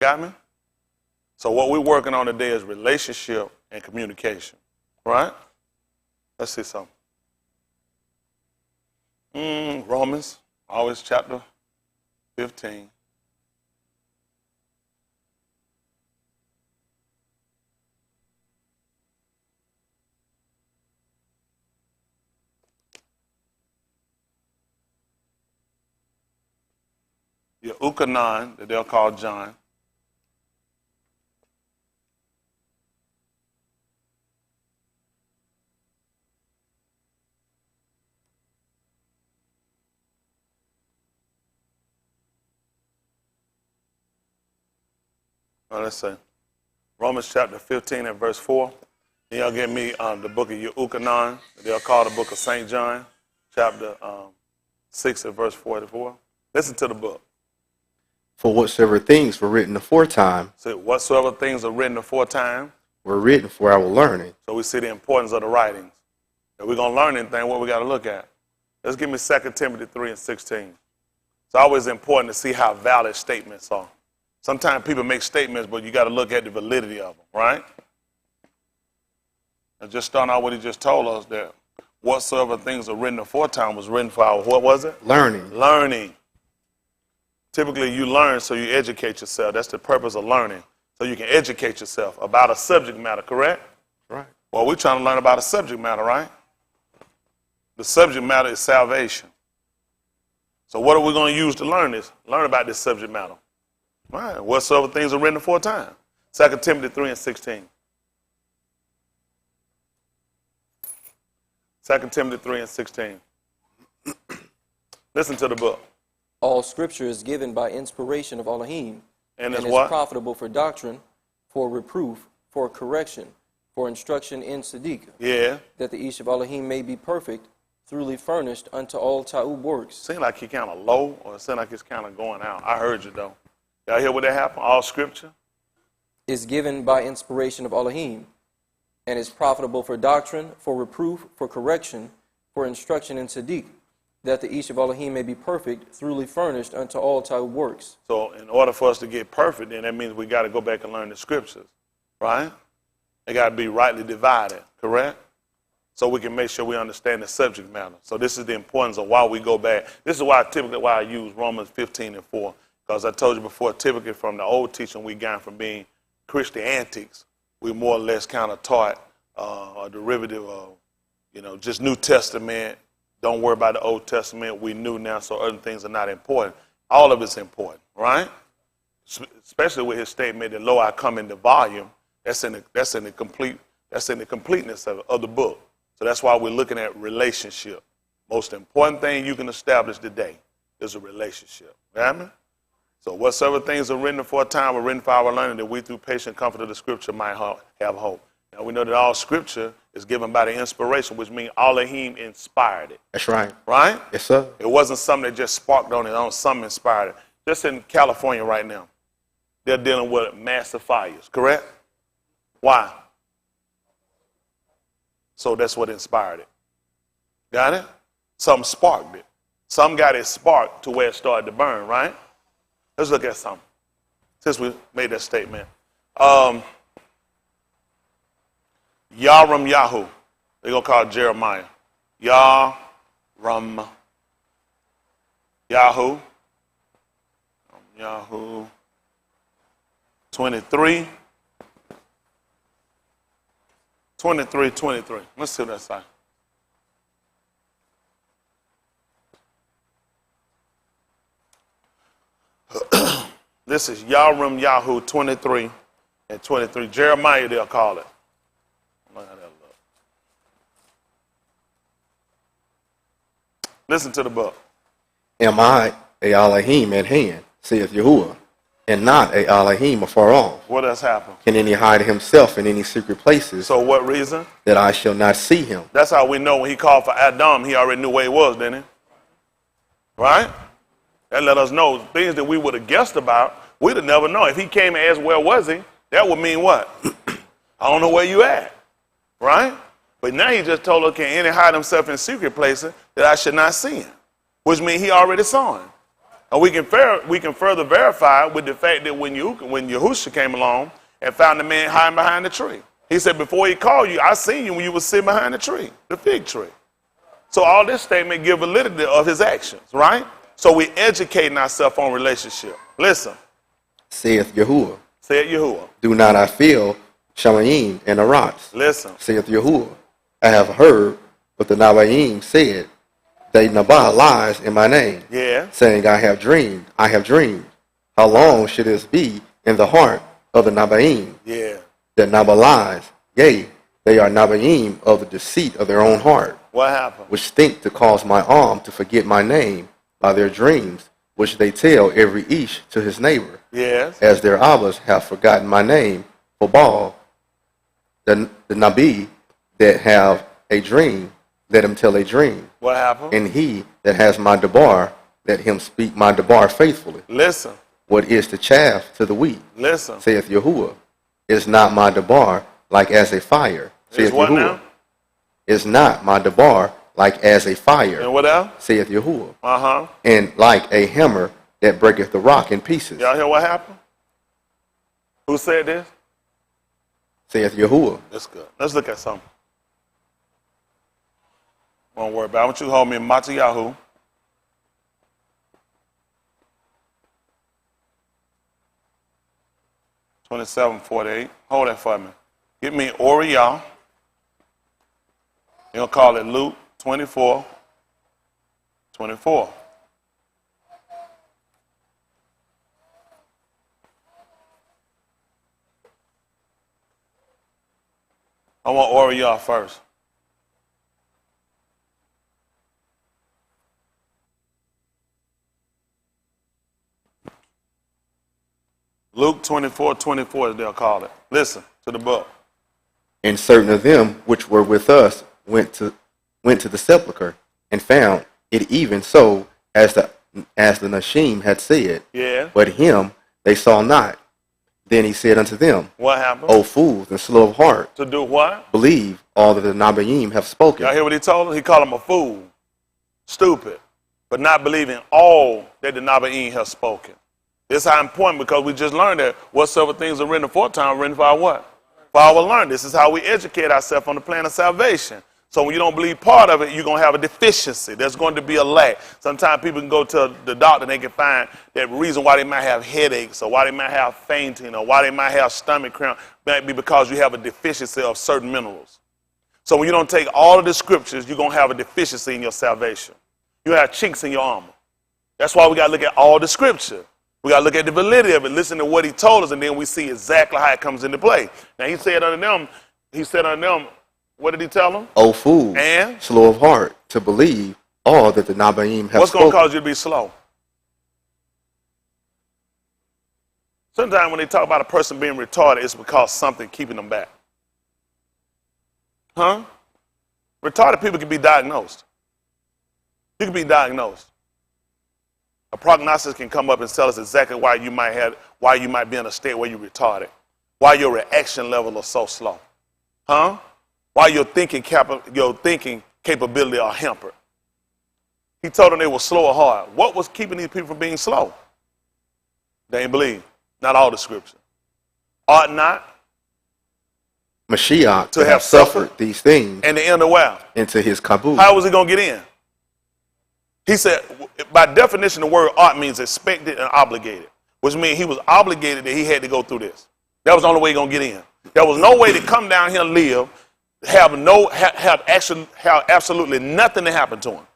Got me? So what we're working on today is relationship and communication, right? Let's see something. Romans, always chapter 15. Your Ukanon, that they'll call John. Let's see. Romans chapter 15 and verse 4. And y'all give me the book of Ukanon, they'll call the book of St. John, chapter 6 and verse 44. Listen to the book. For whatsoever things were written aforetime. So whatsoever things are written aforetime were written for our learning. So we see the importance of the writings. If we're going to learn anything, what we got to look at? Let's give me 2 Timothy 3 and 16. It's always important to see how valid statements are. Sometimes people make statements, but you got to look at the validity of them, right? And just starting out what he just told us, that whatsoever things are written aforetime was written for our, what was it? Learning. Learning. Typically you learn so you educate yourself. That's the purpose of learning. So you can educate yourself about a subject matter, correct? Right. Well, we're trying to learn about a subject matter, right? The subject matter is salvation. So what are we going to use to learn this? Learn about this subject matter. All right. Whatsoever things are written aforetime. 2 Timothy 3 and 16. 2 Timothy 3 and 16. Listen to the book. All scripture is given by inspiration of Allahim, and is what? Profitable for doctrine, for reproof, for correction, for instruction in Siddiq. Yeah. That the Ish of Allahim may be perfect, thoroughly furnished unto all ta'ub works. Seems like he kind of low, or it seems like it's kind of going out. I heard you though. Y'all hear what that happened? All scripture is given by inspiration of Allahim, and is profitable for doctrine, for reproof, for correction, for instruction in Siddiq, that the Ish of Allahim may be perfect, thoroughly furnished unto all ta'ub works. So in order for us to get perfect, then that means we got to go back and learn the scriptures, right? They got to be rightly divided, correct? So we can make sure we understand the subject matter. So this is the importance of why we go back. This is why I use Romans 15 and 4. Because I told you before, typically from the old teaching we got from being Christian antics, we more or less kind of taught a derivative of, just New Testament. Don't worry about the Old Testament. We knew now, so other things are not important. All of it's important, right? Especially with his statement that, lo, I come in the volume. That's in the completeness of the book. So that's why we're looking at relationship. Most important thing you can establish today is a relationship. You know what I mean? So whatsoever things are written aforetime were written for our learning, that we through patient comfort of the scripture might have hope. Now we know that all scripture is given by the inspiration, which means Allahim inspired it. That's right. Right? Yes, sir. It wasn't something that just sparked on its own, something inspired it. Just in California right now, they're dealing with massive fires, correct? Why? So that's what inspired it. Got it? Something sparked it. Some got it sparked to where it started to burn, right? Let's look at something. Since we made that statement. Yaram Yahu. They're going to call it Jeremiah. Yaram Yahu. Yahu 23. 23. Let's see what that say. This is Yaram Yahu 23 and 23. Jeremiah, they'll call it. Look how that look. Listen to the book. Am I a Allahim at hand, saith Yahuwah, and not a Allahim afar off? What has happened? Can any hide himself in any secret places? So what reason? That I shall not see him. That's how we know when he called for Adam, he already knew where he was, didn't he? Right? That let us know things that we would have guessed about, we'd have never known. If he came and asked where was he, that would mean what? I don't know where you at. Right? But now he just told her, can any hide himself in secret places that I should not see him? Which means he already saw him. And we can further verify with the fact that when Yahushua came along and found the man hiding behind the tree, he said, before he called you, I seen you when you were sitting behind the tree, the fig tree. So all this statement give validity of his actions, right? So we educating ourselves on relationship. Listen. Saith Yahuwah. Saith Yahuwah. Do not I feel Shamayim and Arats? Listen. Saith Yahuwah. I have heard what the Nabaim said. They Nabah lies in my name. Yeah. Saying, I have dreamed. I have dreamed. How long should this be in the heart of the Nabaim? Yeah. That Nabah lies. Yea, they are Nabaim of the deceit of their own heart. What happened? Which think to cause my arm to forget my name by their dreams, which they tell every Ish to his neighbor. Yes. As their Abbas have forgotten my name for Baal, the Nabi that have a dream, let him tell a dream. What happened? And he that has my debar, let him speak my debar faithfully. Listen. What is the chaff to the wheat? Listen. Saith Yahuwah. Is not my debar like as a fire? Saith what Yahuwah. Now? Is not my debar like as a fire? And what else? Saith Yahuwah. Uh-huh. And like a hammer that breaketh the rock in pieces. Y'all hear what happened? Who said this? Saith Yahuwah. That's good. Let's look at something. Don't worry about it. I want you to hold me in Matayahu. $27.48. Hold that for me. Get me Oriel. You'll call it Luke 24:24. I want Oriel first. Luke 24:24 as they'll call it. Listen to the book. And certain of them which were with us went to the sepulchre and found it even so as the Nashim had said. Yeah. But him they saw not. Then he said unto them, What happened? O fools and slow of heart, To do what? believe all that the Nabaim have spoken. Y'all hear what he told him? He called him a fool, stupid, but not believing all that the Nabaim have spoken. This is how important, because we just learned that whatsoever things are written aforetime are written for our what? For our learn. This is how we educate ourselves on the plan of salvation. So when you don't believe part of it, you're going to have a deficiency. There's going to be a lack. Sometimes people can go to the doctor and they can find that reason why they might have headaches or why they might have fainting or why they might have stomach cramp might be because you have a deficiency of certain minerals. So when you don't take all of the scriptures, you're going to have a deficiency in your salvation. You have chinks in your armor. That's why we got to look at all the scripture. We got to look at the validity of it, listen to what he told us, and then we see exactly how it comes into play. Now he said unto them, what did he tell them? O fool, and slow of heart, to believe all that the Nabaim have what's going spoken. to cause you to be slow? Sometimes when they talk about a person being retarded, it's because something keeping them back. Huh? Retarded people can be diagnosed. You can be diagnosed. A prognosis can come up and tell us exactly why you might be in a state where you're retarded, why your reaction level is so slow. Huh? Why your thinking capability are hampered. He told them they were slow of heart. What was keeping these people from being slow? They didn't believe. Not all the scripture. Ought not Mashiach to have suffered these things and to enter where? into his kabul. How was he going to get in? He said, by definition, the word ought means expected and obligated, which means he was obligated that he had to go through this. That was the only way he going to get in. There was no way to come down here and live, have absolutely nothing to happen to him.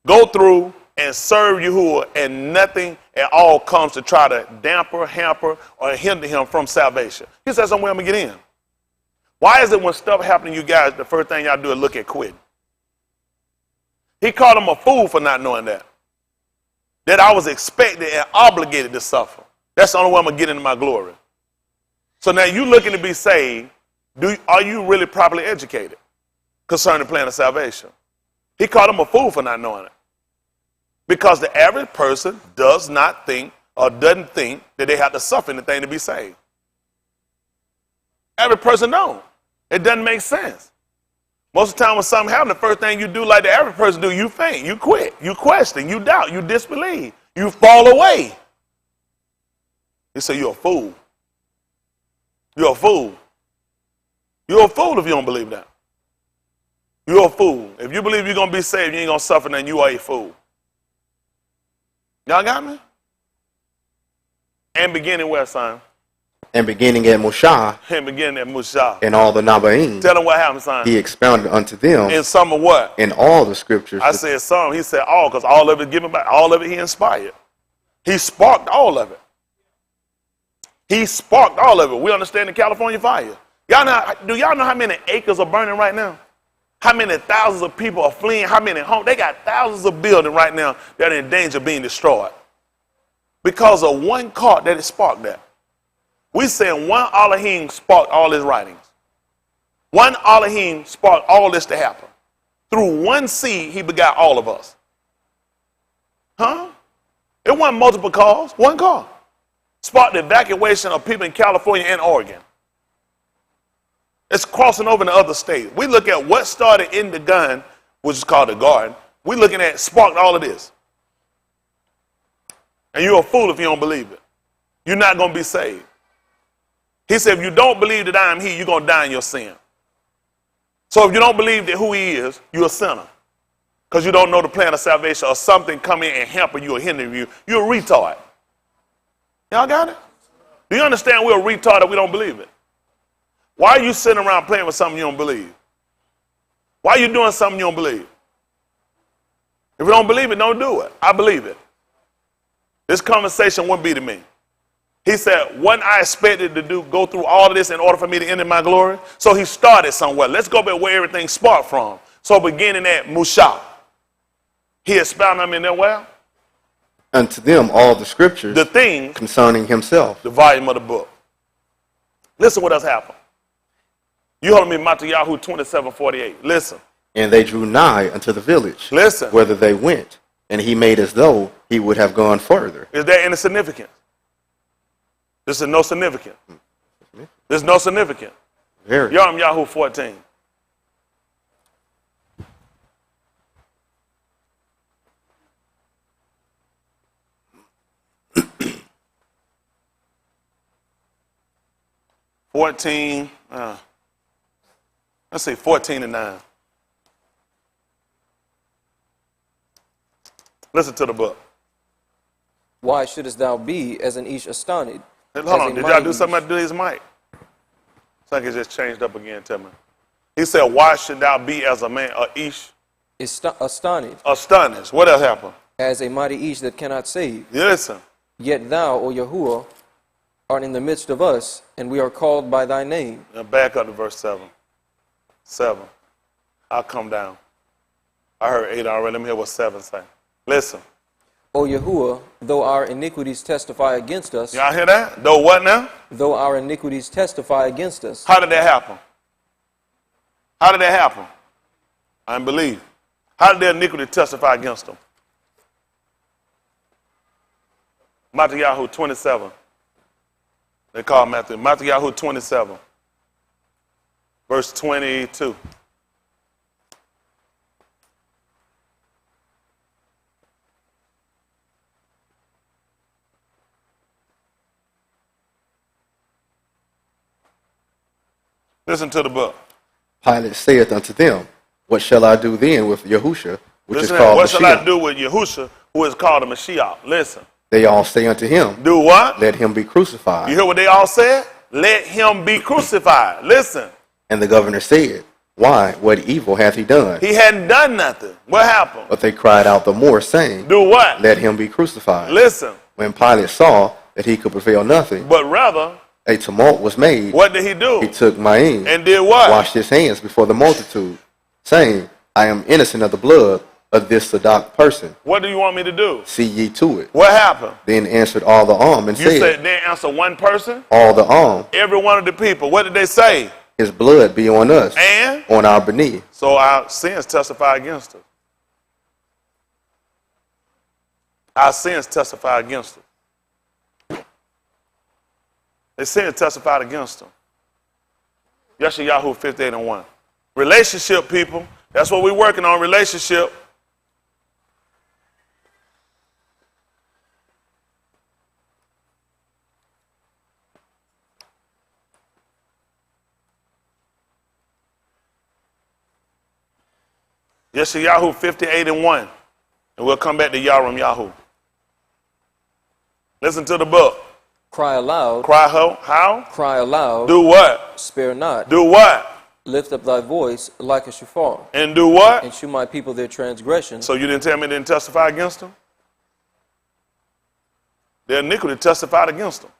Go through and serve Yahuwah, and nothing at all comes to try to damper, hamper, or hinder him from salvation. He said, somewhere I'm going to get in. Why is it when stuff happens to you guys, the first thing y'all do is look at quitting? He called him a fool for not knowing that. That I was expected and obligated to suffer. That's the only way I'm going to get into my glory. So now you looking to be saved, are you really properly educated concerning the plan of salvation? He called him a fool for not knowing it. Because the average person does not think or doesn't think that they have to suffer anything to be saved. Every person don't. It doesn't make sense. Most of the time when something happens, the first thing you do, like the average person do, you faint, you quit, you question, you doubt, you disbelieve. you fall away. He said, you're a fool. You're a fool. You're a fool if you don't believe that. You're a fool. If you believe you're going to be saved, you ain't going to suffer, then you are a fool. Y'all got me? And beginning where, son? And beginning at Mushah And beginning at Mushah. and all the Nabaim, Tell them what happened, son. he expounded unto them In some of what? in all the scriptures. I said some. He said all, because all of it given back. All of it he inspired. He sparked all of it. He sparked all of it. We understand the California fire. Do y'all know how many acres are burning right now? How many thousands of people are fleeing? How many homes? They got thousands of buildings right now that are in danger of being destroyed because of one cart that it sparked that. We saying one Allahim sparked all his writings. One Allahim sparked all this to happen. Through one seed, he begot all of us. Huh? It wasn't multiple cars, one car. Sparked the evacuation of people in California and Oregon. It's crossing over in the other states. We look at what started in the gun, which is called the garden. We're looking at sparked all of this. And you're a fool if you don't believe it. You're not going to be saved. He said, if you don't believe that I am he, you're going to die in your sin. So if you don't believe that who he is, you're a sinner. Because you don't know the plan of salvation or something come in and hamper you or hinder you. You're a retard. Y'all got it? Do you understand we're a retard if we don't believe it? Why are you sitting around playing with something you don't believe? Why are you doing something you don't believe? If you don't believe it, don't do it. I believe it. This conversation wouldn't be to me. He said, wasn't I expected to go through all of this in order for me to enter my glory? So he started somewhere. Let's go back where everything sparked from. So beginning at Mushah. He expounded on me in there well? Unto them all the scriptures The things concerning himself. the volume of the book. Listen what else happened. You heard me, Matthew 27:48. Listen. And they drew nigh unto the village, Listen. whither they went, and he made as though he would have gone further. Is there any significance? This is no significance. There's no significance. Very. Yahoo 14. Let's say 14:9. Listen to the book. Why shouldest thou be as an ish astonished? Hold on, did y'all do something to do his mic? It's like it just changed up again, tell me. He said, why should thou be as a man, ish? Astonished. Astonished. What else happened? As a mighty ish that cannot save. Listen. Yet thou, O Yahuwah, art in the midst of us, and we are called by thy name. Now back up to verse 7. 7. I'll come down. I heard 8 already. Let me hear what 7 say. Listen. O Yahuwah, though our iniquities testify against us. Y'all hear that? Though what now? Though our iniquities testify against us. How did that happen? How did that happen? Unbelief. How did their iniquity testify against them? Matthew 27. They call Matthew. Matthew 27. Verse 22. Listen to the book. Pilate saith unto them, what shall I do then with Yahusha, which Listen, is called what shall I Mashiach? do with Yahusha, who is called a Mashiach? Listen. They all say unto him, Do what? let him be crucified. You hear what they all said? Let him be crucified. Listen. And the governor said, why, what evil hath he done? He hadn't done nothing. What happened? But they cried out the more, saying, Do what? let him be crucified. Listen. When Pilate saw that he could prevail nothing, But rather, a tumult was made. what did he do? He took Ma'in, And did what? washed his hands before the multitude, saying, I am innocent of the blood of this Sadak person. What do you want me to do? See ye to it. What happened? Then answered all the arm and You said, said they answer one person? all the arm, Every one of the people. What did they say? his blood be on us, And? on our beneath. So our sins testify against us. Our sins testify against us. Their sins testified against them. Yeshayahu 58:1. Relationship, people. That's what we're working on, relationship. Yeshayahu 58:1. And we'll come back to Yarum Yahoo. Listen to the book. Cry aloud. Cry how? Cry aloud. Do what? Spare not. Do what? Lift up thy voice like a shofar. And do what? And shew my people their transgressions. So you didn't tell me they didn't testify against them? Their iniquity testified against them.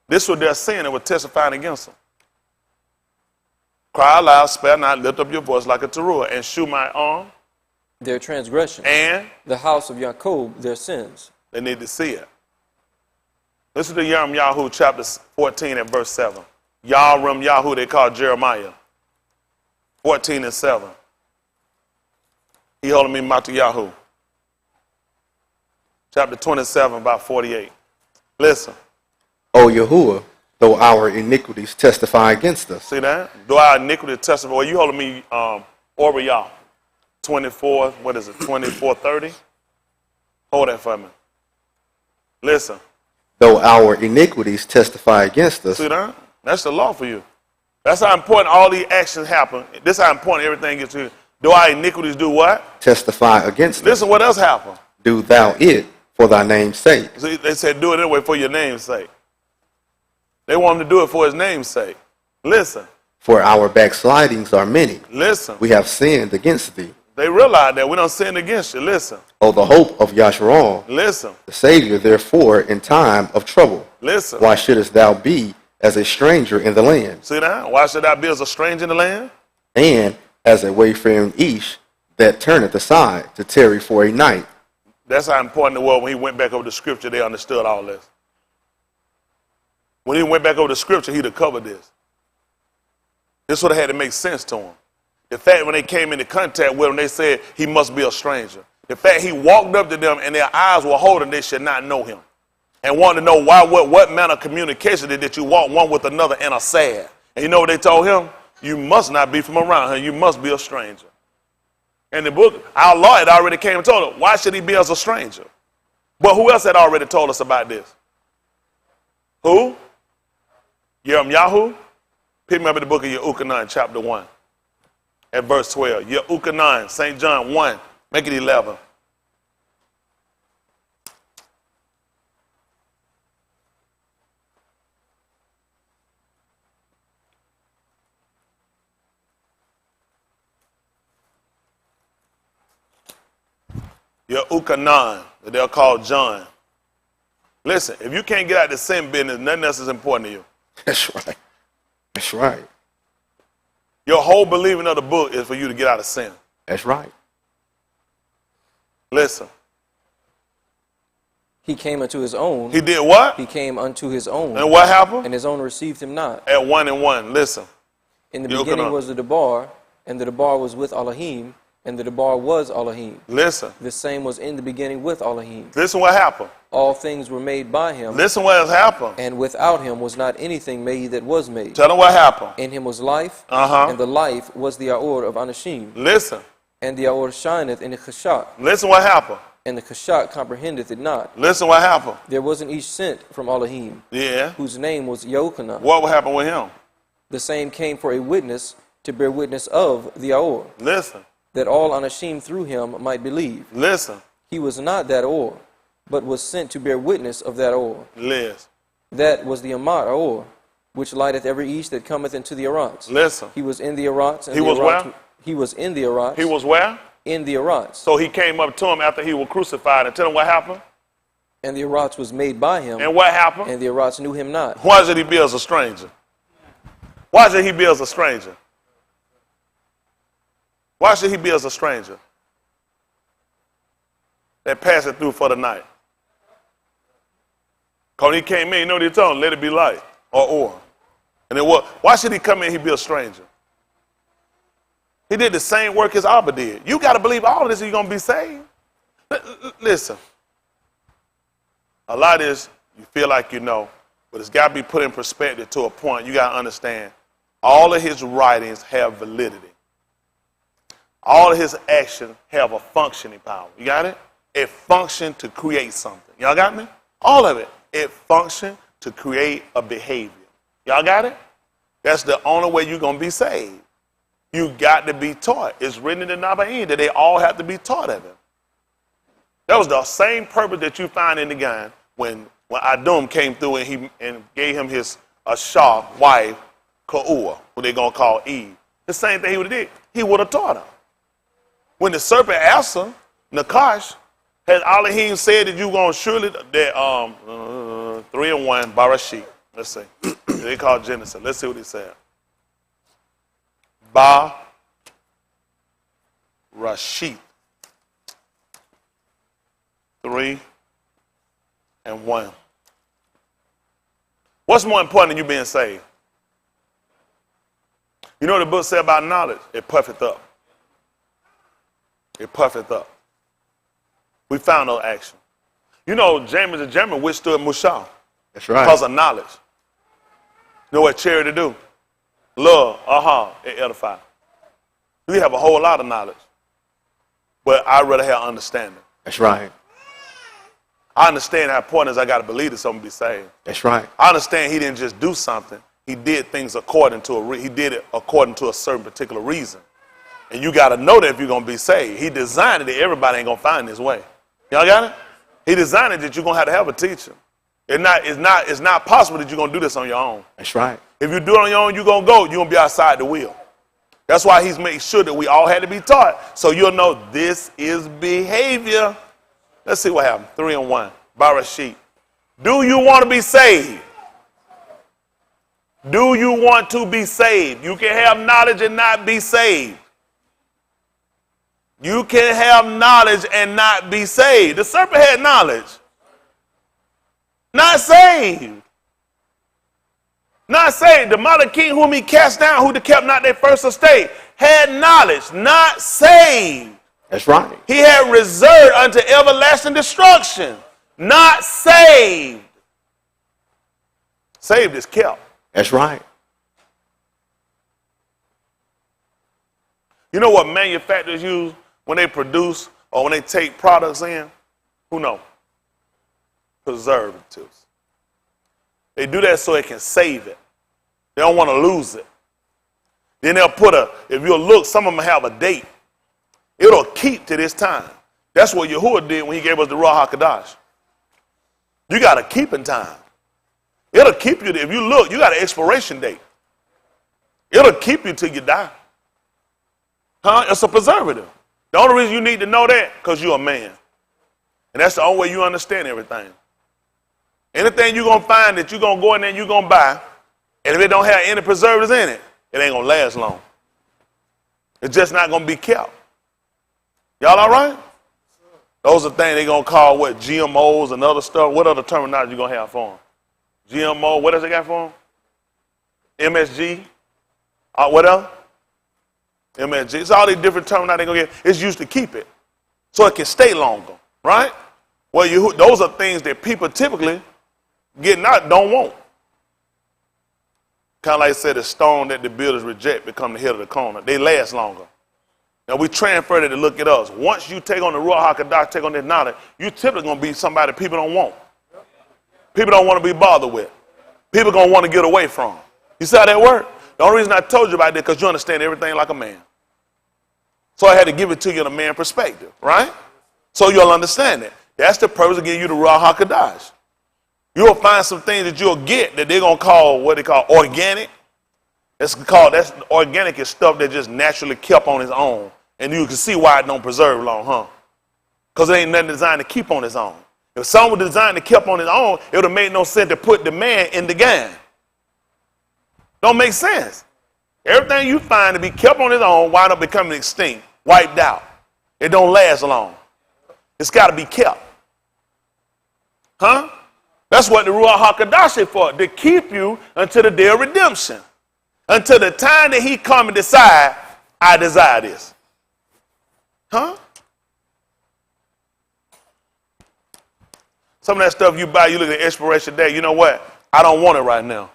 This was their sin that was testifying against them. Cry aloud, spare not, lift up your voice like a teruah, and shew my arm. Their transgressions. And the house of Jacob their sins. They need to see it. Listen to Yarum Yahoo chapter 14 and verse 7. Yarum Yahoo, they call Jeremiah. 14:7. He holding me Mata Yahoo. Chapter 27, about 48. Listen. O Yahuwah, though our iniquities testify against us. See that? Do our iniquity testify? Well, you holding me Oriah. 24, what is it, 24:30? Hold that for me. Listen. Though our iniquities testify against us. See that? That's the law for you. That's how important all these actions happen. This is how important everything is to you. Do our iniquities do what? Testify against us. Listen, what else happened? Do thou it for thy name's sake. See, they said do it anyway for your name's sake. They want him to do it for his name's sake. Listen. For our backslidings are many. Listen. We have sinned against thee. They realize that we don't sin against you. Listen. O the hope of Yasharal. Listen. The Savior, therefore, in time of trouble. Listen. Why shouldest thou be as a stranger in the land? See that? Why should I be as a stranger in the land? And as a wayfaring Ish that turneth aside to tarry for a night. That's how important it was when he went back over the scripture, they understood all this. When he went back over the scripture, he'd have covered this. This would have had to make sense to him. The fact when they came into contact with him, they said he must be a stranger. The fact he walked up to them and their eyes were holding, they should not know him. And wanted to know why, what manner of communication did you walk one with another and are sad. And you know what they told him? You must not be from around here. You must be a stranger. In the book, our Lord had already came and told him, why should he be as a stranger? But who else had already told us about this? Who? Yahoo? Pick me up in the book of Yehukanan, chapter 1, at verse 12. Yehukanan, St. John 1, make it 11. Yehukanan, that they'll call John. Listen, if you can't get out the sin business, nothing else is important to you. That's right. That's right. Your whole believing of the book is for you to get out of sin. That's right. Listen. He came unto his own. He did what? He came unto his own. And what happened? And his own received him not. At 1 and 1. Listen. In the beginning was the Debar, and the Debar was with Allahim, and the Debar was Allahim. Listen. The same was in the beginning with Allahim. Listen what happened. All things were made by him. Listen what has happened. And without him was not anything made that was made. Tell them what happened. In him was life, Uh-huh. and the life was the Aor of Anashim. Listen. And the Aor shineth in the Chashak, Listen what happened. and the Chashak comprehendeth it not. Listen what happened. There was an Ish sent from Allahim, Yeah. whose name was Yehukanan. What would happen with him? The same came for a witness to bear witness of the Aor, Listen. that all Anashim through him might believe. Listen. He was not that Aor, but was sent to bear witness of that Aor. Liz. That was the Amat Aor, which lighteth every east that cometh into the Arats. Listen. He was in the Arats. And He was where? He was in the Arats. He was where? In the Arats. So he came up to him after he was crucified and tell him what happened. And the Arats was made by him. And what happened? And the Arats knew him not. Why should he be as a stranger? Why should he be as a stranger? Why should he be as a stranger? That passing through for the night. Because he came in, you know what he told him? Let it be light. Or. And then what? Why should he come in and he be a stranger? He did the same work as Abba did. You got to believe all of this or you're going to be saved. Listen. A lot of this, you feel like you know, but it's got to be put in perspective to a point. You got to understand, all of his writings have validity. All of his actions have a functioning power. You got it? It functioned to create something. Y'all got me? All of it. It functioned to create a behavior. Y'all got it? That's the only way you're going to be saved. You got to be taught. It's written in the Nabaim that they all have to be taught of him. That was the same purpose that you find in the guy when Adum came through and gave him his Ashar wife, Ka'ua, who they're going to call Eve. The same thing he would have did. He would have taught her. When the serpent asked her, Nakash, had Allahim said that you going to surely, that 3 and 1, Barashit. Let's see. They call Genesis. Let's see what he said. Barashit. 3 and 1. What's more important than you being saved? You know what the book said about knowledge? It puffeth up. It puffeth up. We found no action. You know, James the German withstood Mushal. That's right. Because of knowledge. You know what charity do? Love, and edify. We have a whole lot of knowledge. But I'd rather have understanding. That's right. I understand how important it is I got to believe that someone be saved. That's right. I understand he didn't just do something. He did things according to he did it according to a certain particular reason. And you got to know that if you're going to be saved. He designed it that everybody ain't going to find his way. Y'all got it? He designed it that you're going to have a teacher. It's not possible that you're going to do this on your own. That's right. If you do it on your own, you're going to go. You're going to be outside the wheel. That's why he's made sure that we all had to be taught. So you'll know this is behavior. Let's see what happened. 3 and 1. Barashit. Do you want to be saved? Do you want to be saved? You can have knowledge and not be saved. You can have knowledge and not be saved. The serpent had knowledge. Not saved. Not saved. The mighty king whom he cast down, who kept not their first estate, had knowledge, not saved. That's right. He had reserved unto everlasting destruction, not saved. Saved is kept. That's right. You know what manufacturers use when they produce or when they take products in? Who knows? Preservatives. They do that so they can save it. They don't want to lose it. Then they'll put if you look, some of them have a date. It'll keep to this time. That's what Yahuwah did when he gave us the ruach kodesh. You got a keeping time. It'll keep you there. If you look, you got an expiration date. It'll keep you till you die. It's a preservative. The only reason you need to know that, because you're a man. And that's the only way you understand everything. Anything you're going to find that you're going to go in there and you're going to buy, and if it don't have any preservatives in it, it ain't going to last long. It's just not going to be kept. Y'all all right? Those are things they're going to call what? GMOs and other stuff. What other terminology you going to have for them? GMO, what else they got for them? MSG. What else? MSG. It's all these different terminology they're going to get. It's used to keep it so it can stay longer, right? Well, those are things that people typically don't want. Kind of like I said, the stone that the builders reject become the head of the corner. They last longer. Now, we transferred it to look at us. Once you take on the ruach hakodesh, take on this knowledge, you typically going to be somebody people don't want. People don't want to be bothered with. People going to want to get away from. You see how that works? The only reason I told you about that because you understand everything like a man. So I had to give it to you in a man perspective, right? So you'll understand it. That's the purpose of giving you the ruach hakodesh. You'll find some things that you'll get that they're going to call what they call organic. That's organic is stuff that just naturally kept on its own. And you can see why it don't preserve long, huh? Because it ain't nothing designed to keep on its own. If something was designed to keep on its own, it would have made no sense to put the man in the game. Don't make sense. Everything you find to be kept on its own wind up becoming extinct, wiped out. It don't last long. It's got to be kept. Huh? That's what the ruach hakodesh is for, to keep you until the day of redemption. Until the time that he come and decide, I desire this. Huh? Some of that stuff you buy, you look at the expiration date, you know what? I don't want it right now.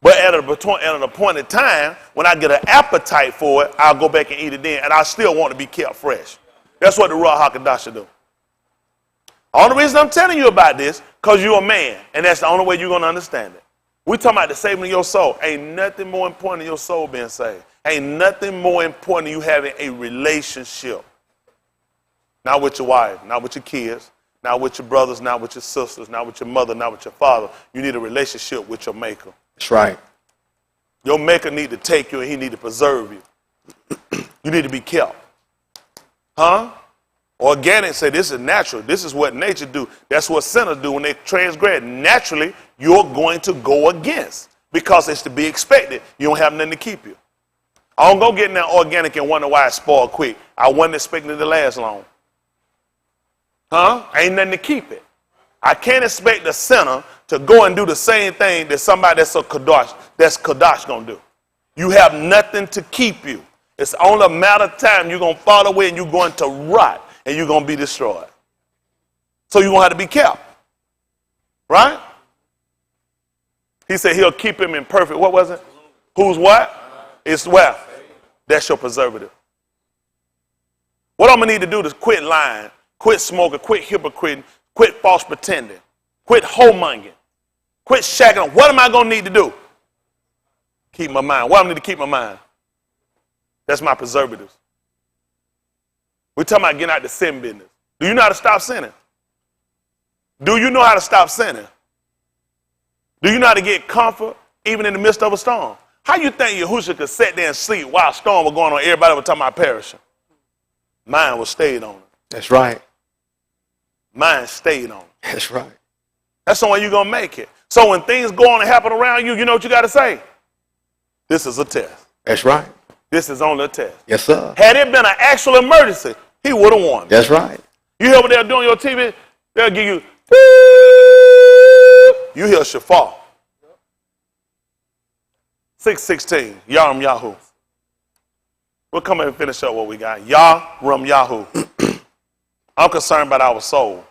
But at an appointed time, when I get an appetite for it, I'll go back and eat it then, and I still want to be kept fresh. That's what the ruach hakodesh do. The only reason I'm telling you about this, because you're a man, and that's the only way you're going to understand it. We're talking about the saving of your soul. Ain't nothing more important than your soul being saved. Ain't nothing more important than you having a relationship. Not with your wife, not with your kids, not with your brothers, not with your sisters, not with your mother, not with your father. You need a relationship with your maker. That's right. Your maker need to take you and he need to preserve you. You need to be kept. Huh? Organic say this is natural. This is what nature do. That's what sinners do when they transgress. Naturally, you're going to go against because it's to be expected. You don't have nothing to keep you. I don't go getting that organic and wonder why it spoiled quick. I wasn't expecting it to last long. Huh? Ain't nothing to keep it. I can't expect the sinner to go and do the same thing that somebody that's kodesh gonna do. You have nothing to keep you. It's only a matter of time you're gonna fall away and you're going to rot and you're gonna be destroyed. So you're gonna have to be kept. Right? He said he'll keep him in perfect. What was it? Who's what? It's what? That's your preservative. What I'm gonna need to do is quit lying, quit smoking, quit hypocriting, quit false pretending, quit homongering, quit shacking. What am I gonna need to do? Keep my mind. What do I need to keep my mind? That's my preservatives. We're talking about getting out the sin business. Do you know how to stop sinning? Do you know how to stop sinning? Do you know how to get comfort even in the midst of a storm? How you think Yahushua could sit there and sleep while a storm was going on? Everybody was talking about perishing. Mine was stayed on it. That's right. Mine stayed on it. That's right. That's the way you're going to make it. So when things go on and happen around you, you know what you got to say? This is a test. That's right. This is only a test. Yes, sir. Had it been an actual emergency, he would have won. That's right. You hear what they're doing on your TV? They'll give you, you hear shafar. 6:16, Yarum Yahoo. We'll come in and finish up what we got. Yarum Yahoo. I'm concerned about our soul.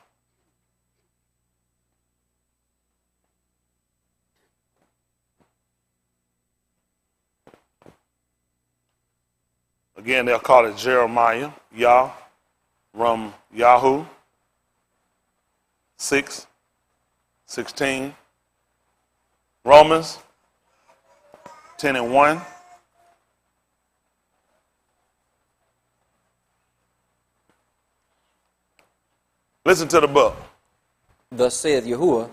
Again, they'll call it Jeremiah, Yarum Yahoo. 6:16. Romans 10:1. Listen to the book. Thus saith Yahuwah,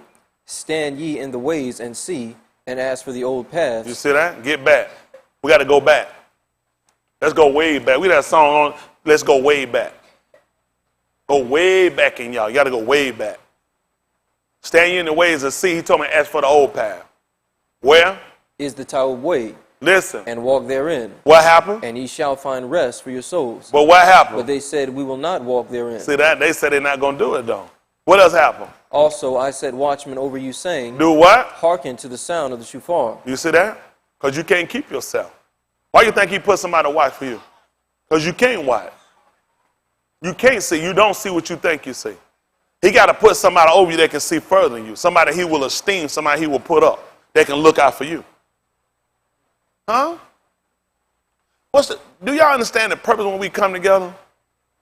stand ye in the ways and see, and ask for the old paths. You see that? Get back. We got to go back. Let's go way back. We got a song on, let's go way back. Go way back in y'all. You got to go way back. Stand ye in the ways and see. He told me to ask for the old path. Where? Is the Tower way, Listen. and walk therein, What happened? and ye shall find rest for your souls. But what happened? But they said, we will not walk therein. See that? They said they're not going to do it, though. What else happened? Also I set watchmen over you, saying, Do what? hearken to the sound of the shofar. You see that? Because you can't keep yourself. Why you think he put somebody to watch for you? Because you can't watch. You can't see. You don't see what you think you see. He got to put somebody over you that can see further than you. Somebody he will esteem, somebody he will put up that can look out for you. Huh? Do y'all understand the purpose when we come together?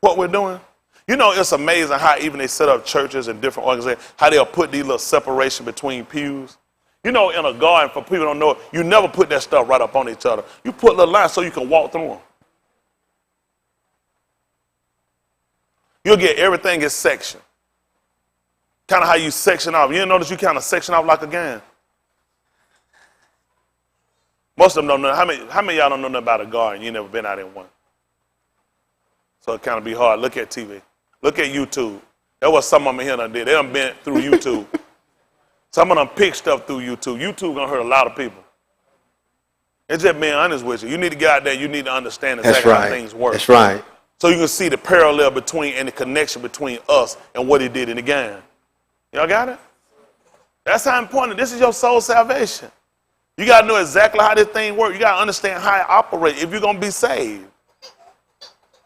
What we're doing? You know, it's amazing how even they set up churches and different organizations, how they'll put these little separation between pews. You know, in a garden, for people who don't know it, you never put that stuff right up on each other. You put little lines so you can walk through them. You'll get everything in section. Kind of how you section off. You didn't notice you kind of section off like a gang? Most of them don't know. How many of y'all don't know nothing about a garden? You never been out in one. So it kind of be hard. Look at TV. Look at YouTube. That's what some of them here done did. They done been through YouTube. Some of them pick stuff through YouTube. YouTube gonna hurt a lot of people. It's just being honest with you. You need to get out there. You need to understand exactly how things work. That's right. So you can see the parallel between and the connection between us and what he did in the game. Y'all got it? That's how important. This is your soul salvation. You got to know exactly how this thing works. You got to understand how it operates if you're going to be saved.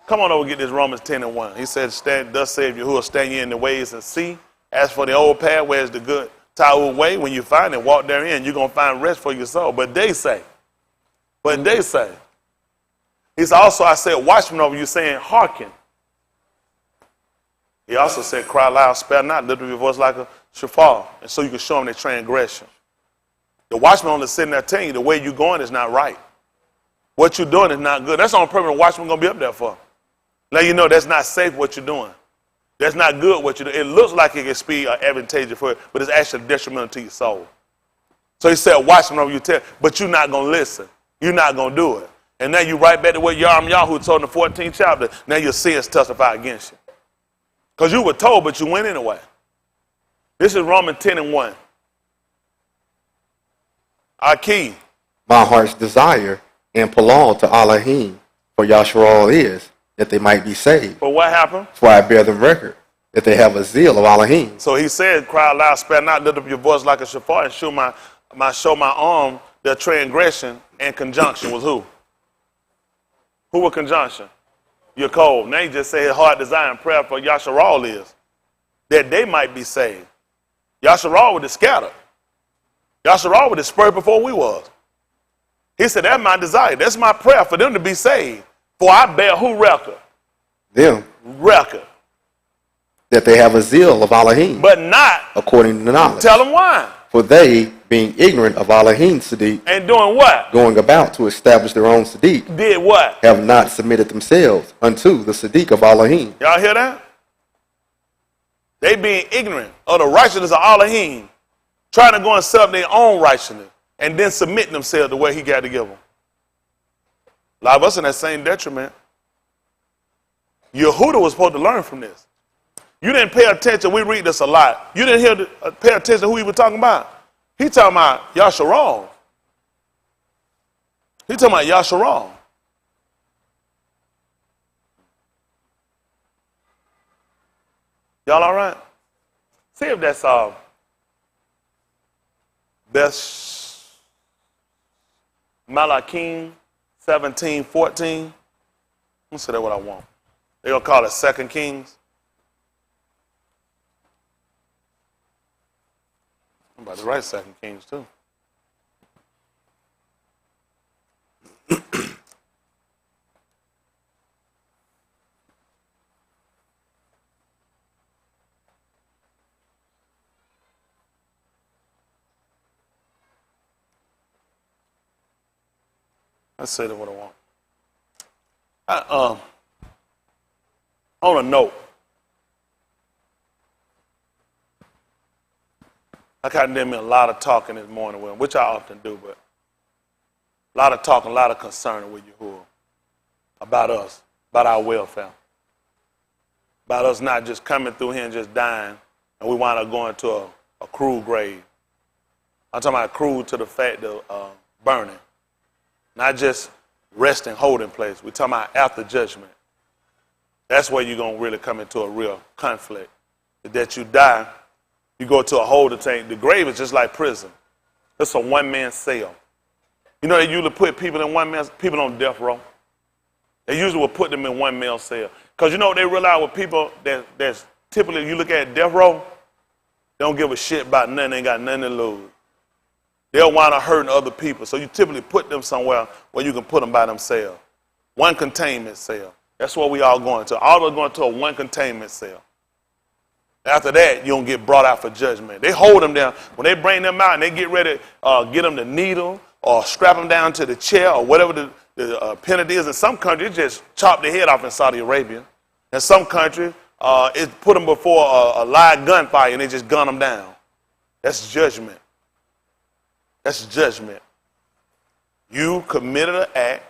Come on over and get this Romans 10:1. He said, thus saith Yahuwah, stand ye in the ways and see. As for the old path, where's the good Tower way? When you find it, walk therein. You're going to find rest for your soul. But they say. He said, also I said, watchmen over you, saying, hearken. He also said, cry loud, spare not, lift up your voice like a shofar. And so you can show them their transgression. The watchman only sitting there telling you the way you're going is not right. What you're doing is not good. That's the only purpose the watchman going to be up there for. Let you know that's not safe what you're doing. That's not good what you're doing. It looks like it can be advantageous for it, but it's actually detrimental to your soul. So he said, watchman over you tell, but you're not going to listen. You're not going to do it. And now you right back to what Yahoo told in the 14th chapter. Now your sins testify against you. Because you were told, but you went anyway. This is Romans 10:1. Our key. My heart's desire and belong to Allahim, for Yasharal is, that they might be saved. But what happened? For I bear them record, that they have a zeal of Allahim. So he said, cry aloud, spare not, lift up your voice like a shofar, and show my arm their transgression and conjunction was who? Who was conjunction? Your cold. Now he just said his heart desire and prayer for Yasharal is, that they might be saved. Yasharal was scattered. Yasharal was dispersed before we was. He said, that's my desire. That's my prayer for them to be saved. For I bear who record? Them. Record. That they have a zeal of Allahim. But not according to the knowledge. Tell them why. For they, being ignorant of Allahim's Sadiq. And doing what? Going about to establish their own Sadiq. Did what? Have not submitted themselves unto the Sadiq of Allahim. Y'all hear that? They being ignorant of the righteousness of Allahim. Trying to go and set up their own righteousness. And then submit themselves to what he got to give them. A lot of us in that same detriment. Yehuda was supposed to learn from this. You didn't pay attention. We read this a lot. You didn't pay attention to who he was talking about. He talking about Yasharal. He talking about Yasharal. Y'all all right? See if that's Malachim 17:14. Let's say that's what I want. They're going to call it 2 Kings. I'm about to write 2 Kings too. Let's say that's what I want. On a note, I kind of did me a lot of talking this morning with him, which I often do, but a lot of talking, a lot of concern with Yahuwah about us, about our welfare, about us not just coming through here and just dying, and we wind up going to a cruel grave. I'm talking about cruel to the fact of burning, not just resting, holding place. We're talking about after judgment. That's where you're going to really come into a real conflict. That you die, you go to a holding tank. The grave is just like prison. It's a one-man cell. You know, they usually put people on death row. They usually will put them in one-man cell. Because you know what they realize with people that's typically, you look at death row, they don't give a shit about nothing, they ain't got nothing to lose. They'll wind up hurting other people. So you typically put them somewhere where you can put them by themselves. One containment cell. That's what we all going to. All of us going to a one containment cell. After that, you don't get brought out for judgment. They hold them down. When they bring them out and they get ready to get them the needle or strap them down to the chair or whatever the penalty is. In some countries, it just chop their head off in Saudi Arabia. In some countries, it put them before a live gunfire and they just gun them down. That's judgment. That's judgment. You committed an act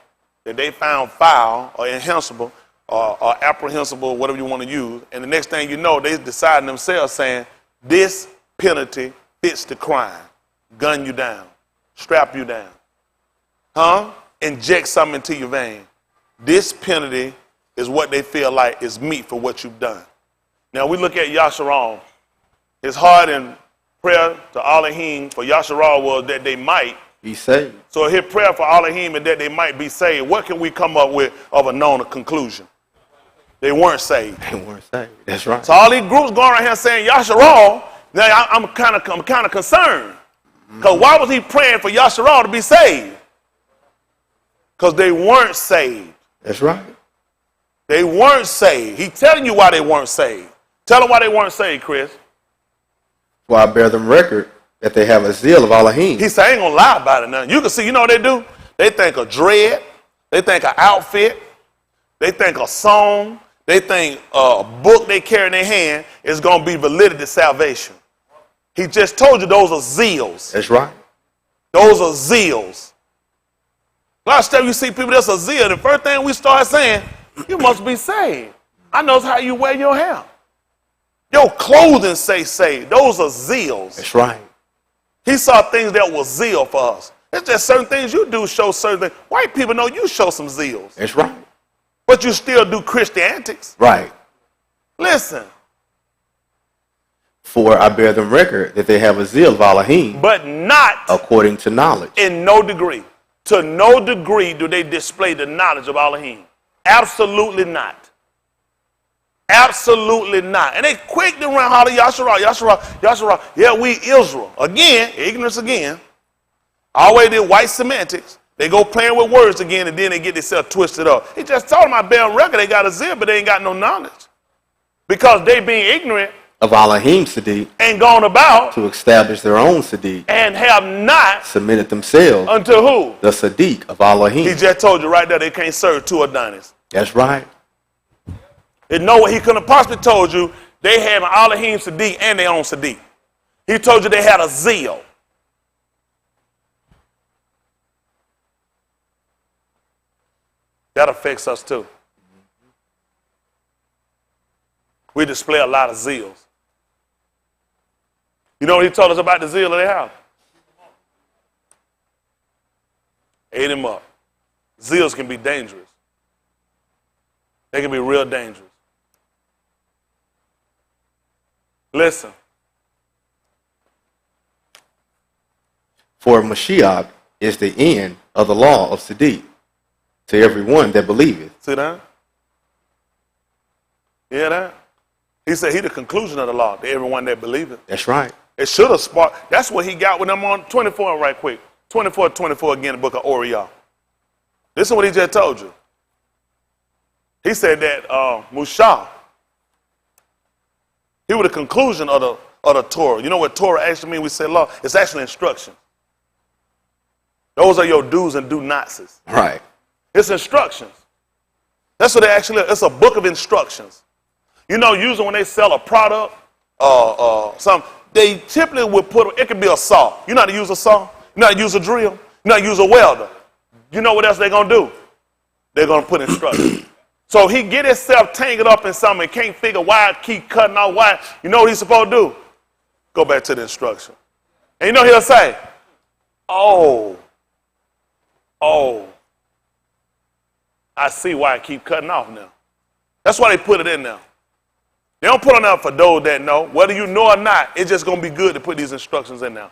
that they found foul or enhanceable or apprehensible, whatever you want to use, and the next thing you know, they decide themselves saying, this penalty fits the crime. Gun you down. Strap you down. Inject something into your vein. This penalty is what they feel like is meat for what you've done. Now we look at Yasharal. His heart and prayer to Allahim for Yasharal was that they might be saved. So his prayer for Allahim is that they might be saved. What can we come up with of a known conclusion? They weren't saved. They weren't saved. That's right. So all these groups going around here saying Yasharal, now I'm kind of concerned. Because why was he praying for Yasharal to be saved? Because they weren't saved. That's right. They weren't saved. He's telling you why they weren't saved. Tell them why they weren't saved, Chris. For I bear them record that they have a zeal of Allahim. He said, I ain't going to lie about it now. You can see, you know what they do? They think of dread. They think an outfit. They think a song. They think a book they carry in their hand is going to be validity to salvation. He just told you those are zeals. That's right. Those are zeals. A lot of stuff you see people that's a zeal. The first thing we start saying, you must be saved. I know how you wear your hair. Your clothing say saved. Those are zeals. That's right. He saw things that were zeal for us. It's just certain things you do show certain things. White people know you show some zeals. That's right. But you still do Christian antics. Right. Listen. For I bear them record that they have a zeal of Allahim, But not according to knowledge. in no degree. To no degree do they display the knowledge of Allahim. Absolutely not. Absolutely not. And they quick to run holler, Yasharah, Yasharah, Yasharah. Yeah, we Israel. Again, ignorance again. Always did white semantics. They go playing with words again, and then they get themselves twisted up. He just told them, I bear record, they got a zeal, but they ain't got no knowledge. Because they being ignorant Of Allahim Sadiq, and gone about to establish their own Sadiq, and have not submitted themselves unto who? the Sadiq of He Allahim. just told you right there they can't serve two Adonis. That's right. And no way he couldn't have possibly told you they had an Allahim Sadiq and their own Sadiq. He told you they had a zeal. That affects us too. We display a lot of zeals. You know what he told us about the zeal of their house? Ate him up. Zeals can be dangerous. They can be real dangerous. Listen. For Mashiach is the end of the law of Sadiq to everyone that believeth. See that? You hear that? He said he the conclusion of the law to everyone that believeth. That's right. It should have sparked. That's what he got when I'm on 24 right quick. 24 again, the book of Oriah. This is what he just told you. He said that Mushah, he was the conclusion of the Torah. You know what Torah actually means? We say law. It's actually instruction. Those are your do's and do nots. Right. It's instructions. That's what they actually, it's a book of instructions. You know, usually when they sell a product, they typically would put, it could be a saw. You know how to use a saw? You know how to use a drill? You know how to use a welder? You know what else they're going to do? They're going to put instructions. So he get himself tangled up in something and can't figure why it keep cutting off, why. You know what he's supposed to do? Go back to the instruction. And you know he'll say, oh, I see why it keep cutting off now. That's why they put it in there. They don't put it up for those that know. Whether you know or not, it's just going to be good to put these instructions in there.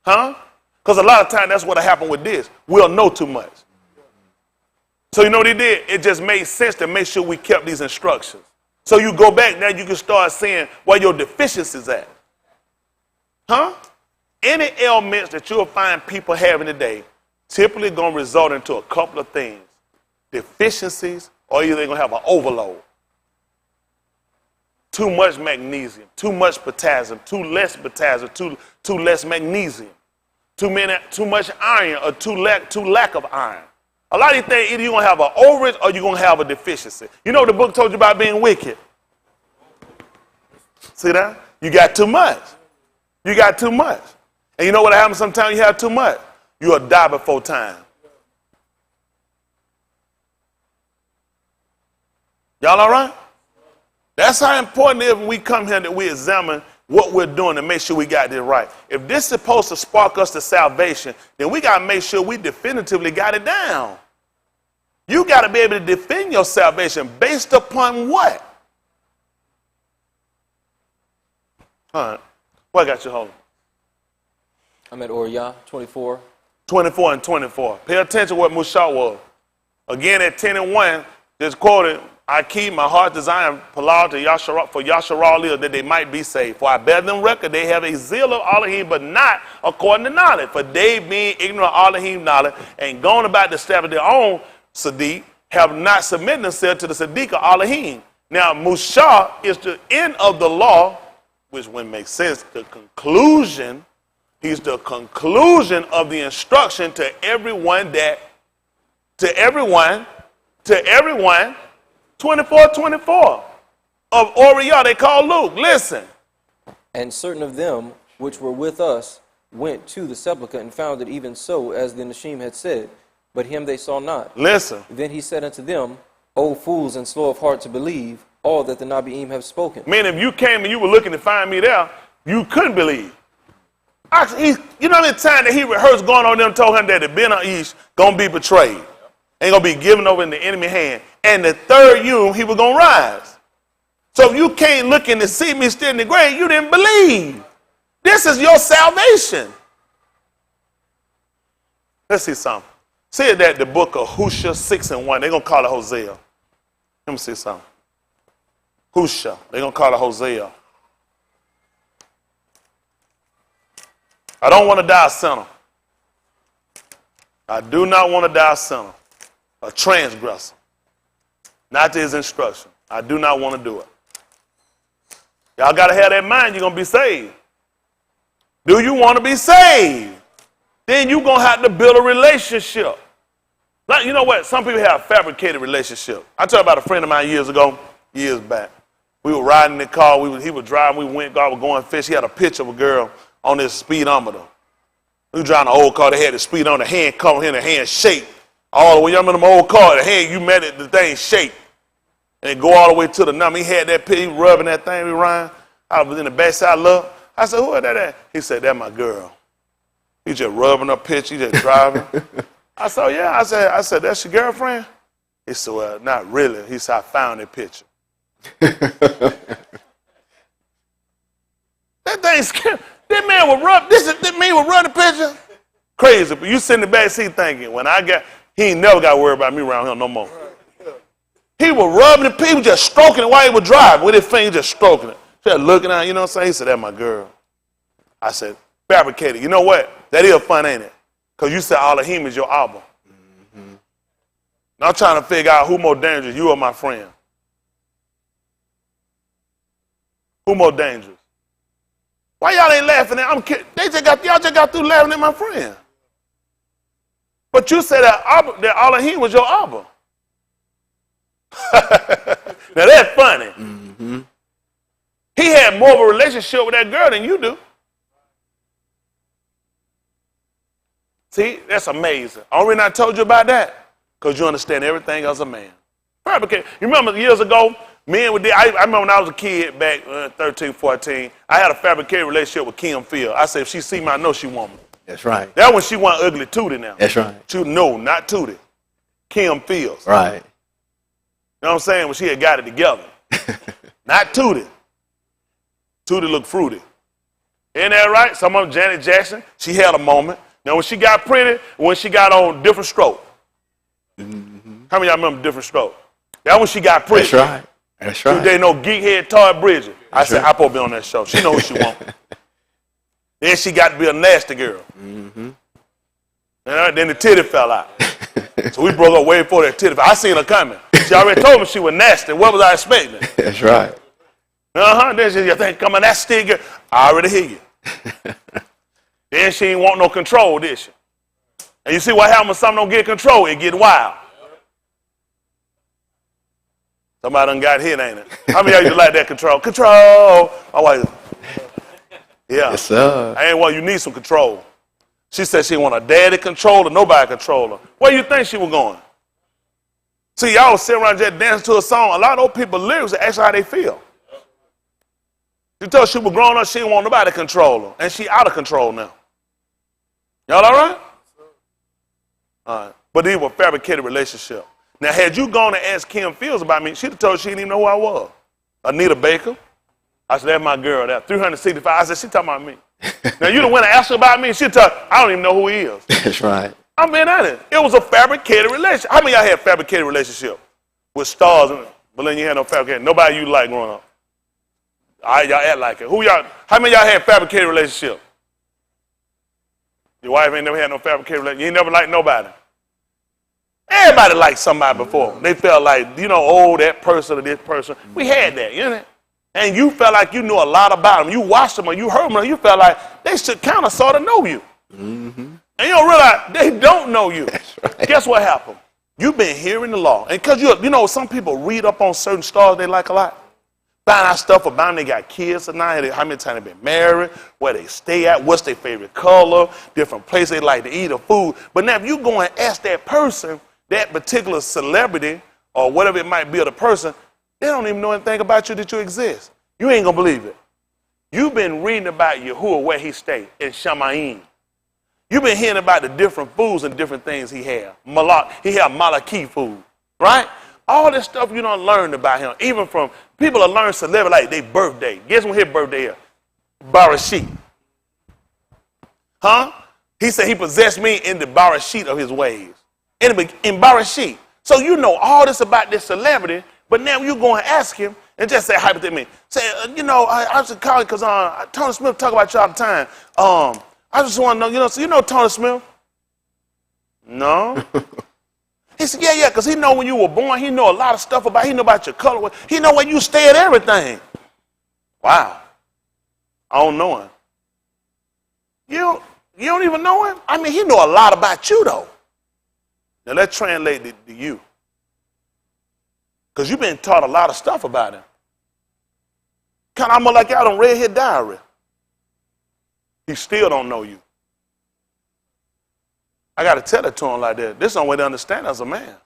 Huh? Because a lot of times that's what happened with this. We'll know too much. So you know what he did? It just made sense to make sure we kept these instructions. So you go back now, you can start seeing where your deficiencies at. Huh? Any ailments that you'll find people having today typically going to result into a couple of things. Deficiencies, or either they're going to have an overload. Too much magnesium, too much potassium, too less potassium, too less magnesium, too much iron, or too lack of iron. A lot of these things, either you're going to have an overage or you're going to have a deficiency. You know what the book told you about being wicked? See that? You got too much. You got too much. And you know what happens sometimes you have too much? You'll die before time. Y'all all right? That's how important it is when we come here that we examine what we're doing to make sure we got this right. If this is supposed to spark us to salvation, then we got to make sure we definitively got it down. You got to be able to defend your salvation based upon what? All right. What got you holding? I'm at Oriah 24. 24 and 24. Pay attention to what Mushah was. Again, at 10 and 1, just quoted, I keep my heart desire Palau to Yasharah, for Yasharah that they might be saved. For I bear them record, they have a zeal of Allahim, but not according to knowledge. For they being ignorant of Allahim knowledge, and going about to establish their own Sadiq, have not submitted themselves to the Sadiq of Allahim. Now, Mushah is the end of the law, which when makes sense, the conclusion. He's the conclusion of the instruction to everyone that to everyone, 24 of Oriel, they call Luke. Listen. And certain of them which were with us went to the sepulchre and found it even so as the Nashim had said, but him they saw not. Listen. Then he said unto them, O fools and slow of heart to believe all that the Nabiim have spoken. Meaning if you came and you were looking to find me there, you couldn't believe. You know how many times that he rehearsed going on them, told him that the Ben Ish going to be betrayed. Ain't going to be given over in the enemy hand. And the third Yom, he was going to rise. So if you can't look in to see me still in the grave, you didn't believe. This is your salvation. Let's see something. See that the book of Hosea 6:1. They're going to call it Hosea. Let me see something. Hosea. They're going to call it Hosea. I don't want to die a sinner. I do not want to die a sinner. A transgressor. Not to his instruction. I do not want to do it. Y'all got to have that mind you're going to be saved. Do you want to be saved? Then you're going to have to build a relationship. Like, you know what? Some people have a fabricated relationship. I told you about a friend of mine years back. We were riding in the car. He was driving. We went, God was going fish. He had a picture of a girl on this speedometer. We were driving an old car. They had the speed on the hand come here, the hand shake. All the way, you remember them old car, the hand, you met it, the thing shake. And go all the way to the number. He had that picture, he was rubbing that thing we ran. I was in the backside look. I said, who is that at? He said, that's my girl. He just rubbing her picture, he just driving. I said, yeah. I said, that's your girlfriend? He said, well, not really. He said, I found that picture. That thing scared. This man would rub the picture. Crazy, but you sit in the back seat thinking, he ain't never got to worry about me around him no more. He was rubbing the picture, just stroking it while he was driving with his finger, just stroking it. Just looking at it, you know what I'm saying? He said, that's my girl. I said, Fabricated. You know what? That is fun, ain't it? Because you said Allahim is your Abba. Mm-hmm. Now I'm trying to figure out who more dangerous, you or my friend. Who more dangerous? Why y'all ain't laughing at? I'm kidding. Y'all just got through laughing at my friend. But you said that Allahim was your Abba. Now that's funny. Mm-hmm. He had more of a relationship with that girl than you do. See, that's amazing. Only reason I told you about that, because you understand everything as a man. Fabricated. You remember years ago, I remember when I was a kid back 13, 14, I had a fabricated relationship with Kim Field. I said, if she see me, I know she want me. That's right. That when she want ugly Tootie now. That's right. No, not Tootie. Kim Fields. Right. You know what I'm saying? When she had got it together. Not Tootie. Tootie looked fruity. Isn't that right? Some of them, Janet Jackson, she had a moment. Now, when she got pretty, when she got on Different Stroke. Mm-hmm. How many of y'all remember Different Stroke? That when she got pretty. That's right. That's right. They know geekhead Todd Bridget. I said, I supposed to be on that show. She know who she want. Then she got to be a nasty girl. Mm-hmm. And then the titty fell out. So we broke up way before that titty fell. I seen her coming. She already told me she was nasty. What was I expecting? That's right. Then she said, you think coming that stick girl? I already hear you. Then she ain't want no control, did she? And you see what happens when something don't get control? It get wild. Somebody done got hit, ain't it? How many of you like that control? Control! My wife. Yeah. Yes, sir. I ain't want you need some control. She said she want a daddy controller, nobody controller. Where you think she was going? See, y'all was sitting around just dancing to a song. A lot of those people lyrics are actually how they feel. She told she was growing up, she didn't want nobody to control her. And she out of control now. Y'all all right? All right. But these were fabricated relationship. Now, had you gone and asked Kim Fields about me, she'd have told you she didn't even know who I was. Anita Baker. I said, that's my girl. That 365. I said, she talking about me. Now, you the one to ask her about me, she'd tell I don't even know who he is. That's right. I'm being honest. It was a fabricated relationship. How many of y'all had fabricated relationship with stars, but then you had no fabricated? Nobody you like growing up. All right, y'all act like it. How many of y'all had fabricated relationship? Your wife ain't never had no fabricated relationship. You ain't never liked nobody. Everybody liked somebody before. They felt like, that person or this person. We had that, you know? And you felt like you knew a lot about them. You watched them or you heard them, you felt like they should kind of sort of know you. Mm-hmm. And you don't realize they don't know you. That's right. Guess what happened? You've been hearing the law. And because you know, some people read up on certain stars they like a lot. Find out stuff about them. They got kids or not, how many times they've been married, where they stay at, what's their favorite color, different places they like to eat or food. But now if you go and ask that person, that particular celebrity or whatever it might be of the person, they don't even know anything about you that you exist. You ain't going to believe it. You've been reading about Yahuwah, where he stayed, in Shamayim. You've been hearing about the different foods and different things he had. He had Malaki food, right? All this stuff you don't learn about him, even from people that learn celebrity like their birthday. Guess when his birthday is? Barashit. Huh? He said he possessed me in the Barashit of his ways. In Barashit. So you know all this about this celebrity, but now you go and ask him and just say hypothetically, say, I was calling because Tony Smith talk about you all the time. I just want to know, so you know Tony Smith? No. He said, yeah, because he know when you were born, he know a lot of stuff he know about your color, he know where you stay at everything. Wow. I don't know him. You don't even know him? I mean, he know a lot about you, though. Now, let's translate it to you. Because you've been taught a lot of stuff about him. Kind of almost like y'all done read his diary. He still don't know you. I got to tell it to him like that. This is the only way to understand as a man.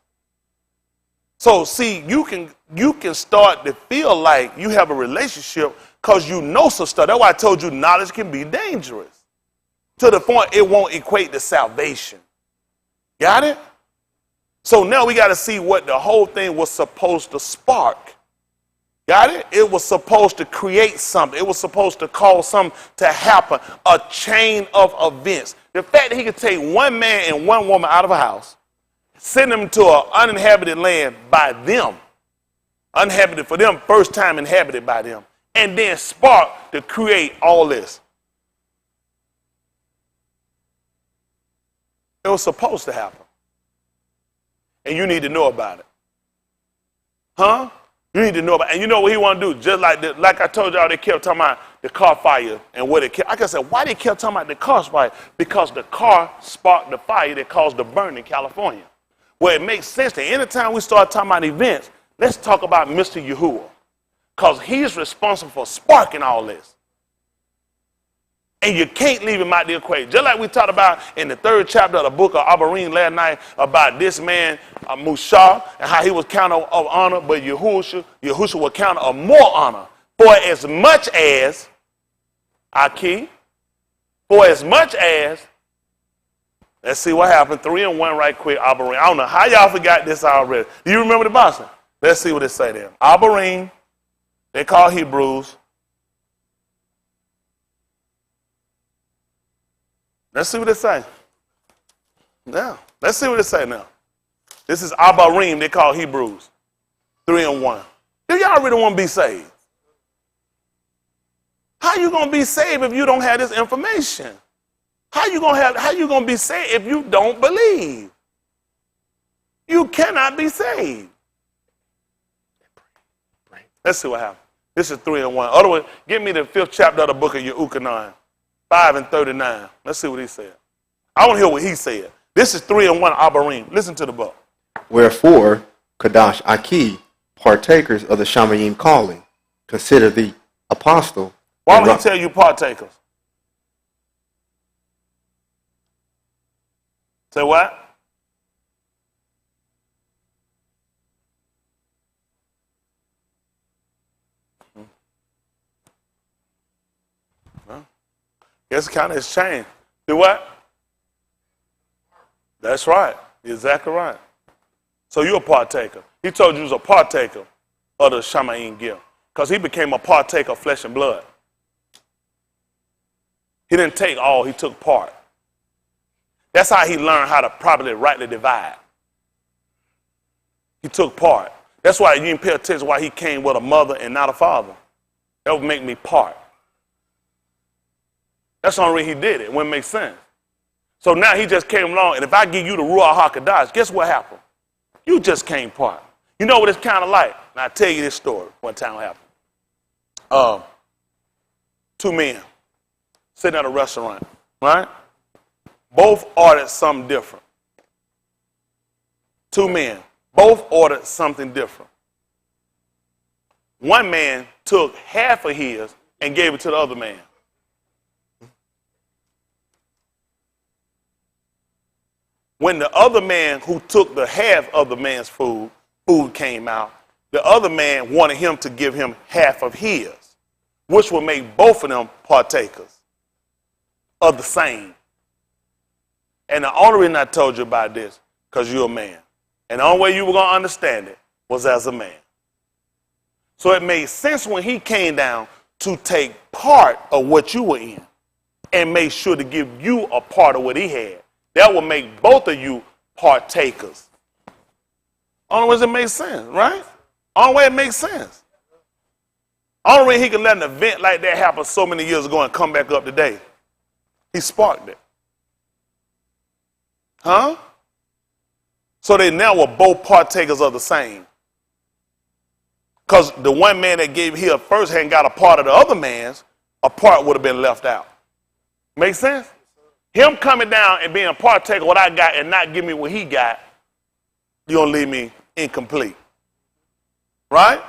So, see, you can start to feel like you have a relationship because you know some stuff. That's why I told you knowledge can be dangerous. To the point it won't equate to salvation. Got it? So now we got to see what the whole thing was supposed to spark. Got it? It was supposed to create something. It was supposed to cause something to happen. A chain of events. The fact that he could take one man and one woman out of a house, send them to an uninhabited land by them, uninhabited for them, first time inhabited by them, and then spark to create all this. It was supposed to happen. And you need to know about it. Huh? You need to know about it. And you know what he want to do? Just like I told y'all, they kept talking about the car fire and what it kept. Like I said, why they kept talking about the car fire? Because the car sparked the fire that caused the burn in California. Well, it makes sense that anytime we start talking about events, let's talk about Mr. Yahuwah. Because he's responsible for sparking all this. And you can't leave him out the equation. Just like we talked about in the 3rd chapter of the book of Abarim last night about this man, Mushah, and how he was counted of honor, but Yahushua was counted of more honor. For as much as, Aki, for as much as, let's see what happened. 3 and 1 right quick, Abarim. I don't know how y'all forgot this already. Do you remember the Boston? Let's see what it say there. Abarim, they call Hebrews. Let's see what it say. Now, let's see what it say now. This is Abarim, they call Hebrews. 3 and 1. Do y'all really want to be saved? How you going to be saved if you don't have this information? How you going to be saved if you don't believe? You cannot be saved. Let's see what happens. This is 3 and 1. Other way, give me the 5th chapter of the book of Yehukanan. 5 and 39. Let's see what he said. I want to hear what he said. This is 3 and 1 Abarim. Listen to the book. Wherefore, Kodesh Aki, partakers of the Shamayim calling, consider the apostle. Why would he tell you partakers? Say what? It's kind of has changed. Do what? That's right. You're exactly right. So you're a partaker. He told you he was a partaker of the Shamayim gift because he became a partaker of flesh and blood. He didn't take all, he took part. That's how he learned how to properly, rightly divide. He took part. That's why you didn't pay attention why he came with a mother and not a father. That would make me part. That's the only reason he did it. It wouldn't make sense. So now he just came along, and if I give you the ruach hakodesh, guess what happened? You just came part. You know what it's kind of like? And I'll tell you this story. One time it happened. 2 men sitting at a restaurant, right? Both ordered something different. Two men. Both ordered something different. One man took half of his and gave it to the other man. When the other man who took the half of the man's food came out, the other man wanted him to give him half of his, which would make both of them partakers of the same. And the only reason I told you about this, because you're a man. And the only way you were going to understand it was as a man. So it made sense when he came down to take part of what you were in and make sure to give you a part of what he had. That will make both of you partakers. Only way it makes sense, right? Only way it makes sense. Only way he could let an event like that happen so many years ago and come back up today. He sparked it. Huh? So they now were both partakers of the same. Because the one man that gave his first hand got a part of the other man's, a part would have been left out. Make sense? Him coming down and being a partaker of what I got and not giving me what he got, you're going to leave me incomplete. Right?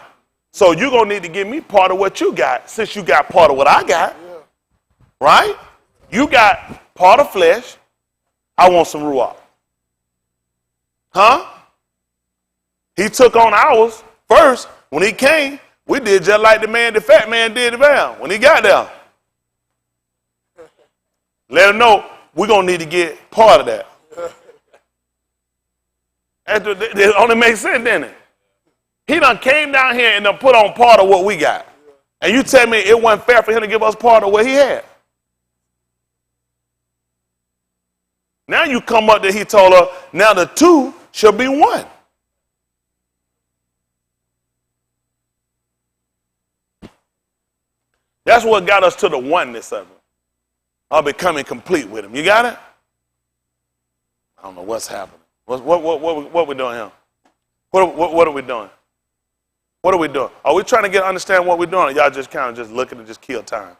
So you're going to need to give me part of what you got since you got part of what I got. Right? You got part of flesh. I want some ruach. Huh? He took on ours first. When he came, we did just like the fat man did the vow when he got there. Let him know we're going to need to get part of that. It only makes sense, didn't it? He done came down here and done put on part of what we got. And you tell me it wasn't fair for him to give us part of what he had. Now you come up there, he told her, now the two shall be one. That's what got us to the oneness of him. Of becoming complete with him. You got it? I don't know what's happening. What we doing here? What are we doing? What are we doing? Are we trying to understand what we're doing? Or y'all just kind of just looking to just kill time?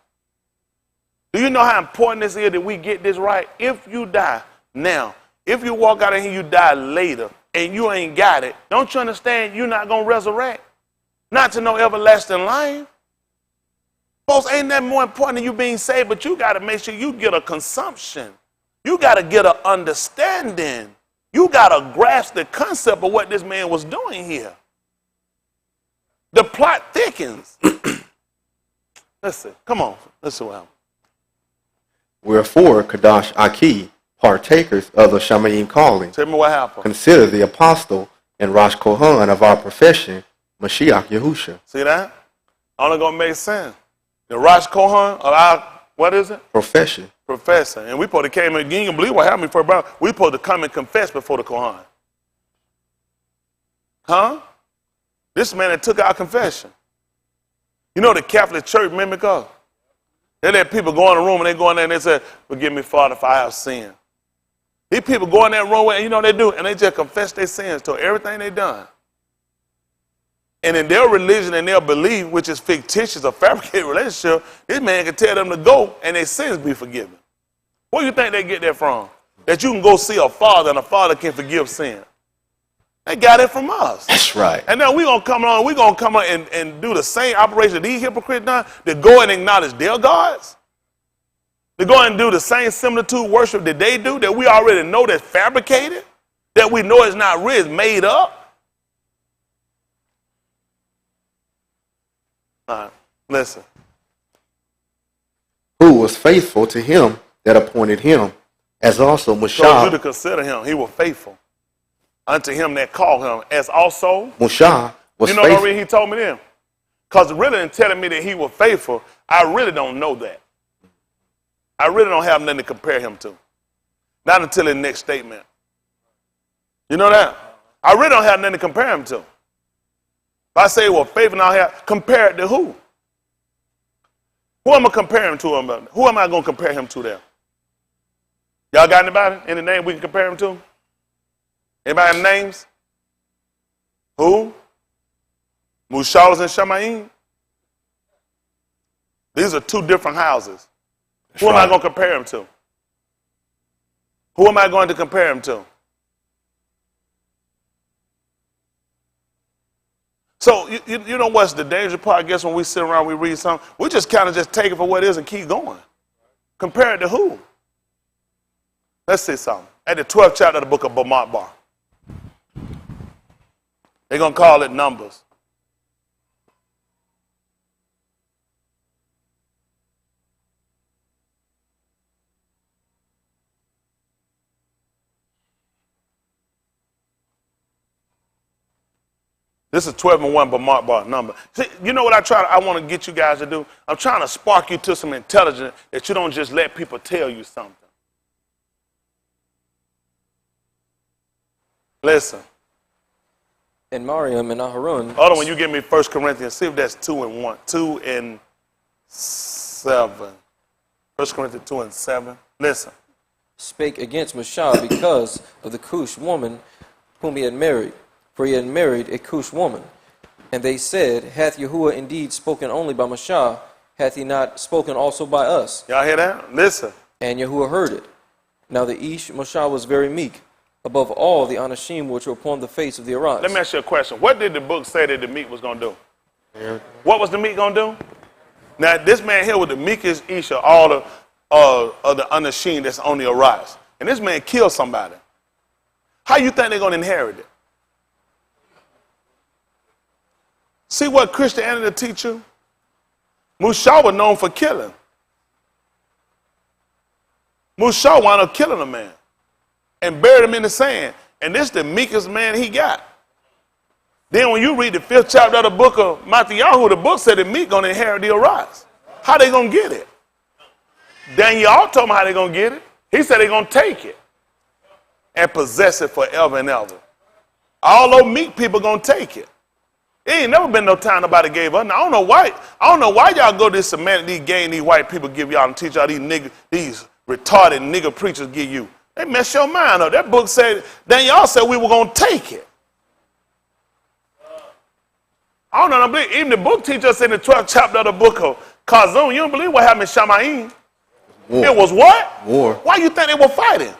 Do you know how important this is that we get this right? If you die now, if you walk out of here, you die later, and you ain't got it, don't you understand you're not going to resurrect? Not to no everlasting life. Folks, ain't that more important than you being saved, but you got to make sure you get a consumption. You got to get an understanding. You got to grasp the concept of what this man was doing here. The plot thickens. Listen, come on. Listen what happened. Wherefore, Kadash Aki, partakers of the Shamayim calling, Tell me what happened. consider the apostle and Rosh Kohan of our profession, Mashiach Yahusha. See that? Only going to make sense. The Rosh Kohan of our, what is it? Profession. Professor. And we supposed to came in, you can believe what happened before, bro. We supposed to come and confess before the Kohan. Huh? This man that took our confession. You know the Catholic Church mimic us. They let people go in the room and they go in there and they say, forgive me, Father, if I have sinned. These people go in that room and you know what they do? And they just confess their sins to everything they done. And in their religion and their belief, which is fictitious, a fabricated relationship, this man can tell them to go and their sins be forgiven. Where do you think they get that from? That you can go see a father and a father can forgive sin. They got it from us. That's right. And now we're going to come on and do the same operation that these hypocrites done, to go and acknowledge their gods. To go and do the same similitude worship that they do, that we already know that's fabricated, that we know is not real, it's made up. All right, listen. Who was faithful to him that appointed him, as also So you Mushah. to consider him, he was faithful unto him that called him, as also. Mushah was You know faithful. the reason he told me then? Because really in telling me that he was faithful, I really don't know that. I really don't have nothing to compare him to. Not until the next statement. You know that? I really don't have nothing to compare him to. If I say, well, faithful, I'll have, compare it to who? Who am I comparing to him? Who am I going to compare him to there? Y'all got anybody? Any name we can compare him to? Anybody have names? Who? Mushalas and Shamayim? These are two different houses. Who am I going to compare him to? Who am I going to compare him to? So you know what's the danger part? I guess when we sit around, we read something, we just kind of just take it for what it is and keep going. Compare it to who? Let's see something. At the 12th chapter of the book of Bondage. They're going to call it Numbers. This is 12 and 1 Bondage number. See, you know what I want to get you guys to do? I'm trying to spark you to some intelligence that you don't just let people tell you something. Listen. And Mariam and Aharon. Hold on, when you give me 1 Corinthians, see if that's 2 and 1. 2 and 7. 1 Corinthians 2 and 7. Listen. Spake against Mashah because of the Cush woman whom he had married. For he had married a Cush woman. And they said, hath Yahuwah indeed spoken only by Mashah? Hath he not spoken also by us? Y'all hear that? Listen. And Yahuwah heard it. Now the Ish Mashah was very meek, above all the Anashim which were upon the face of the Aras. Let me ask you a question. What did the book say that the meek was going to do? What was the meek going to do? Now, this man here was the meekest Ish of all of the Anashim that's on the Aras. And this man killed somebody. How you think they're going to inherit it? See what Christianity teach you? Mushah was known for killing. Mushah wound up killing a man and buried him in the sand. And this is the meekest man he got. Then when you read the 5th chapter of the book of Matthew, the book said the meek going to inherit the Aras. How they going to get it? Daniel told them how they going to get it. He said they're going to take it and possess it forever and ever. All those meek people going to take it. It ain't never been no time nobody gave up. Now, I don't know why y'all go to this semantic, these game, these white people give y'all and teach y'all these retarded nigger preachers give you. They mess your mind up. That book said, then y'all said we were going to take it. I don't know, even the book teaches us in the 12th chapter of the book of Kazum, you don't believe what happened in Shamayim. It was what? War. Why you think they were fighting?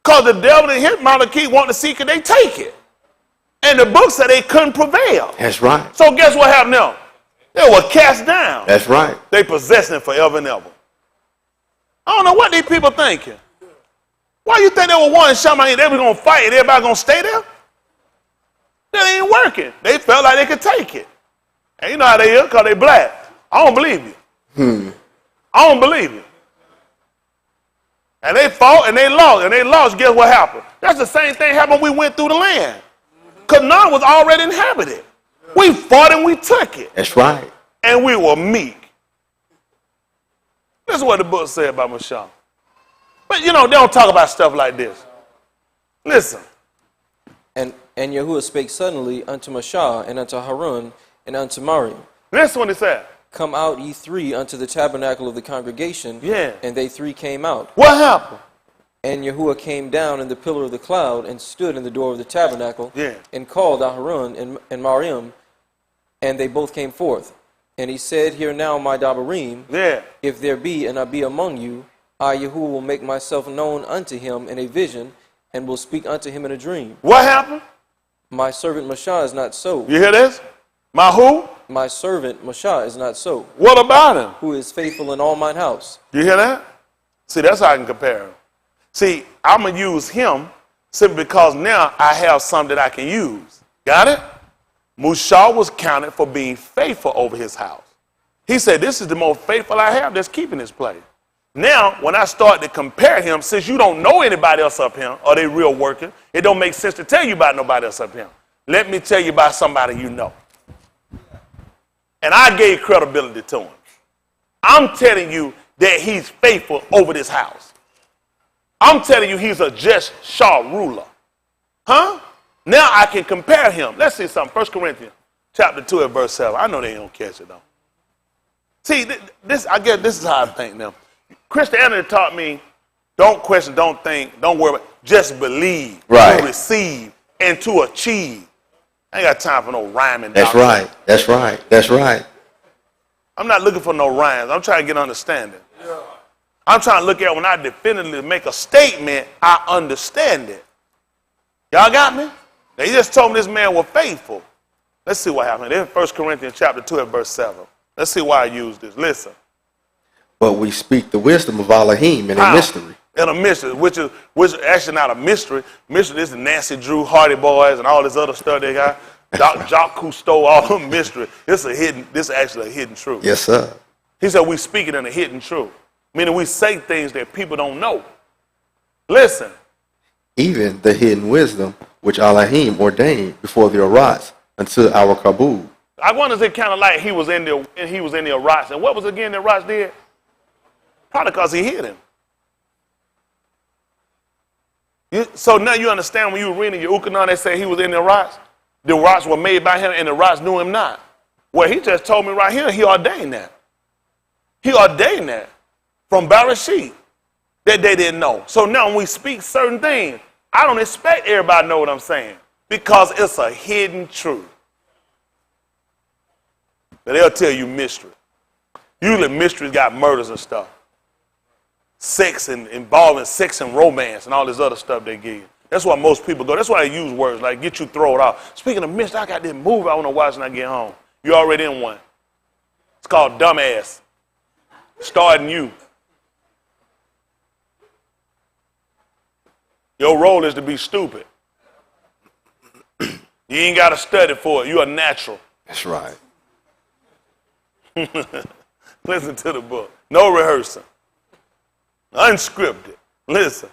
Because the devil and his Malachite want to seek it, they take it. And the book said they couldn't prevail. That's right. So guess what happened now? They were cast down. That's right. They possessed it forever and ever. I don't know what these people thinking. Why you think they were wanting Shammai? They were going to fight and everybody going to stay there? That ain't working. They felt like they could take it. And you know how they is because they black. I don't believe you. I don't believe you. And they fought and they lost. And they lost, guess what happened? That's the same thing happened when we went through the land. Canaan was already inhabited. We fought and we took it. That's right. And we were meek. This is what the book said about Mashah. But you know, they don't talk about stuff like this. Listen. And Yahuwah spake suddenly unto Mashah and unto Harun and unto Mariam. Listen what he said. Come out ye three unto the tabernacle of the congregation. Yeah. And they three came out. What happened? And Yahuwah came down in the pillar of the cloud and stood in the door of the tabernacle. Yeah. And called Aharon and Mariam, and they both came forth. And he said, Hear now, my Dabarim, Yeah. if there be and I be among you, I, Yahuwah, will make myself known unto him in a vision, and will speak unto him in a dream. What happened? My servant Mashah is not so. You hear this? My who? My servant Mashah is not so. What about him? Who is faithful in all mine house. You hear that? See, that's how I can compare him. See, I'm going to use him simply because now I have something that I can use. Got it? Mashah was counted for being faithful over his house. He said, this is the most faithful I have that's keeping this place. Now, when I start to compare him, since you don't know anybody else up here, or they real working, it don't make sense to tell you about nobody else up here. Let me tell you about somebody you know. And I gave credibility to him. I'm telling you that he's faithful over this house. I'm telling you he's a just Shah ruler. Huh? Now I can compare him. Let's see something. 1 Corinthians chapter 2 and verse 7. I know they don't catch it though. See, I guess this is how I think now. Christianity taught me, don't question, don't think, don't worry about, just believe, right, to receive, and to achieve. I ain't got time for no rhyming. That's right. That's right. That's right. I'm not looking for no rhymes. I'm trying to get understanding. Yeah. I'm trying to look at when I definitively make a statement, I understand it. Y'all got me? They just told me this man was faithful. Let's see what happened. In 1 Corinthians chapter 2 at verse 7. Let's see why I use this. Listen. But we speak the wisdom of Allahim in a mystery. In a mystery, which is actually not a mystery. Mystery is the Nancy Drew, Hardy Boys, and all this other stuff they got. Jacques Cousteau, all of them mystery. This is actually a hidden truth. Yes, sir. He said we speak it in a hidden truth. Meaning we say things that people don't know. Listen. Even the hidden wisdom which Allahim ordained before the Arats unto our Kabul. I wonder if it kind of like he was in the Arats. And what was again the Arats did? Probably because he hid him. So now you understand when you were reading your Ukanon, they say he was in the Arats. The Arats were made by him and the Arats knew him not. Well, he just told me right here, he ordained that. He ordained that from Bereshit that they didn't know. So now when we speak certain things, I don't expect everybody to know what I'm saying because it's a hidden truth. But they'll tell you mystery. Usually mysteries got murders and stuff. Sex and involving sex and romance and all this other stuff they give you. That's why most people go. That's why they use words like get you thrown out. Speaking of mystery, I got this movie I want to watch when I get home. You're already in one. It's called Dumbass. Starting you. Your role is to be stupid. You ain't got to study for it. You're a natural. That's right. Listen to the book. No rehearsing. Unscripted. Listen.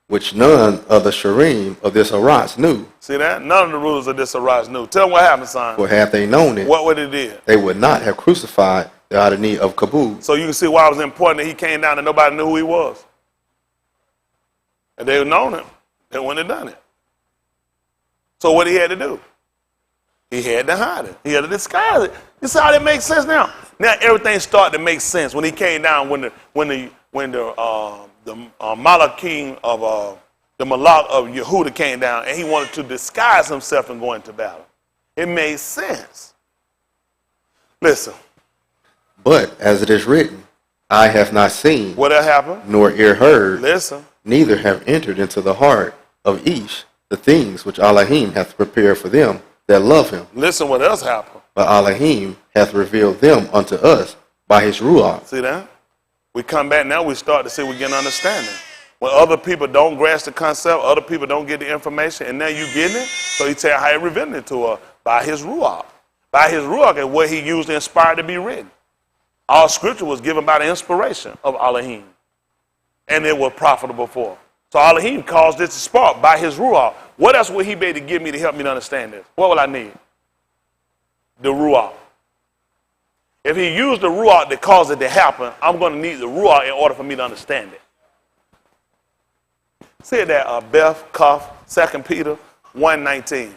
Which none of the Sharim of this Arats knew. See that? None of the rulers of this Arats knew. Tell them what happened, son. For had they known it, what would it did? They would not have crucified the Adonai of Kabul. So you can see why it was important that he came down and nobody knew who he was. And they would have known him. They wouldn't have done it. So what he had to do? He had to hide it. He had to disguise it. You see how that makes sense now? Now everything started to make sense when he came down. When the Malach king of the Malach of Yehuda came down, and he wanted to disguise himself and go into battle. It made sense. Listen. But as it is written, eye have not seen. What happened? Nor ear heard. Listen. Neither have entered into the heart of each the things which Allahim hath prepared for them that love him. Listen what else happened. But Allahim hath revealed them unto us by his ruach. See that? We come back now, we start to see we get an understanding. When other people don't grasp the concept, other people don't get the information, and now you getting it, so he tell you how he revealed it to us by his ruach. By his ruach is what he used to inspire to be written. All scripture was given by the inspiration of Allahim, and it was profitable for him. So Allahim caused this to spark by his ruach. What else would he be able to give me to help me to understand this? What will I need? The ruach. If he used the ruach to cause it to happen, I'm going to need the ruach in order for me to understand it. See that Beth, Kaf, 2 Peter 1:19.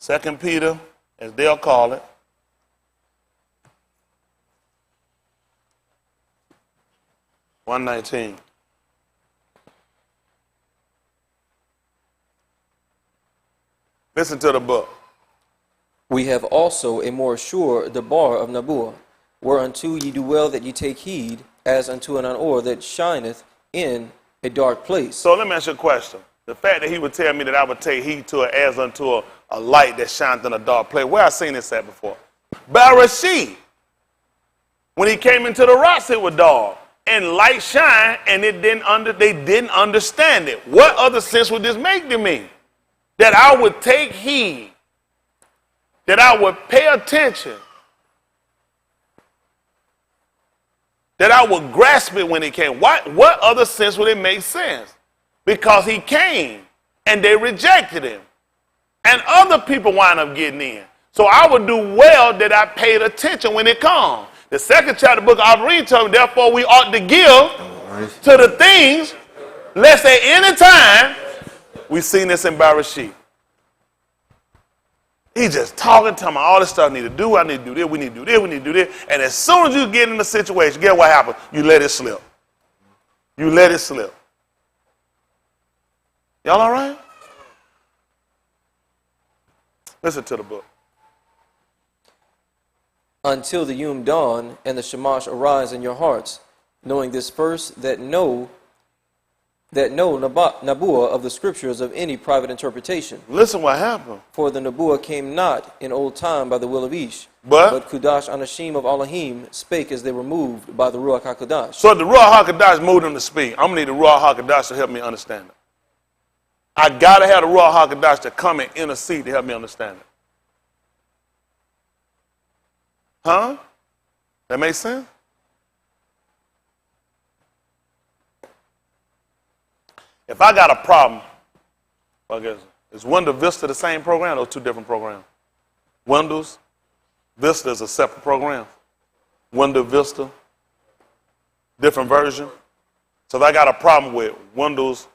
Second Peter, as they'll call it. (1:19). Listen to the book. We have also a more sure debar of Nabuah, whereunto ye do well that ye take heed, as unto an ore that shineth in a dark place. So let me ask you a question. The fact that he would tell me that I would take heed to it as unto a light that shines in a dark place, where I seen this at before? Bereshit. When he came into the rocks, it was dark. And light shine, and they didn't understand it. What other sense would this make to me? That I would take heed, that I would pay attention, that I would grasp it when it came. What other sense would it make sense? Because he came, and they rejected him. And other people wind up getting in. So I would do well that I paid attention when it comes. The second chapter of the book of Hardened told me, therefore we ought to give to the things, lest at any time, we've seen this in Bereshit. He's just talking, telling me all this stuff I need to do. I need to do this. We need to do this. We need to do this. And as soon as you get in the situation, guess what happens? You let it slip. You let it slip. Y'all all right? Listen to the book. Until the Yom dawn and the Shamash arise in your hearts, knowing this first, that no that no Nabuah of the scriptures of any private interpretation. Listen what happened. For the Nabuah came not in old time by the will of Ish, But Kudash Anashim of Allahim spake as they were moved by the Ruach HaKodesh. So if the ruach HaKodesh moved them to speak, I'm going to need the ruach HaKodesh to help me understand it. I got to have the ruach HaKodesh to come and intercede to help me understand it. Huh? That makes sense? If I got a problem, I guess, is Windows Vista the same program or two different programs? Windows Vista is a separate program. Windows Vista, different version. So if I got a problem with Windows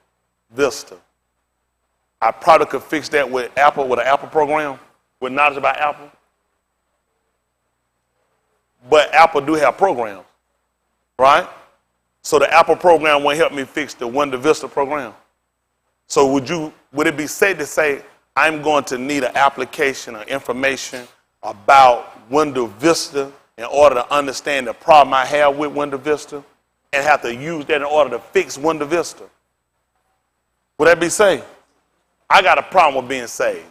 Vista, I probably could fix that with Apple, with an Apple program, with knowledge about Apple. But Apple do have programs, right? So the Apple program won't help me fix the Windows Vista program. So would it be safe to say I'm going to need an application or information about Windows Vista in order to understand the problem I have with Windows Vista and have to use that in order to fix Windows Vista? Would that be safe? I got a problem with being saved.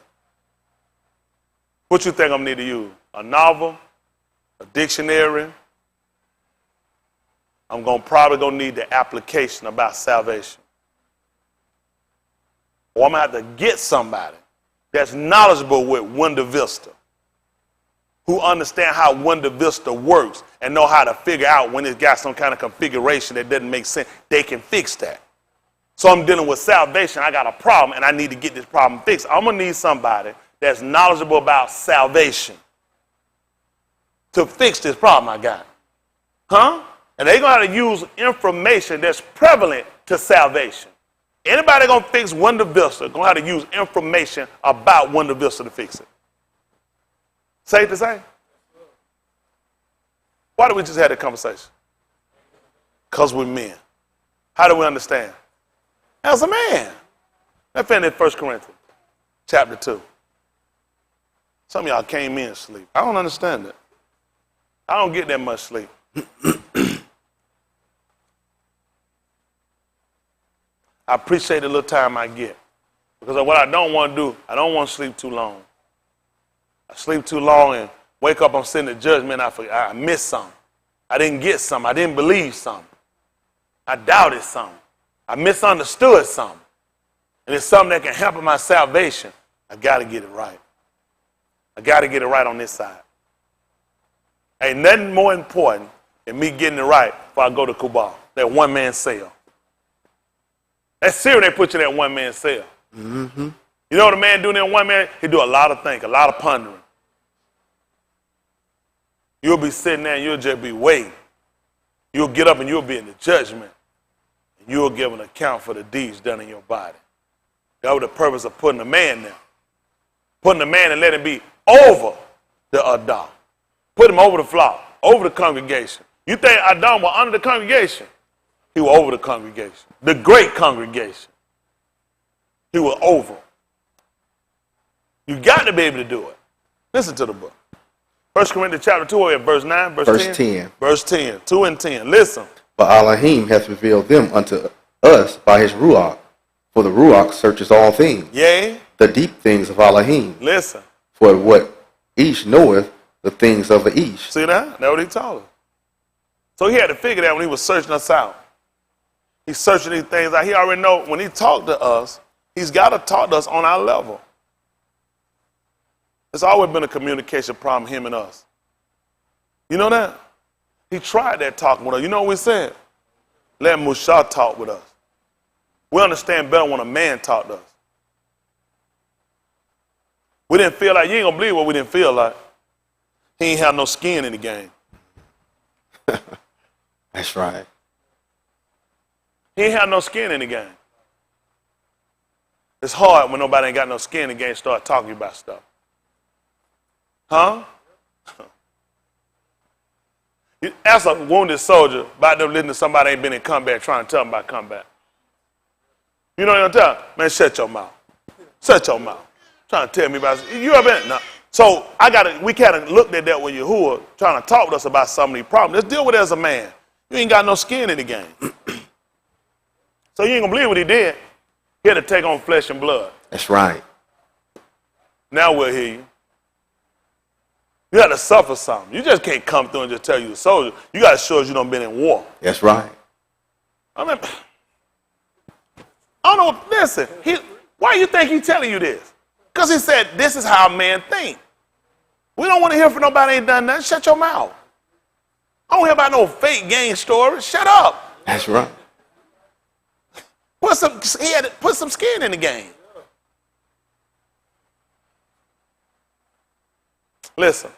What you think I'm going to need to use? A novel? A dictionary? I'm probably going to need the application about salvation. Or I'm going to have to get somebody that's knowledgeable with Windows Vista, who understand how Windows Vista works and know how to figure out when it's got some kind of configuration that doesn't make sense. They can fix that. So I'm dealing with salvation. I got a problem and I need to get this problem fixed. I'm going to need somebody that's knowledgeable about salvation to fix this problem I got. Huh? And they're going to have to use information that's prevalent to salvation. Anybody going to fix Windows Vista going to have to use information about Windows Vista to fix it. Safe to say? Why do we just have that conversation? Because we're men. How do we understand? As a man. Let's finish 1 Corinthians chapter 2. Some of y'all came in sleep. I don't understand it. I don't get that much sleep. I appreciate the little time I get. Because what I don't want to do, I don't want to sleep too long. I sleep too long and wake up, I'm sitting in judgment, I missed something. I didn't get something. I didn't believe something. I doubted something. I misunderstood something. And it's something that can help in my salvation. I got to get it right. I got to get it right on this side. Ain't nothing more important than me getting it right before I go to Kubal, that one-man cell. That's serious they put you in that one-man cell. Mm-hmm. You know what a man do in that one-man? He do a lot of thinking, a lot of pondering. You'll be sitting there and you'll just be waiting. You'll get up and you'll be in the judgment. And you'll give an account for the deeds done in your body. That was the purpose of putting the man there. Putting the man and let him be over the Adam. Put him over the flock, over the congregation. You think Adam was under the congregation? He was over the congregation. The great congregation. He was over. You got to be able to do it. Listen to the book. 1 Corinthians chapter 2, verse 9, verse 10. Verse 10, 2 and 10. Listen. But Allahim hath revealed them unto us by his ruach. For the ruach searches all things. Yea. The deep things of Allahim. Listen. For what Ish knoweth the things of the Ish. See that? That's what he told us. So he had to figure that when he was searching us out. He's searching these things out. He already know when he talked to us, he's got to talk to us on our level. It's always been a communication problem, him and us. You know that? He tried that talking with us. You know what we said? Let Musha talk with us. We understand better when a man talk to us. We didn't feel like, you ain't going to believe what we didn't feel like. He ain't have no skin in the game. That's right. He ain't have no skin in the game. It's hard when nobody ain't got no skin in the game start talking about stuff. Huh? You ask a wounded soldier about them listening to somebody ain't been in combat trying to tell them about combat. You know what I'm telling? Man, shut your mouth. Shut your mouth. Trying to tell me about you ever been? No. So we kind of looked at that when Yahuwah trying to talk with us about some of these problems. Let's deal with it as a man. You ain't got no skin in the game. So you ain't gonna believe what he did. He had to take on flesh and blood. That's right. Now we'll hear you. You got to suffer something. You just can't come through and just tell you a soldier. You got to show us you done been in war. That's right. I mean, I don't know. Listen, why do you think he's telling you this? Because he said this is how men think. We don't want to hear from nobody ain't done nothing. Shut your mouth. I don't hear about no fake gang stories. Shut up. That's right. He had to put some skin in the game. Listen.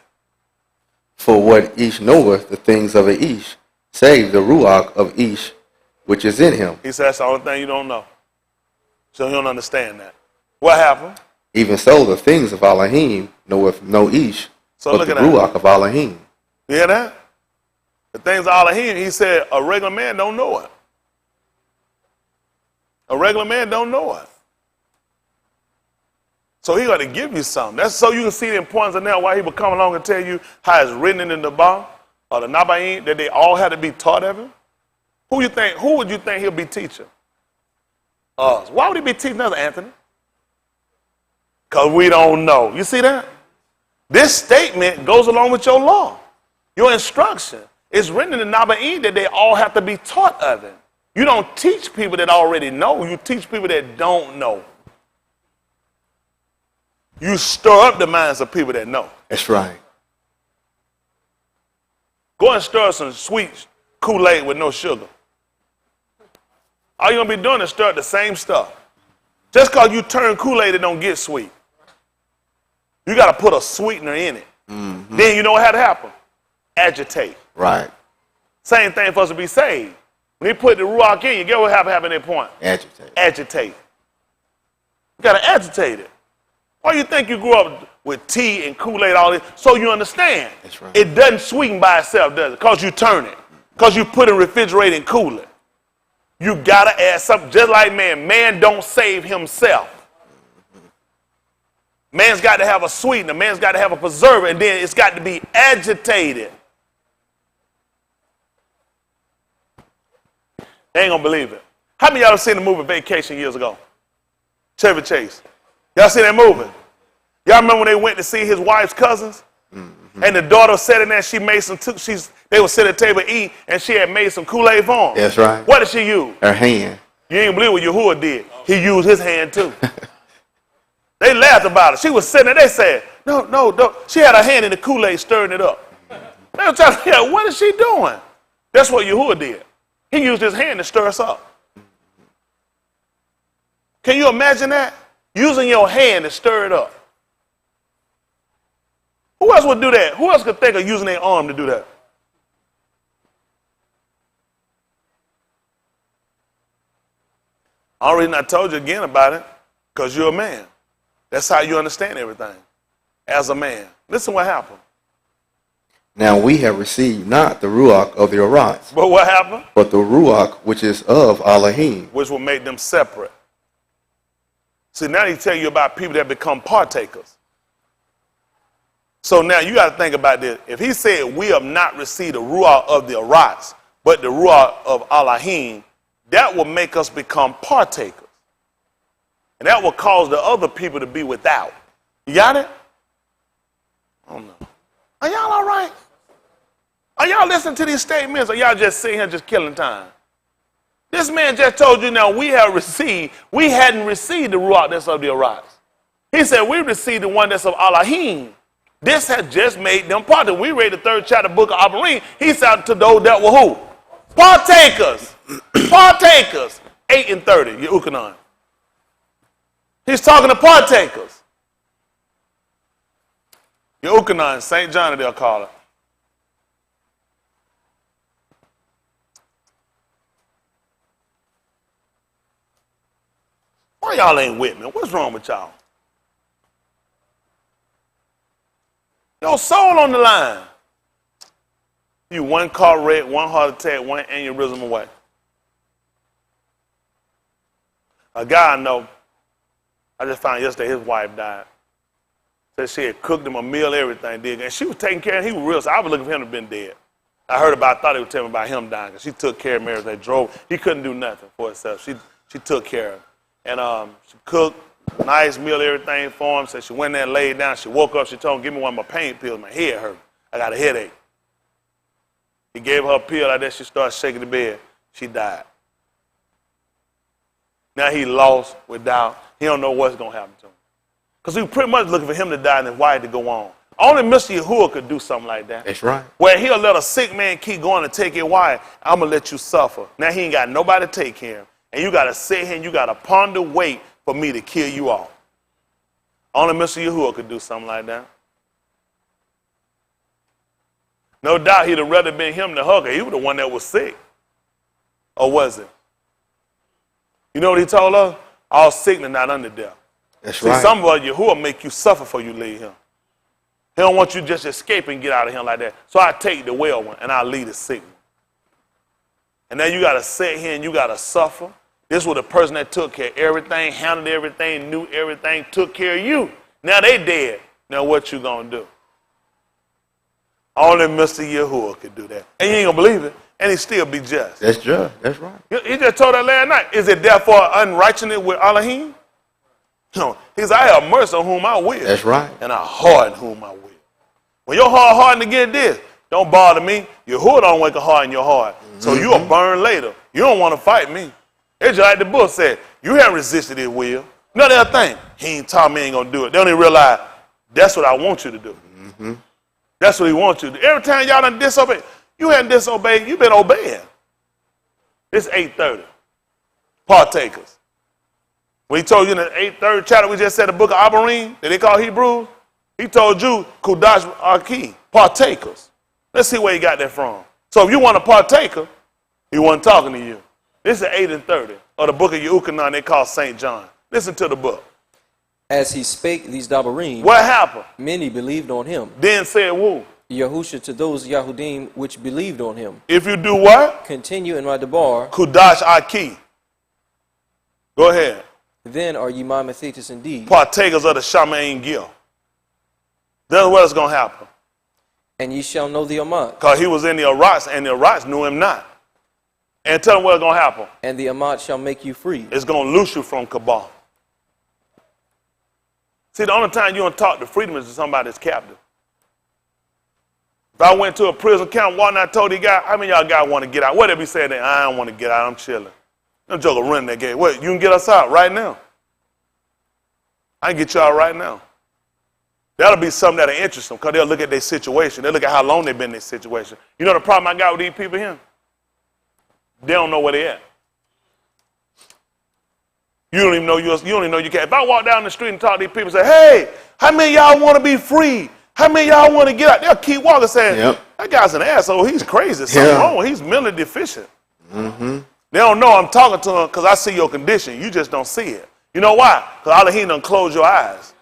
For what each knoweth the things of each, save the ruach of each which is in him. He said that's the only thing you don't know. So you don't understand that. What happened? Even so, the things of Allahim knoweth no each, So but look the at that. ruach of Allahim. You hear that? The things of Allahim, he said a regular man don't know it. A regular man don't know it. So he got to give you something. That's so you can see the importance of now why he would come along and tell you how it's written in the Bible or the Nabaim that they all had to be taught of him. Who would you think he'll be teaching? Us. Why would he be teaching us, Anthony? Because we don't know. You see that? This statement goes along with your law. Your instruction. It's written in the Nabaim that they all have to be taught of it. You don't teach people that already know. You teach people that don't know. You stir up the minds of people that know. That's right. Go and stir some sweet Kool-Aid with no sugar. All you're going to be doing is stir up the same stuff. Just because you turn Kool-Aid, it don't get sweet. You got to put a sweetener in it. Mm-hmm. Then you know what had to happen? Agitate. Right. Same thing for us to be saved. When he put the ruach in you, get what happened at that point? Agitate. Agitate. You got to agitate it. Why you think you grew up with tea and Kool-Aid, all this? So you understand. That's right. It doesn't sweeten by itself, does it? Because you turn it. Because you put it in refrigerator and cool it. You got to add something. Just like man. Man don't save himself. Man's got to have a sweetener. Man's got to have a preserver. And then it's got to be agitated. They ain't going to believe it. How many of y'all have seen the movie Vacation years ago? Chevy Chase. Y'all see that movie? Y'all remember when they went to see his wife's cousins? Mm-hmm. And the daughter sat in there, she made some, they would sit at the table eat, and she had made some Kool-Aid for him. That's right. What did she use? Her hand. You ain't believe what Yahuwah did. He used his hand too. They laughed about it. She was sitting there, they said, no. She had her hand in the Kool-Aid stirring it up. They were trying to figure out, what is she doing? That's what Yahuwah did. He used his hand to stir us up. Can you imagine that? Using your hand to stir it up. Who else would do that? Who else could think of using their arm to do that? Only reason I told you again about it, because you're a man. That's how you understand everything, as a man. Listen what happened. Now we have received not the ruach of the Arats, But what happened? but the ruach which is of Allahim. Which will make them separate. See, now he tell you about people that become partakers. So now you got to think about this. If he said we have not received the ruach of the Arats, but the ruach of Allahim, that will make us become partakers. And that will cause the other people to be without. You got it? I don't know. Are y'all all right? Are y'all listening to these statements, or y'all just sitting here just killing time? This man just told you now we hadn't received the ruach that's of the Arats. He said we received the one that's of Allahim. This has just made them partakers. We read the 3rd chapter book of Abarim. He said to those that were who? Partakers. Partakers. 8 and 30, Yehukanan. He's talking to partakers. Yehukanan, St. John they'll call it. Why y'all ain't with me? What's wrong with y'all? Your soul on the line. You one car wreck, one heart attack, one aneurysm away. A guy I know, I just found yesterday his wife died. Said she had cooked him a meal, everything, did. And she was taking care of him. He was real, so I was looking for him to have been dead. I thought he was telling me about him dying, because she took care of Mary. They drove. He couldn't do nothing for himself. She took care of him. And she cooked, nice meal, everything for him. Said she went there and laid down. She woke up. She told him, give me one of my pain pills. My head hurt. I got a headache. He gave her a pill like that. She started shaking the bed. She died. Now he lost without. He don't know what's going to happen to him. Because he was pretty much looking for him to die and his wife to go on. Only Mr. Yahuwah could do something like that. That's right. Where he'll let a sick man keep going to take your wife. I'm going to let you suffer. Now he ain't got nobody to take care of him. And you got to sit here and you got to ponder wait for me to kill you off. Only Mr. Yahuwah could do something like that. No doubt he'd have rather been him than her, because he was the one that was sick. Or was it? You know what he told us? All sickness not under death. That's right. right. Some of Yahuwah make you suffer for you leave him. He don't want you to just escape and get out of him like that. So I take the well one and I leave the sick one. And now you got to sit here and you got to suffer. This was the person that took care of everything, handled everything, knew everything, took care of you. Now they dead. Now what you going to do? Only Mr. Yahuwah could do that. And you ain't going to believe it. And he still be just. That's just. That's right. He just told that last night. Is it therefore unrighteousness with Allahim? No. He said, I have mercy on whom I will. That's right. And I harden whom I will. When your heart hardened to get this, don't bother me. Yahuwah don't wake a heart in your heart. So you'll burn later. You don't want to fight me. It's just like the book said, you haven't resisted his will. No, they'll think, he ain't taught me, ain't going to do it. They don't even realize, that's what I want you to do. Mm-hmm. That's what he wants you to do. Every time y'all done disobey, you haven't disobeyed, you've been obeying. It's 8:30. Partakers. When he told you in the 8:30 chapter, we just said the book of Abarim, that they call Hebrews, he told you, kodesh arki, partakers. Let's see where he got that from. So if you want a partaker, he wasn't talking to you. This is 8:30 of the book of Yehukanan they call St. John. Listen to the book. As he spake these dabarim, What happened? many believed on him. Then said who? Yahusha to those Yahudim which believed on him. If you do what? Continue in my debar, Kodesh Aki. Go ahead. then are ye my methetis indeed. Partakers of the Shamain Gil. That's what's going to happen. And ye shall know the Amat. Because he was in the Arats, and the Arats knew him not. And tell them what's going to happen. And the Amat shall make you free. It's going to loose you from Kabal. See, the only time you don't talk to freedom is to somebody that's captive. If I went to a prison camp, one I told the guy, how many y'all guys want to get out? What if he said that? I don't want to get out, I'm chilling. No joker running that gate. What, you can get us out right now? I can get you out right now. That'll be something that'll interest them, because they'll look at their situation. They'll look at how long they've been in this situation. You know the problem I got with these people here? They don't know where they're at. You don't even know you don't even know you can. If I walk down the street and talk to these people and say, hey, how many of y'all want to be free? How many of y'all want to get out? They'll keep walking saying, that guy's an asshole. He's crazy. Something wrong. He's mentally deficient. Mm-hmm. They don't know I'm talking to them because I see your condition. You just don't see it. You know why? Because Allahim done close your eyes.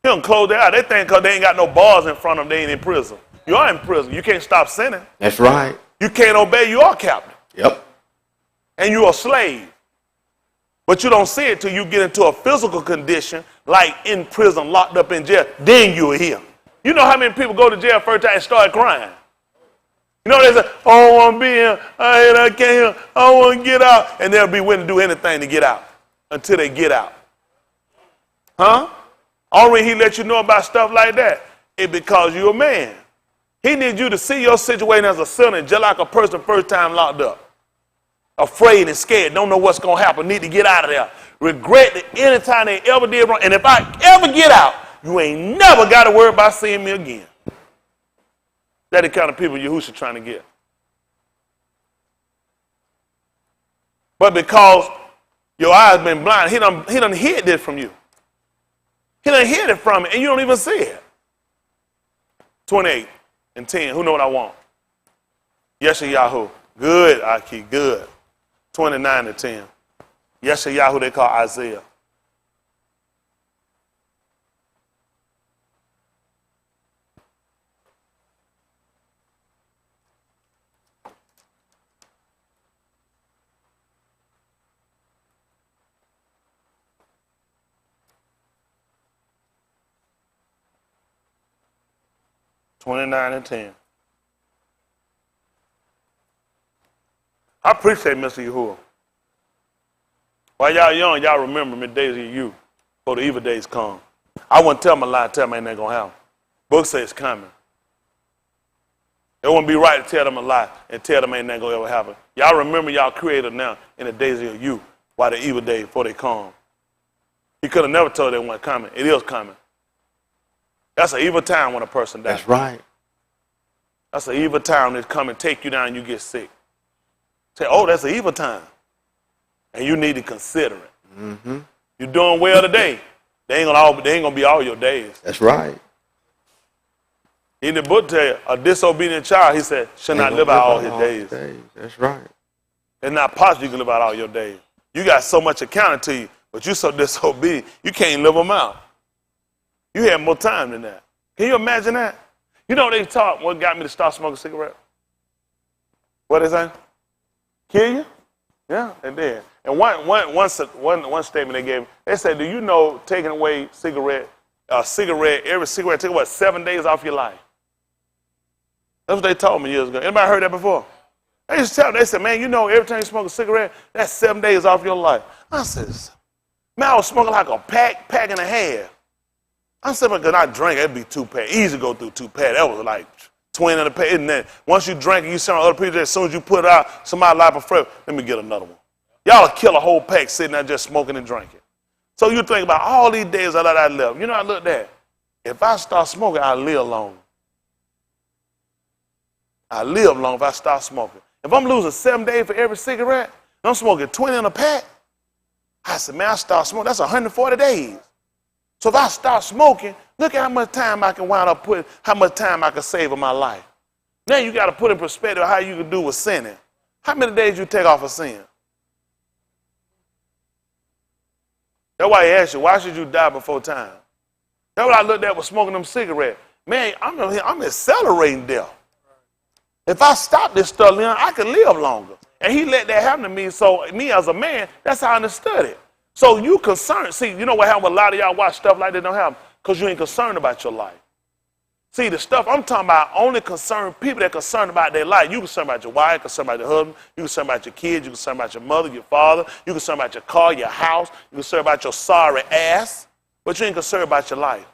He done close their eyes. They think because they ain't got no bars in front of them, they ain't in prison. You are in prison. You can't stop sinning. That's right. You can't obey. You are captive. Yep. And you're a slave. But you don't see it till you get into a physical condition, like in prison, locked up in jail. Then you're here. You know how many people go to jail first time and start crying? You know, they say, oh, I don't want to be here. I can't hear. I don't want to get out. And they'll be willing to do anything to get out until they get out. Huh? Only he let you know about stuff like that is because you're a man. He needs you to see your situation as a sinner, just like a person first time locked up. Afraid and scared, don't know what's going to happen, need to get out of there. Regret that anytime they ever did wrong. And if I ever get out, you ain't never got to worry about seeing me again. That's the kind of people Yahushua trying to get. But because your eyes been blind, he done hid this from you. He done hid it from you, and you don't even see it. 28 and 10, who know what I want? Yeshayahu. Good, Aki, good. 29 to 10. Yeshayahu they call Isaiah. (29 and 10). I appreciate Mr. Yahuwah. While y'all young, y'all remember me days of you before the evil days come. I wouldn't tell them a lie, tell them ain't that going to happen. Book says it's coming. It wouldn't be right to tell them a lie and tell them ain't that going to ever happen. Y'all remember y'all created now in the days of you while the evil days before they come. He could have never told them it wasn't coming. It is coming. That's an evil time when a person dies. That's right. That's an evil time that come and take you down and you get sick. Say, oh, that's an evil time. And you need to consider it. Mm-hmm. You're doing well today. They ain't gonna be all your days. That's right. In the book tell you, a disobedient child, he said, shall not live out all his days. That's right. It's not possible you can live out all your days. You got so much accounted to you, but you're so disobedient, you can't live them out. You have more time than that. Can you imagine that? You know they taught what got me to start smoking cigarettes? What they say? Kill you? Yeah, it did. And one statement they gave me, they said, do you know taking away every cigarette take, 7 days off your life? That's what they told me years ago. Anybody heard that before? They just tell me, they said, man, you know, every time you smoke a cigarette, that's 7 days off your life. I said, man, I was smoking like a pack and a half. I said, because I drank, it'd be 2 packs. Easy to go through 2 packs. That was like 20 in a pack. Isn't that? Once you drink and you see other people, as soon as you put it out, somebody liable forever, let me get another one. Y'all will kill a whole pack sitting there just smoking and drinking. So you think about all these days that I lived. You know, I looked at, if I start smoking, I live long. I live long if I start smoking. If I'm losing 7 days for every cigarette, and I'm smoking 20 in a pack, I said, man, I start smoking, that's 140 days. So if I start smoking, look at how much time I can wind up putting, how much time I can save in my life. Now you got to put in perspective how you can do with sinning. How many days you take off of sin? That's why he asked you, why should you die before time? That's what I looked at with smoking them cigarettes. Man, I'm accelerating death. If I stop this stuff, Leon, I can live longer. And he let that happen to me. So me as a man, that's how I understood it. So you concerned. See, you know what happened? A lot of y'all watch stuff like that don't happen because you ain't concerned about your life. See, the stuff I'm talking about only concern people that are concerned about their life. You concerned about your wife, concerned about your husband, you concerned about your kids, you concerned about your mother, your father, you concerned about your car, your house, you concerned about your sorry ass, but you ain't concerned about your life.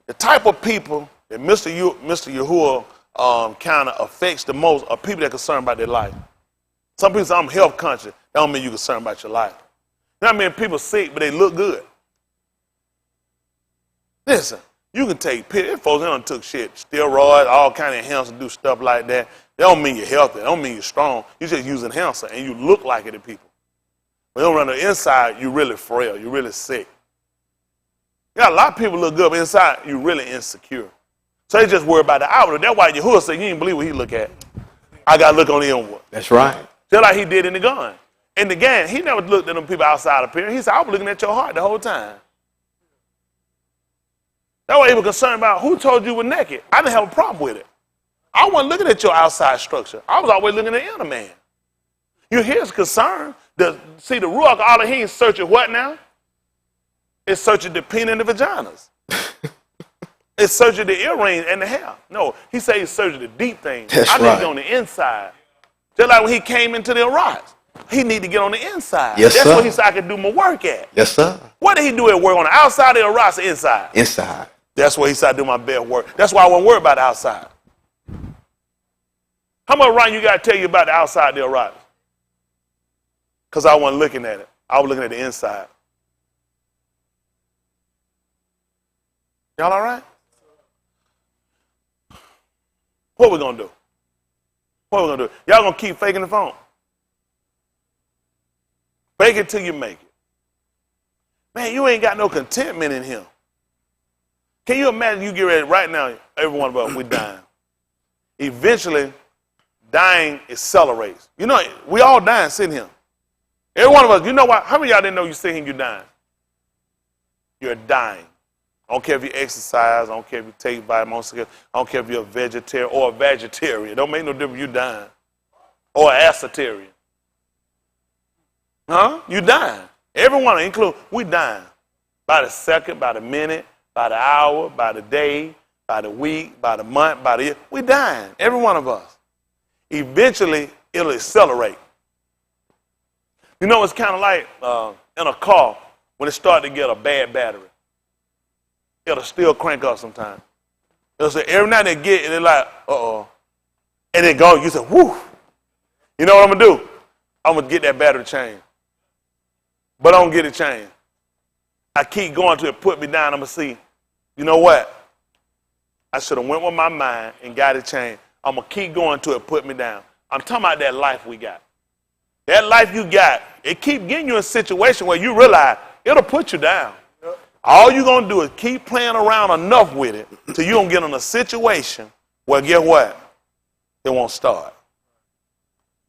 The type of people that Mr. Yahuwah kind of affects the most are people that are concerned about their life. Some people say, I'm health conscious. That don't mean you're concerned about your life. You know what I mean? People sick, but they look good. Listen, you can take pills. Folks, they done took shit, steroids, all kind of enhancers, do stuff like that. That don't mean you're healthy. That don't mean you're strong. You just use enhancer, and you look like it to people. But on the inside, you're really frail. You're really sick. You got a lot of people look good, but inside, you're really insecure. So they just worry about the outward. That's why Yahuwah said, you ain't believe what he look at. I got to look on the inward. That's right. Just like he did in the gun. In the gang, he never looked at them people outside appearance. He said, I was looking at your heart the whole time. That's why he was concerned about who told you were naked. I didn't have a problem with it. I wasn't looking at your outside structure. I was always looking at the inner man. You hear his concern. See, the ruach Allahim searching what now? It's searching the penis and the vaginas. It's searching the earrings and the hair. No, he said he's searching the deep things. That's I need right. to get on the inside. Just like when he came into the rocks. He need to get on the inside. Yes, That's sir. where he said I could do my work at. Yes, sir. What did he do at work? On the outside of the rocks or inside? Inside. That's where he said I do my best work. That's why I won't worry about the outside. How much right you got to tell you about the outside of the rocks? Because I wasn't looking at it. I was looking at the inside. Y'all all right? What we going to do? What we going to do? Y'all going to keep faking the phone? Fake it till you make it. Man, you ain't got no contentment in him. Can you imagine you get ready right now, every one of us, we dying. Eventually, dying accelerates. You know, we all dying sitting here. Every one of us, you know what? How many of y'all didn't know you sitting here, you're dying? You're dying. I don't care if you exercise, I don't care if you take vitamins, I don't care if you're a vegetarian or a vegetarian. It don't make no difference, you dying. Or an ascetarian. Huh? You dying. Everyone, including, we dying. By the second, by the minute, by the hour, by the day, by the week, by the month, by the year. We dying. Every one of us. Eventually, it'll accelerate. You know, it's kind of like in a car when it starts to get a bad battery. It'll still crank up sometimes. It'll say, every now and then get, and it's like, uh-oh. And then go, you say, whoo. You know what I'm going to do? I'm going to get that battery changed. But I don't get it changed. I keep going till it put me down. I'm going to see, you know what? I should have went with my mind and got it changed. I'm going to keep going till it put me down. I'm talking about that life we got. That life you got, it keep getting you in a situation where you realize it'll put you down. All you're going to do is keep playing around enough with it till you don't get in a situation where, guess what? It won't start.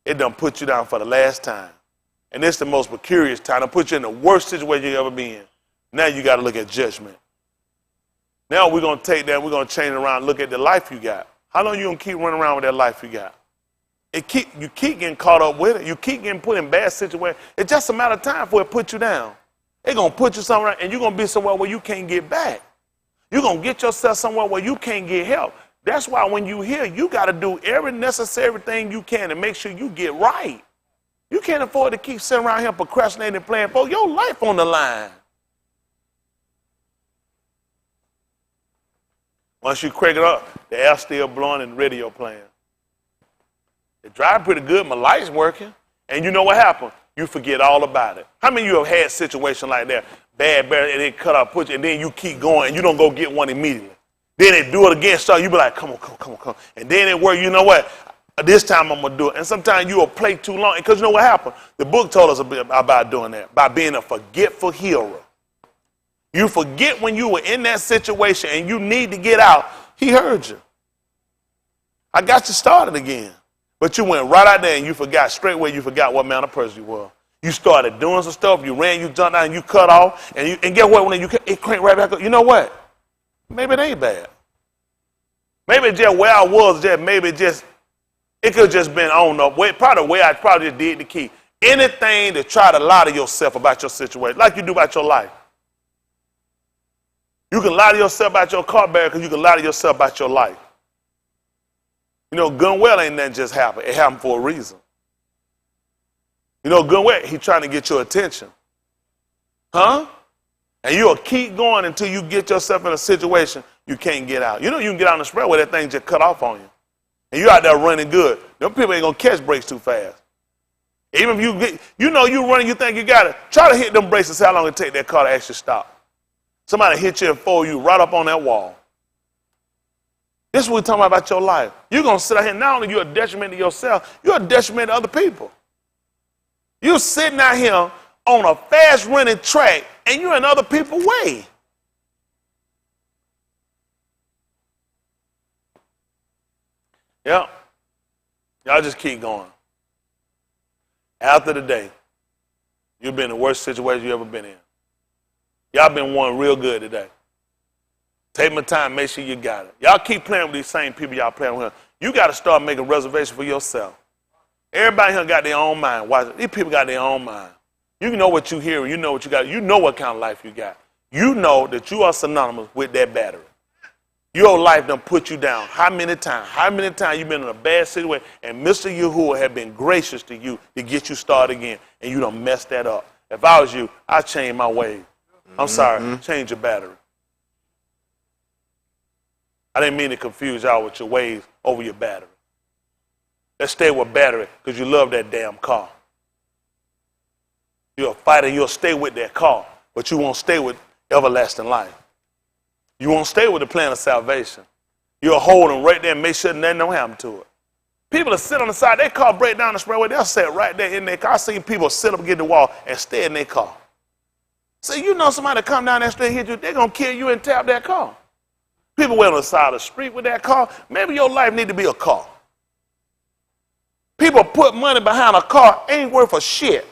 It done put you down for the last time. And this is the most precarious time. It put you in the worst situation you've ever been in. Now you got to look at judgment. Now we're going to take that, we're going to change it around and look at the life you got. How long you going to keep running around with that life you got? You keep getting caught up with it. You keep getting put in bad situations. It's just a matter of time before it put you down. It's going to put you somewhere, and you're going to be somewhere where you can't get back. You're going to get yourself somewhere where you can't get help. That's why when you here, you got to do every necessary thing you can to make sure you get right. You can't afford to keep sitting around here procrastinating and playing for your life on the line. Once you crank it up, the air's still blowing and the radio playing. It drives pretty good, my light's working, and you know what happened? You forget all about it. How many of you have had situations like that? Bad, and then cut off, put you, and then you keep going, and you don't go get one immediately. Then they do it again, so you be like, come on. And then it work, you know what? This time I'm going to do it. And sometimes you will play too long, because you know what happened? The book told us about doing that, by being a forgetful hearer. You forget when you were in that situation and you need to get out. He heard you. I got you started again. But you went right out there and you forgot, straight away you forgot what manner of person you were. You started doing some stuff, you ran, you jumped out, and you cut off, and get what? When it cranked right back up. You know what? Maybe it ain't bad. Maybe just where I was, it could have just been, I don't know, probably the way I probably just did the key. Anything to try to lie to yourself about your situation, like you do about your life. You can lie to yourself about your car barrier because you can lie to yourself about your life. You know, Gunwell ain't nothing just happened. It happened for a reason. You know, Gunwell, he's trying to get your attention. Huh? And you'll keep going until you get yourself in a situation you can't get out. You know, you can get out on the expressway, that thing just cut off on you. And you out there running good. Them people ain't going to catch brakes too fast. Even if you running, you think you got it. Try to hit them brakes and see how long it take that car to actually stop. Somebody hit you and fold you right up on that wall. This is what we're talking about your life. You're going to sit out here, not only you're a detriment to yourself, you're a detriment to other people. You're sitting out here on a fast-running track, and you're in other people's way. Yep. Y'all just keep going. After the day, you've been in the worst situation you ever been in. Y'all been one real good today. Take my time, make sure you got it. Y'all keep playing with these same people y'all playing with. You got to start making reservations for yourself. Everybody here got their own mind. Watch it. These people got their own mind. You know what you hear, you know what you got. You know what kind of life you got. You know that you are synonymous with that battery. Your life done put you down. How many times? How many times you been in a bad situation and Mr. Yahuwah had been gracious to you to get you started again, and you done messed that up. If I was you, I'd change my ways. I'm sorry, change your battery. I didn't mean to confuse y'all with your ways over your battery. Let's stay with battery because you love that damn car. You're a fighter, you'll stay with that car, but you won't stay with everlasting life. You won't stay with the plan of salvation. You'll hold them right there and make sure nothing don't happen to it. People that sit on the side, their car break down the expressway, they'll sit right there in their car. I've seen people sit up against the wall and stay in their car. So you know somebody come down that street and hit you, they're going to kill you and tap that car. People wait on the side of the street with that car. Maybe your life need to be a car. People put money behind a car, ain't worth a shit.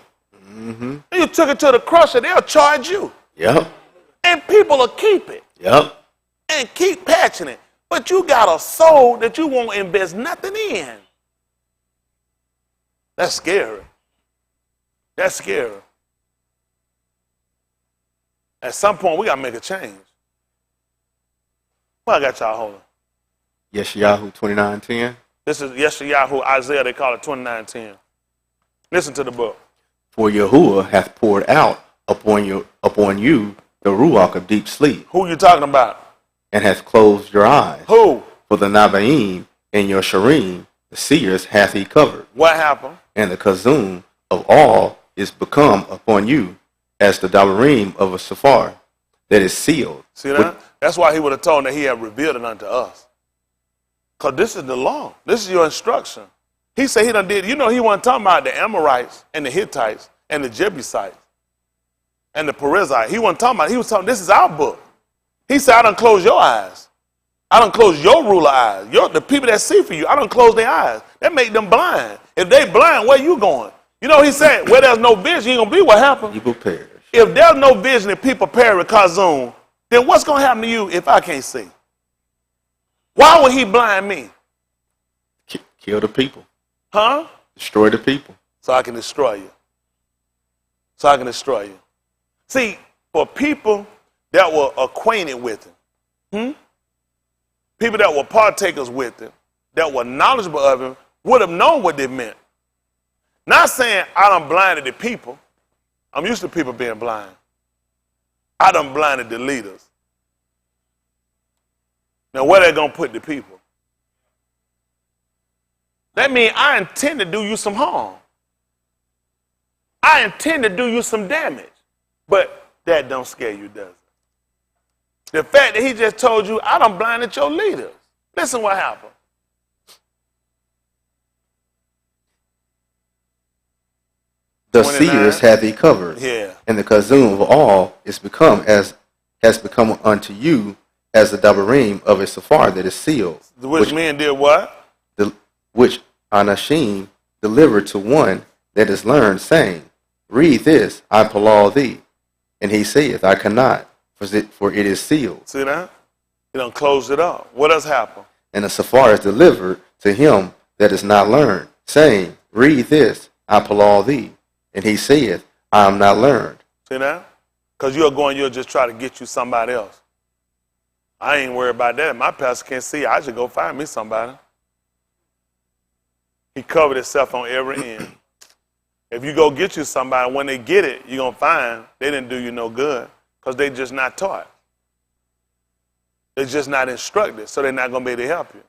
Mm-hmm. You took it to the crusher, they'll charge you. Yep. And people will keep it. Yep. And keep patching it. But you got a soul that you won't invest nothing in. That's scary. That's scary. At some point, we got to make a change. Well, I got y'all holding. Yeshayahu 29:10. This is Yeshayahu, Isaiah, they call it 29:10. Listen to the book. For Yahuwah hath poured out upon you the ruach of deep sleep, Who you talking about? and hath closed your eyes. Who? For the Nabaim and your Sharim, the seers, hath he covered, What happened? and the Kazum of all is become upon you as the Dabarim of a Safar that is sealed. See that? That's why he would have told that he had revealed it unto us. Because this is the law. This is your instruction. He said he done did. You know, he wasn't talking about the Amorites and the Hittites and the Jebusites and the Perizzites. He wasn't talking about it. He was talking, this is our book. He said, I done close your eyes. I done close your ruler eyes. The people that see for you, I done close their eyes. That make them blind. If they blind, where you going? You know, he said, where there's no vision, you ain't going to be what happened. People perish. If there's no vision and people perish with Kazum, then what's going to happen to you if I can't see? Why would he blind me? Kill the people. Huh? Destroy the people. So I can destroy you. So I can destroy you. See, for people that were acquainted with him, people that were partakers with him, that were knowledgeable of him, would have known what they meant. Not saying I done blinded the people. I'm used to people being blind. I done blinded the leaders. Now, where they going to put the people? That means I intend to do you some harm. I intend to do you some damage. But that don't scare you, does it? The fact that he just told you, I done blinded your leaders. Listen what happened. The seers hath he covered, Yeah. and the Kazum of all has become unto you as the Dabarim of a Safar that is sealed. Which men did what? Which Anashim delivered to one that is learned, saying, Read this, I palal thee. And he saith, I cannot, for it is sealed. See that? He done closed it up. What else happened? And the Safar is delivered to him that is not learned, saying, Read this, I palal thee. And he saith, I am not learned. See that? Because you'll just try to get you somebody else. I ain't worried about that. If my pastor can't see, I should go find me somebody. He covered himself on every end. If you go get you somebody, when they get it, you're going to find they didn't do you no good because they just not taught. They're just not instructed, so they're not going to be able to help you.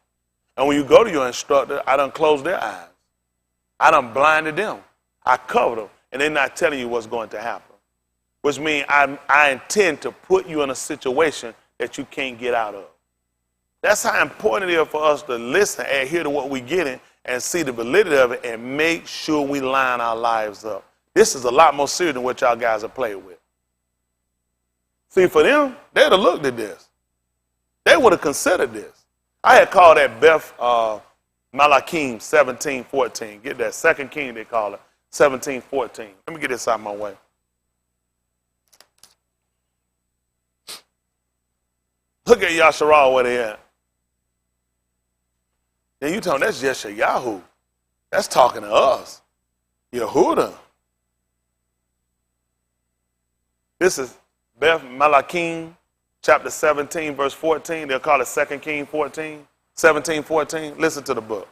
And when you go to your instructor, I done closed their eyes. I done blinded them. I covered them, and they're not telling you what's going to happen. Which means I intend to put you in a situation that you can't get out of. That's how important it is for us to listen, adhere to what we're getting, and see the validity of it, and make sure we line our lives up. This is a lot more serious than what y'all guys have played with. See, for them, they'd have looked at this. They would have considered this. I had called that Beth Malachim 17:14. Get that, 2 King they call it, 17:14. Let me get this out of my way. Look at Yasharal where they at. Then you tell them that's Yeshayahu. That's talking to us. Yehuda. This is Beth Malachim, chapter 17, verse 14. They'll call it 2 King 14, 17:14. Listen to the book.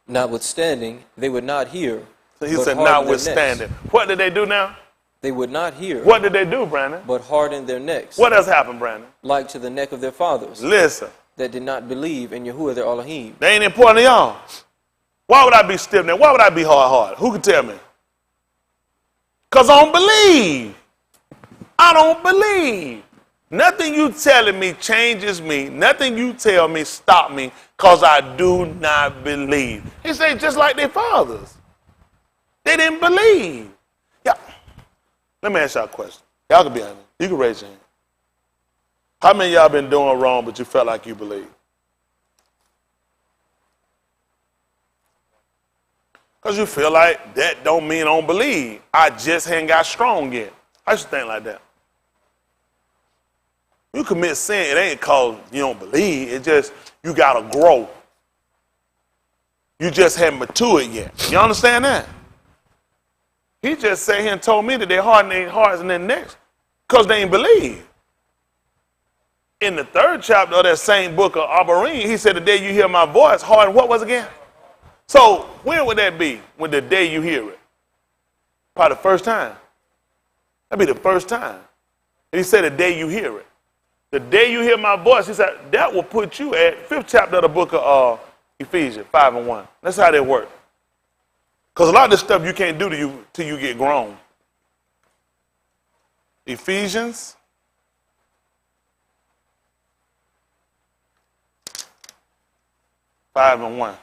Notwithstanding, they would not hear. So he but said, hardened their notwithstanding. necks. What did they do now? They would not hear. What did they do, Brandon? But hardened their necks. What else happened, Brandon? Like to the neck of their fathers. Listen. That did not believe in Yahuwah their Allahim. They ain't important to y'all. Why would I be stiff-necked? Why would I be hard-hearted? Who can tell me? Because I don't believe. I don't believe. Nothing you telling me changes me. Nothing you tell me stop me because I do not believe. He said just like their fathers. They didn't believe. Yeah. Let me ask y'all a question. Y'all can be honest. You can raise your hand. How many of y'all been doing wrong but you felt like you believe? Because you feel like that don't mean I don't believe. I just ain't got strong yet. I used to think like that. You commit sin, it ain't cause you don't believe. It's just you got to grow. You just haven't matured yet. You understand that? He just sat here and told me that they hardened their hearts and their necks because they ain't believe. In the 3rd chapter of that same book of Abarim, he said, the day you hear my voice, harden what was again? So when would that be? When the day you hear it? Probably the first time. That'd be the first time. And he said the day you hear it. The day you hear my voice, he said, that will put you at 5th chapter of the book of Ephesians, 5:1. That's how that works. Because a lot of this stuff you can't do till you get grown. Ephesians 5:1.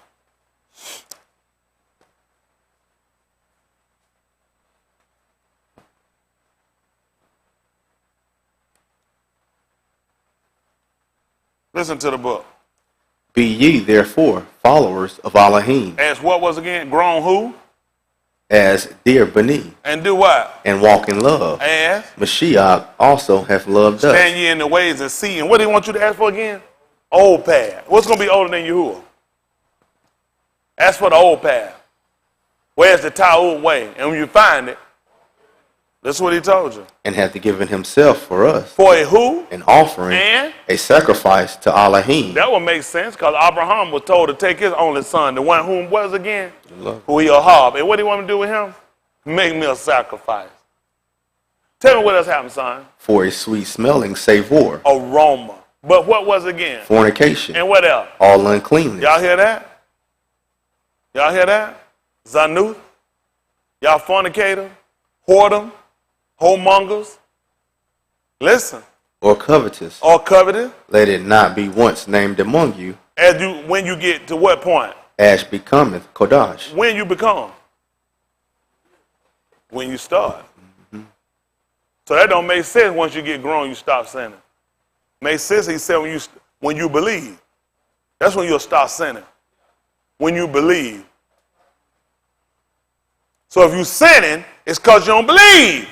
Listen to the book. Be ye therefore followers of Allahim, As what was again? Grown who? as dear beneath, And do what? and walk in love. As Mashiach also hath loved us. stand ye in the ways and see. And what do he want you to ask for again? Old path. What's going to be older than Yahuwah? Ask for the old path. Where's the Ta'ud way? And when you find it, that's what he told you. And hath given himself for us, For a who? an offering, And? a sacrifice to Allahim. That would make sense because Abraham was told to take his only son, the one whom was again? Love. Who he Ahab. And what do you want me to do with him? Make me a sacrifice. Tell me what else happened, son. For a sweet smelling savor, Aroma. But what was again? fornication, And what else? all uncleanness. Y'all hear that? Y'all hear that? Zanuth? Y'all fornicator? Whoredom? Whoremongers? Listen. Or covetous, Or coveted? let it not be once named among you, When you get to what point? as becometh kodesh. When you become? When you start. So that don't make sense once you get grown, you stop sinning. Makes sense, he said, when you believe. That's when you'll stop sinning. When you believe. So if you're sinning, it's because you don't believe.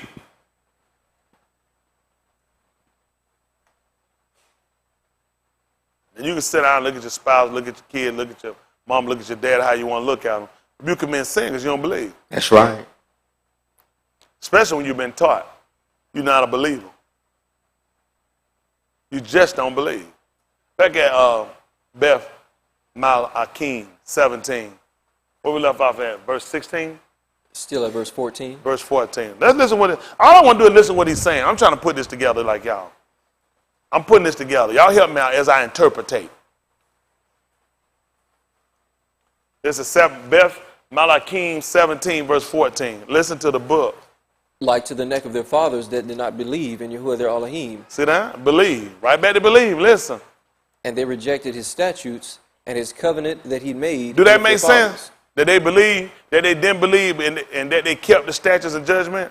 And you can sit down and look at your spouse, look at your kid, look at your mom, look at your dad, how you want to look at them. You commit sin because you don't believe. That's right. Especially when you've been taught you're not a believer. You just don't believe. Back at Beth Malakim 17. Where we left off at? Verse 16? Still at verse 14. Verse 14. Let's listen what all I want to do is listen to what he's saying. I'm trying to put this together like y'all. I'm putting this together. Y'all help me out as I interpretate. This is Beth Malakim 17, verse 14. Listen to the book. Like to the neck of their fathers that did not believe in Yahuwah their Allahim. See that? Believe. Right back to believe. Listen. And they rejected his statutes and his covenant that he made. Do that with make their fathers. sense? That they believe, that they didn't believe, and that they kept the statutes and judgment?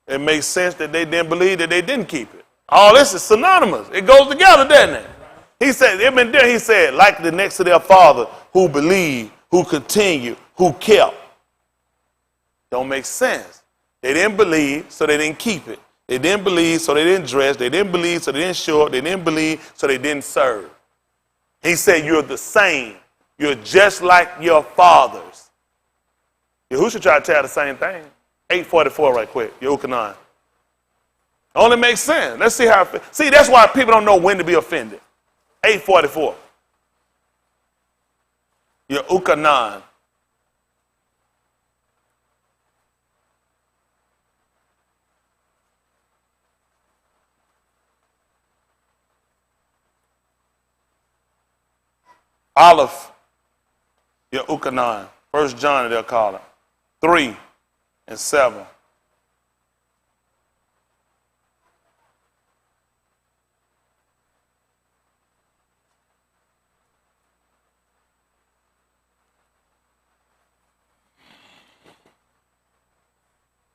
It makes sense that they didn't believe, that they didn't keep it. All this is synonymous. It goes together, doesn't it? He said, he said, like the next to their father, who believed, who continued, who kept. Don't make sense. They didn't believe, so they didn't keep it. They didn't believe, so they didn't dress. They didn't believe, so they didn't show up. They didn't believe, so they didn't serve. He said, you're the same. You're just like your fathers. Who should try to tell the same thing? 844 right quick. Yochanan. Only makes sense. Let's see how it. See, that's why people don't know when to be offended. 844. Yochanan. Aleph. Yochanan. 1 John, they'll call it. 3 and 7.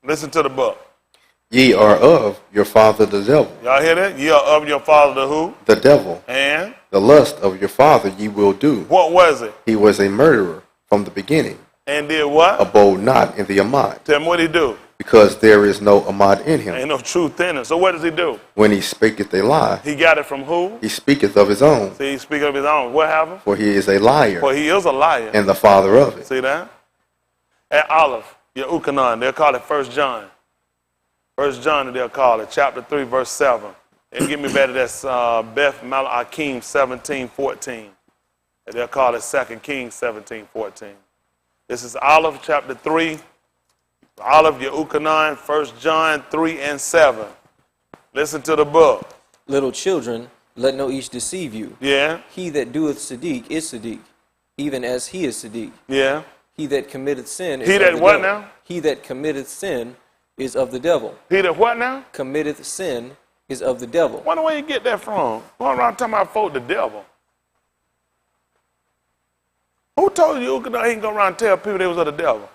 Listen to the book. Ye are of your father the devil. Y'all hear that? Ye are of your father the who? The devil. And? The lust of your father ye will do. What was it? He was a murderer from the beginning. And did what? Abode not in the Ahmad. Tell me what he do. Because there is no Ahmad in him. Ain't no truth in him. So what does he do? When he speaketh a lie, He got it from who? he speaketh of his own. See, he speak of his own. What happened? For he is a liar For he is a liar. and the father of it. See that? At Aleph, Yochanan, they'll call it 1 John. 1 John, they'll call it, chapter 3, verse 7. And give me better, that's Beth Malakim 17, 14. They'll call it 2 Kings 17:14. This is Olive chapter 3, Olive Yeuchanan, 1 John 3 and 7. Listen to the book. Little children, let no each deceive you. Yeah, He that doeth Sadiq is Sadiq, even as he is Sadiq. yeah. He that committeth sin is He of that the what devil. now? He that committeth sin is of the devil. He that what now? Committeth sin is of the devil. Wonder where you get that from? Going around talking about folk the devil. Who told you he can go around and tell people they was of the devil?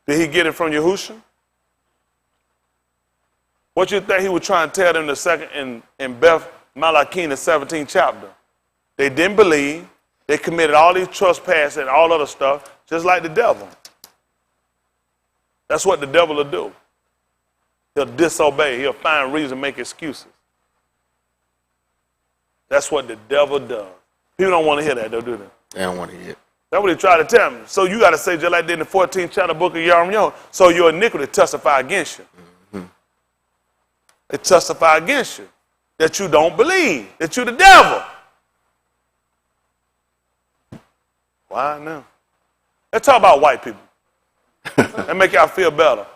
Did he get it from Yahushua? What you think he was trying to tell them the second in Beth Malachi, the 17th chapter? They didn't believe. They committed all these trespasses and all other stuff, just like the devil. That's what the devil will do. He'll disobey. He'll find reason to make excuses. That's what the devil does. People don't want to hear that, though, do they? They don't want to hear it. That's what he tried to tell me. So you got to say, just like they did in the 14th chapter book of Yirmiyahu, so your iniquity testify against you. Mm-hmm. They testify against you. That you don't believe. That you're the devil. Why now? Let's talk about white people. That make y'all feel better.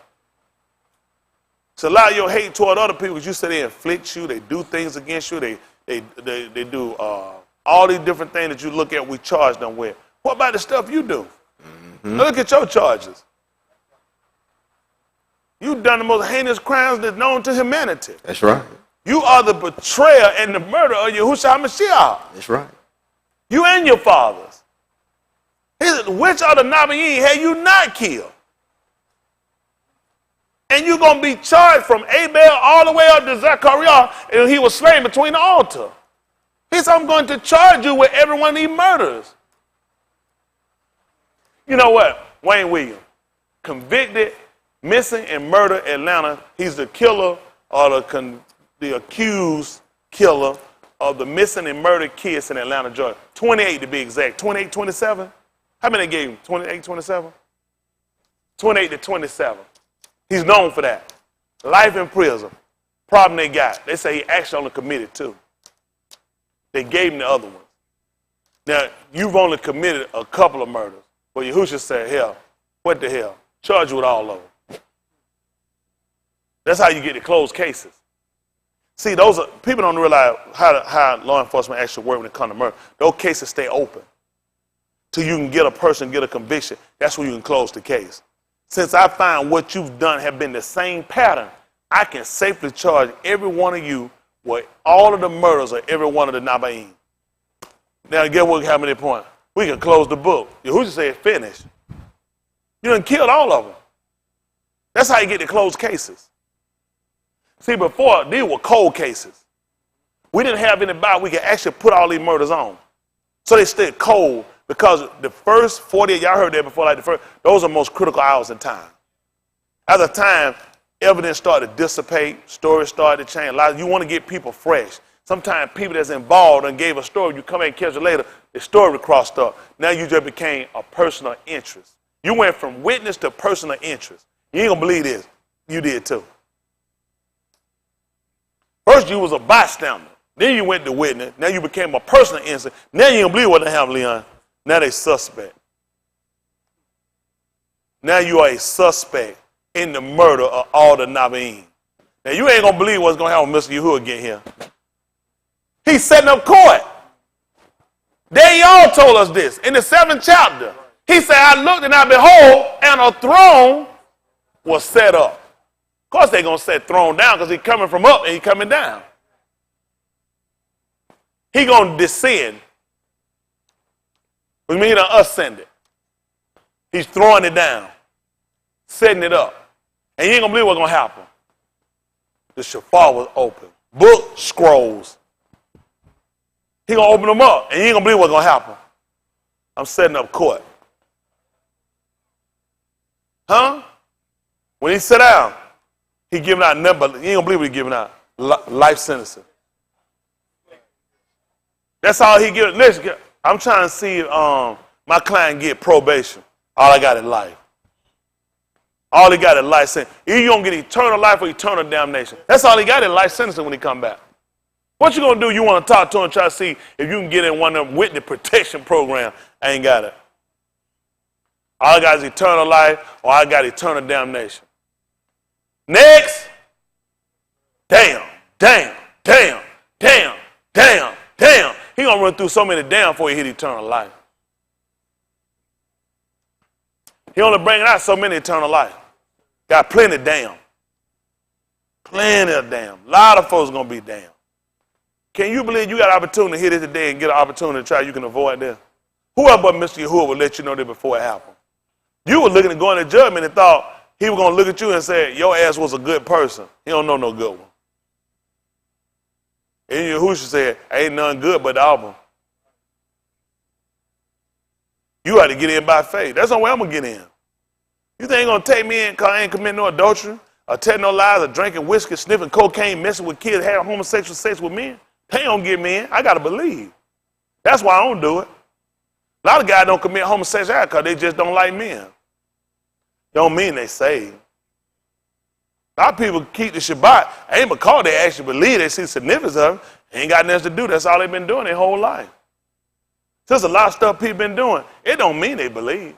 So a lot of your hate toward other people, because you say they inflict you, they do things against you, they do all these different things that you look at, we charge them with. What about the stuff you do? Mm-hmm. Look at your charges. You've done the most heinous crimes that's known to humanity. That's right. You are the betrayer and the murderer of Yahushua HaMashiach. That's right. You and your fathers. Which of the Nabiyin have you not killed? And you're going to be charged from Abel all the way up to Zechariah, and he was slain between the altar. He said, I'm going to charge you with every one of these murders. You know what? Wayne Williams, convicted, missing, and murder Atlanta. He's the killer or the accused killer of the missing and murdered kids in Atlanta, Georgia. 28 to be exact. 28, 27? How many they gave him? 28, 27? 28 to 27. He's known for that. Life in prison. Problem they got. They say he actually only committed 2. They gave him the other ones. Now, you've only committed a couple of murders. But Yahushua said, hell, what the hell? Charge you with all of them. That's how you get the closed cases. See, those are, people don't realize how law enforcement actually work when it comes to murder. Those cases stay open till you can get a person, get a conviction. That's when you can close the case. Since I find what you've done have been the same pattern, I can safely charge every one of you with all of the murders of every one of the Nabaim. Now, get what how many points? We can close the book. Yahushua said finished. You done killed all of them. That's how you get the closed cases. See, before, these were cold cases. We didn't have anybody we could actually put all these murders on. So they stayed cold because the first 48, y'all heard that before, like those are the most critical hours in time. At the time, evidence started to dissipate, stories started to change. You want to get people fresh. Sometimes people that's involved and gave a story, you come in and catch it later, the story crossed up. Now you just became a personal interest. You went from witness to personal interest. You ain't gonna believe this. You did too. First you was a bystander. Then you went to witness. Now you became a personal interest. Now you don't believe what they have, Leon. Now they suspect. Now you are a suspect in the murder of all the Nabaim. Now you ain't gonna believe what's gonna happen with Mr. Yahuwah get here. He's setting up court. They all told us this in the 7th chapter. He said, I looked and I behold, and a throne was set up. Of course they're going to set throne down because he's coming from up and he's coming down. He's going to descend. Which means he ascended. He's throwing it down, setting it up. And you ain't going to believe what's going to happen. The shofar was open. Book scrolls. He's going to open them up, and you ain't going to believe what's going to happen. I'm setting up court. Huh? When he sit down, he giving out number. You ain't going to believe what he's giving out. Life sentencing. That's all he giving. Listen, I'm trying to see if my client get probation. All I got is life. All he got is life sentence. Either you going to get eternal life or eternal damnation. That's all he got is life sentencing when he come back. What you going to do? You want to talk to him and try to see if you can get in one of them witness protection program. I ain't got it. All I got is eternal life, or I got eternal damnation. Next. Damn, damn, damn, damn, damn, damn. He going to run through so many damn before he hit eternal life. He only bringing out so many eternal life. Got plenty damn. Plenty of damn. A lot of folks going to be damn. Can you believe you got an opportunity to hit it today and get an opportunity to try you can avoid this? Whoever but Mr. Yahuwah will let you know that before it happened. You were looking at going to judgment and thought he was going to look at you and say, your ass was a good person. He don't know no good one. And Yahushua said, ain't none good but the album. You had to get in by faith. That's the only way I'm going to get in. You think ain't going to take me in because I ain't committing no adultery, or telling no lies, or drinking whiskey, sniffing cocaine, messing with kids, having homosexual sex with men? They don't get me in. I got to believe. That's why I don't do it. A lot of guys don't commit homosexuality because they just don't like men. Don't mean they saved. A lot of people keep the Shabbat, ain't because they actually believe they see the significance of it. Ain't got nothing to do. That's all they've been doing their whole life. There's a lot of stuff people been doing. It don't mean they believe.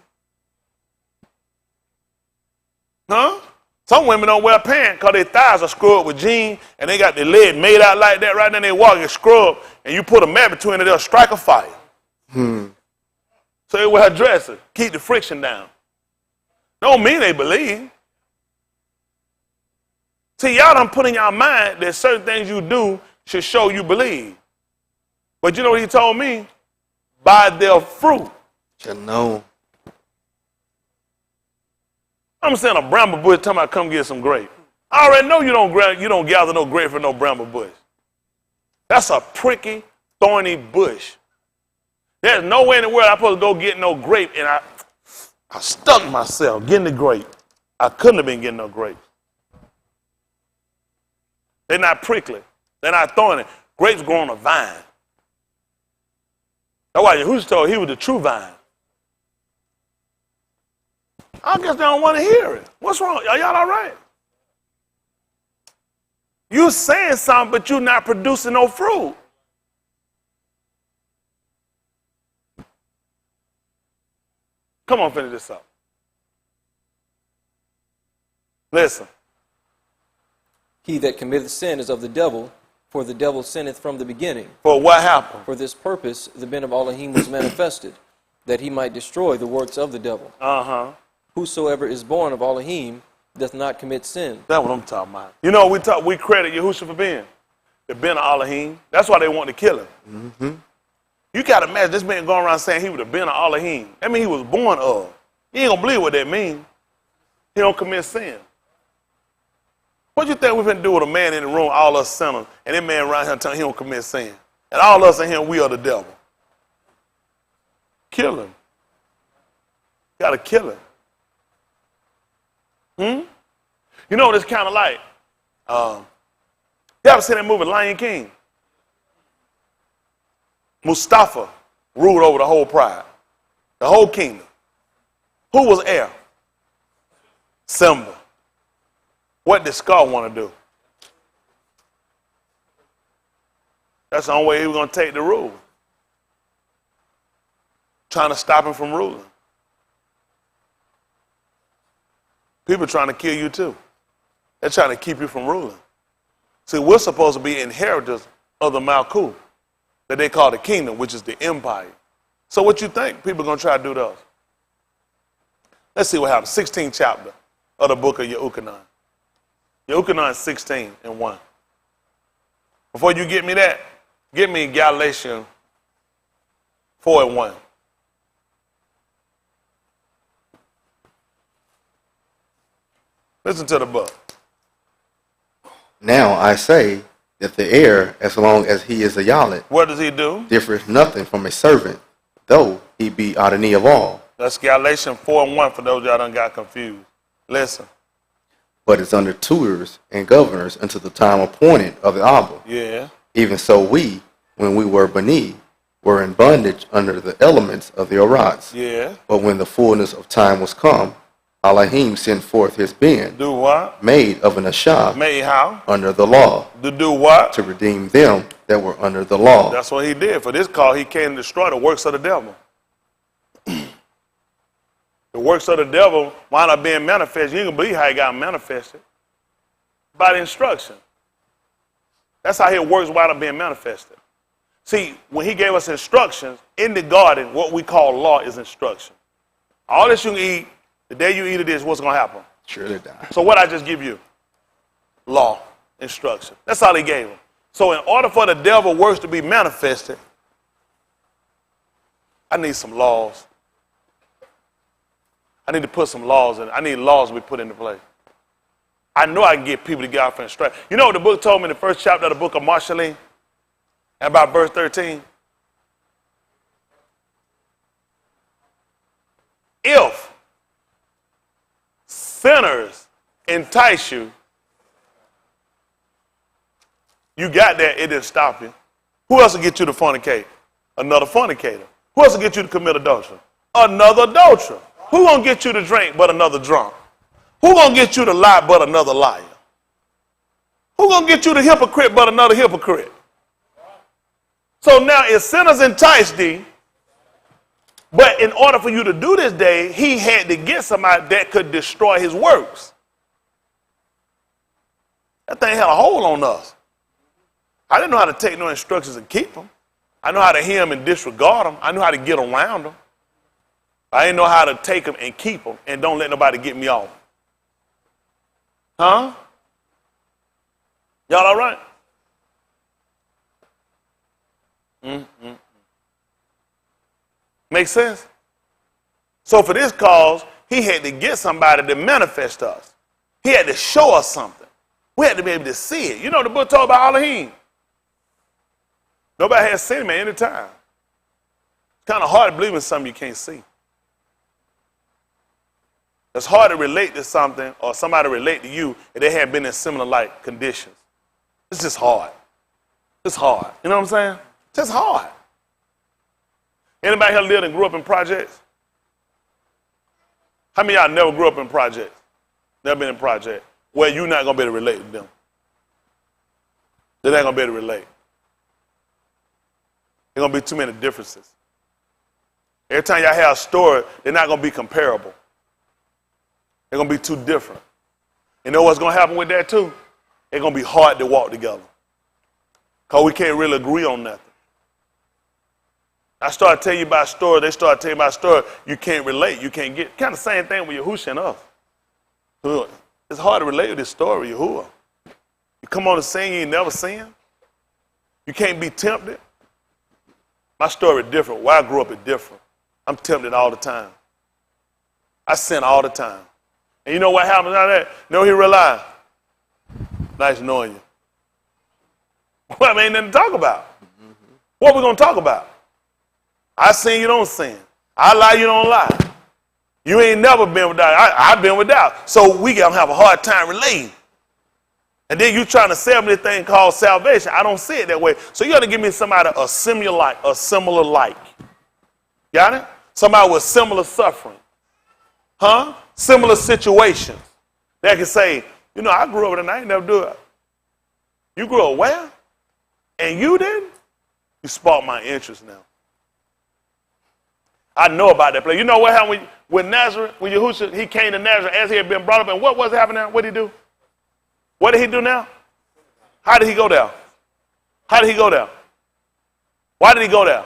Huh? Some women don't wear pants because their thighs are scrubbed with jeans and they got their leg made out like that. Right then they walk and scrub, and you put a mat between it, they'll strike a fire. So they wear dresses, keep the friction down. Don't mean they believe. See, y'all done put in your mind that certain things you do should show you believe. But you know what he told me? By their fruit. You know. I'm saying a bramble bush talking about come get some grape. I already know you don't gather no grape from no bramble bush. That's a pricky, thorny bush. There's no way in the world I'm supposed to go get no grape, and I stuck myself getting the grape. I couldn't have been getting no grapes. They're not prickly. They're not thorny. Grapes grow on a vine. That's why Yahushua told he was the true vine. I guess they don't want to hear it. What's wrong? Are y'all all right? You saying something, but you're not producing no fruit. Come on, finish this up. Listen. He that committeth sin is of the devil, for the devil sinneth from the beginning. For what happened? For this purpose the Ben of Allahim was manifested, that he might destroy the works of the devil. Whosoever is born of Allahim doth not commit sin. That's what I'm talking about. You know, we credit Yahushua for being the Ben of Allahim. That's why they want to kill him. You got to imagine this man going around saying he was the Ben of Allahim. That means he was born of. You ain't going to believe what that means. He don't commit sin. What do you think we've been doing with a man in the room, all us sinners, and that man around here telling he don't commit sin? And all us in here, we are the devil. Kill him. Got to kill him. You know what it's kind of like? You ever seen that movie, Lion King? Mustafa ruled over the whole pride, the whole kingdom. Who was heir? Simba. What did Scar want to do? That's the only way he was going to take the rule. Trying to stop him from ruling. People trying to kill you too. They're trying to keep you from ruling. See, we're supposed to be inheritors of the Malkut that they call the kingdom, which is the empire. So what you think people are going to try to do to us? Let's see what happens. 16th chapter of the book of Yehukanan. Yehukanan 16:1. Before you get me that, give me Galatians 4:1. Listen to the book. Now I say that the heir, as long as he is a Yalit, What does he do? differs nothing from a servant, though he be Adonai of all, That's Galatians 4:1 for those y'all done got confused. Listen. but is under tutors and governors until the time appointed of the Abba. Yeah. Even so we, when we were Bani, were in bondage under the elements of the Orats. Yeah. But when the fullness of time was come, Allahim sent forth his Ben, Do what? made of an Ashah, Made how? under the law, To do what? to redeem them that were under the law. That's what he did. For this cause, he came to destroy the works of the devil. The works of the devil wound up being manifested. You ain't gonna believe how he got manifested. By the instruction. That's how his works wound up being manifested. See, when he gave us instructions in the garden, what we call law is instruction. All this you can eat, the day you eat of this, what's gonna happen? Surely die. So what I just give you? Law, instruction. That's all he gave him. So in order for the devil works to be manifested, I need some laws. I need to put some laws in. I need laws to be put into place. I know I can get people to get off and straight. You know what the book told me in the first chapter of the book of Marshalline? About verse 13? If sinners entice you, you got that, it didn't stop you. Who else will get you to fornicate? Another fornicator. Who else will get you to commit adultery? Another adulterer. Who gonna get you to drink but another drunk? Who gonna get you to lie but another liar? Who gonna get you to hypocrite but another hypocrite? So now if sinners entice thee, but in order for you to do this day, he had to get somebody that could destroy his works. That thing had a hold on us. I didn't know how to take no instructions and keep them. I know how to hear them and disregard them. I knew how to get around them. I didn't know how to take them and keep them and don't let nobody get me off. Huh? Y'all all right? Make sense? So for this cause, he had to get somebody to manifest us. He had to show us something. We had to be able to see it. You know the book talk about Allahim. Nobody has seen him at any time. It's kind of hard to believe in something you can't see. It's hard to relate to something or somebody relate to you if they have been in similar like conditions. It's just hard. It's hard. You know what I'm saying? It's just hard. Anybody here lived and grew up in projects? How many of y'all never grew up in projects? Never been in projects? Well, you're not going to be able to relate to them. They're not going to be able to relate. There's going to be too many differences. Every time y'all have a story, they're not going to be comparable. They're going to be too different. You know what's going to happen with that too? It's going to be hard to walk together. Because we can't really agree on nothing. I started telling you about a story. They started telling you about a story. You can't relate. You can't get. Kind of same thing with Yahushua and us. It's hard to relate with this story, Yahuwah. You come on the scene, you ain't never seen. You can't be tempted. My story is different. Where I grew up is different. I'm tempted all the time. I sin all the time. And you know what happens out of that? You know he realized? Nice knowing you. Well, ain't nothing to talk about. What we going to talk about? I sin, you don't sin. I lie, you don't lie. You ain't never been without. I've been without. So we going to have a hard time relating. And then you trying to sell me this thing called salvation. I don't see it that way. So you got to give me somebody a similar like. Got it? Somebody with similar suffering. Huh? Similar situations. That can say, you know, I grew up and I ain't never do it. You grew up where? And you didn't? You sparked my interest now. I know about that place. You know what happened when Nazareth, when Yahushua, he came to Nazareth as he had been brought up, and what was happening now? What did he do? What did he do now? How did he go there? How did he go there? Why did he go there?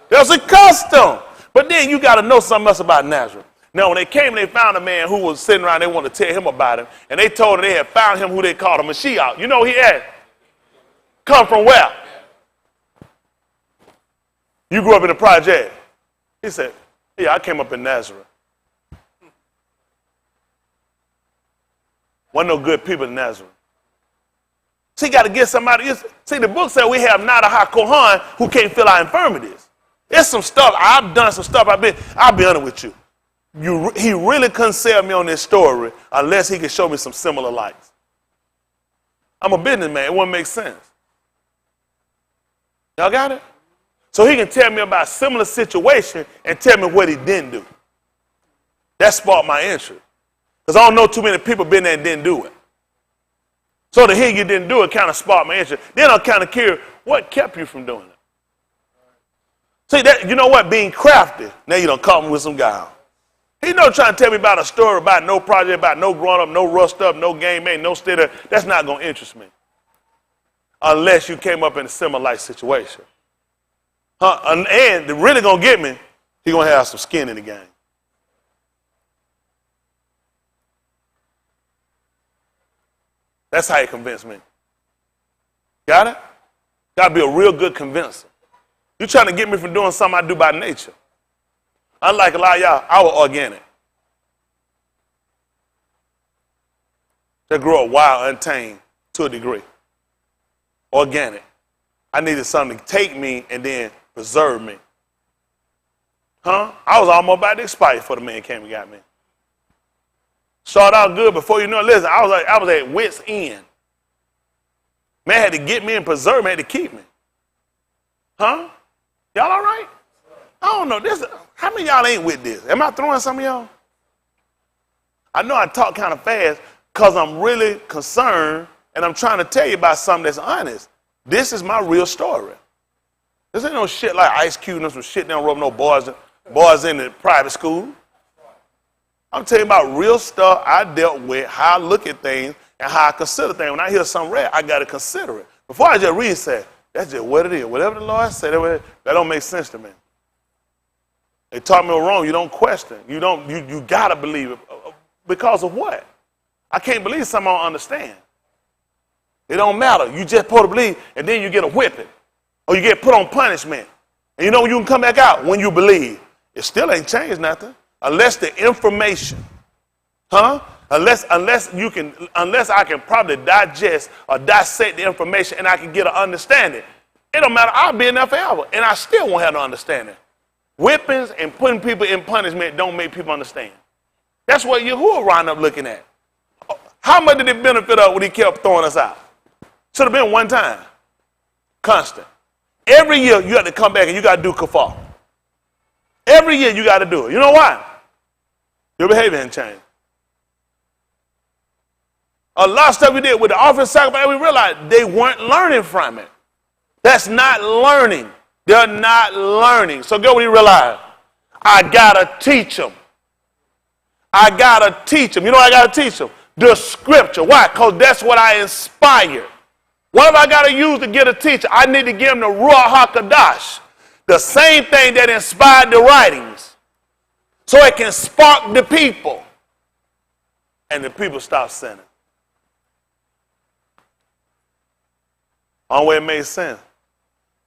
There's a custom. But then you got to know something else about Nazareth. Now, when they came, they found a man who was sitting around. They wanted to tell him about him. And they told him they had found him who they called a Mashiach. You know he had? Come from where? You grew up in the project. He said, yeah, I came up in Nazareth. Wasn't no good people in Nazareth. So you got to get somebody. See, the book said we have not a HaKohan who can't feel our infirmities. There's some stuff. I've done some stuff. I'll be honest with you. He really couldn't sell me on this story unless he could show me some similar likes. I'm a businessman. It wouldn't make sense. Y'all got it? So he can tell me about a similar situation and tell me what he didn't do. That sparked my interest. Because I don't know too many people been there and didn't do it. So to hear you didn't do it kind of sparked my interest. Then I'm kind of curious, what kept you from doing it? See, that, you know what? Being crafty. Now you done caught me with some guile. He trying to tell me about a story about no project, about no growing up, no rust up, no game made, no steady. That's not going to interest me. Unless you came up in a similar life situation. And really going to get me, he going to have some skin in the game. That's how he convinced me. Got it? Got to be a real good convincer. You're trying to get me from doing something I do by nature. Unlike a lot of y'all, I was organic. They grew up wild, untamed to a degree. Organic. I needed something to take me and then preserve me. I was almost about to expire before the man came and got me. Started out good before you know it. Listen, I was at wit's end. Man had to get me and preserve me, had to keep me. Y'all all right? I don't know. How many of y'all ain't with this? Am I throwing some of y'all? I know I talk kind of fast because I'm really concerned and I'm trying to tell you about something that's honest. This is my real story. This ain't no shit like Ice Cube and some shit down rubbing no boys in the private school. I'm telling you about real stuff I dealt with, how I look at things, and how I consider things. When I hear something read, I got to consider it. Before I just read it, say, that's just what it is. Whatever the Lord said, that don't make sense to me. They taught me wrong. You don't question. You got to believe it. Because of what? I can't believe something I don't understand. It don't matter. You just supposed to believe, and then you get a whipping. Or you get put on punishment. And you know you can come back out when you believe. It still ain't changed nothing. Unless the information, unless I can probably digest or dissect the information and I can get an understanding. It don't matter. I'll be in there forever, and I still won't have no understanding. Whippings and putting people in punishment don't make people understand. That's what Yahuwah wound up looking at. How much did it benefit us when he kept throwing us out? Should have been one time. Constant. Every year you have to come back and you got to do kafar. Every year you got to do it. You know why? Your behavior ain't changed. A lot of stuff we did with the offering sacrifice, we realized they weren't learning from it. That's not learning. They're not learning. So go what you realize. I got to teach them. I got to teach them. You know what I got to teach them? The scripture. Why? Because that's what I inspired. What have I got to use to get a teacher? I need to give them the ruach kodesh. The same thing that inspired the writings. So it can spark the people. And the people stop sinning. Only way it made sense.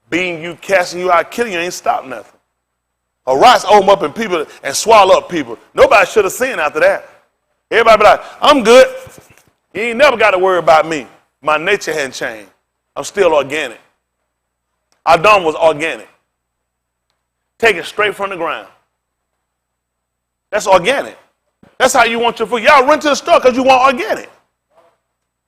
Being you, casting you out, killing you ain't stop nothing. A rocks open up in people and swallow up people. Nobody should have sinned after that. Everybody be like, I'm good. You ain't never got to worry about me. My nature hadn't changed. I'm still organic. Adam was organic. Take it straight from the ground. That's organic. That's how you want your food. Y'all run to the store because you want organic.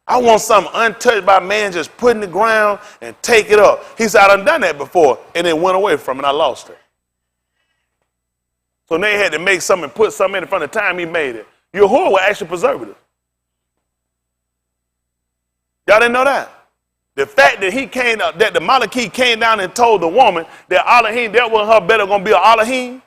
I want something untouched by man just put in the ground and take it up. He said, I done that before, and it went away from it, and I lost it. So they had to make something and put something in from the time he made it. Yahuwah was actually preservative. Y'all didn't know that? The fact that that the Malachite came down and told the woman that Allahim, that was her better going to be an Allahim.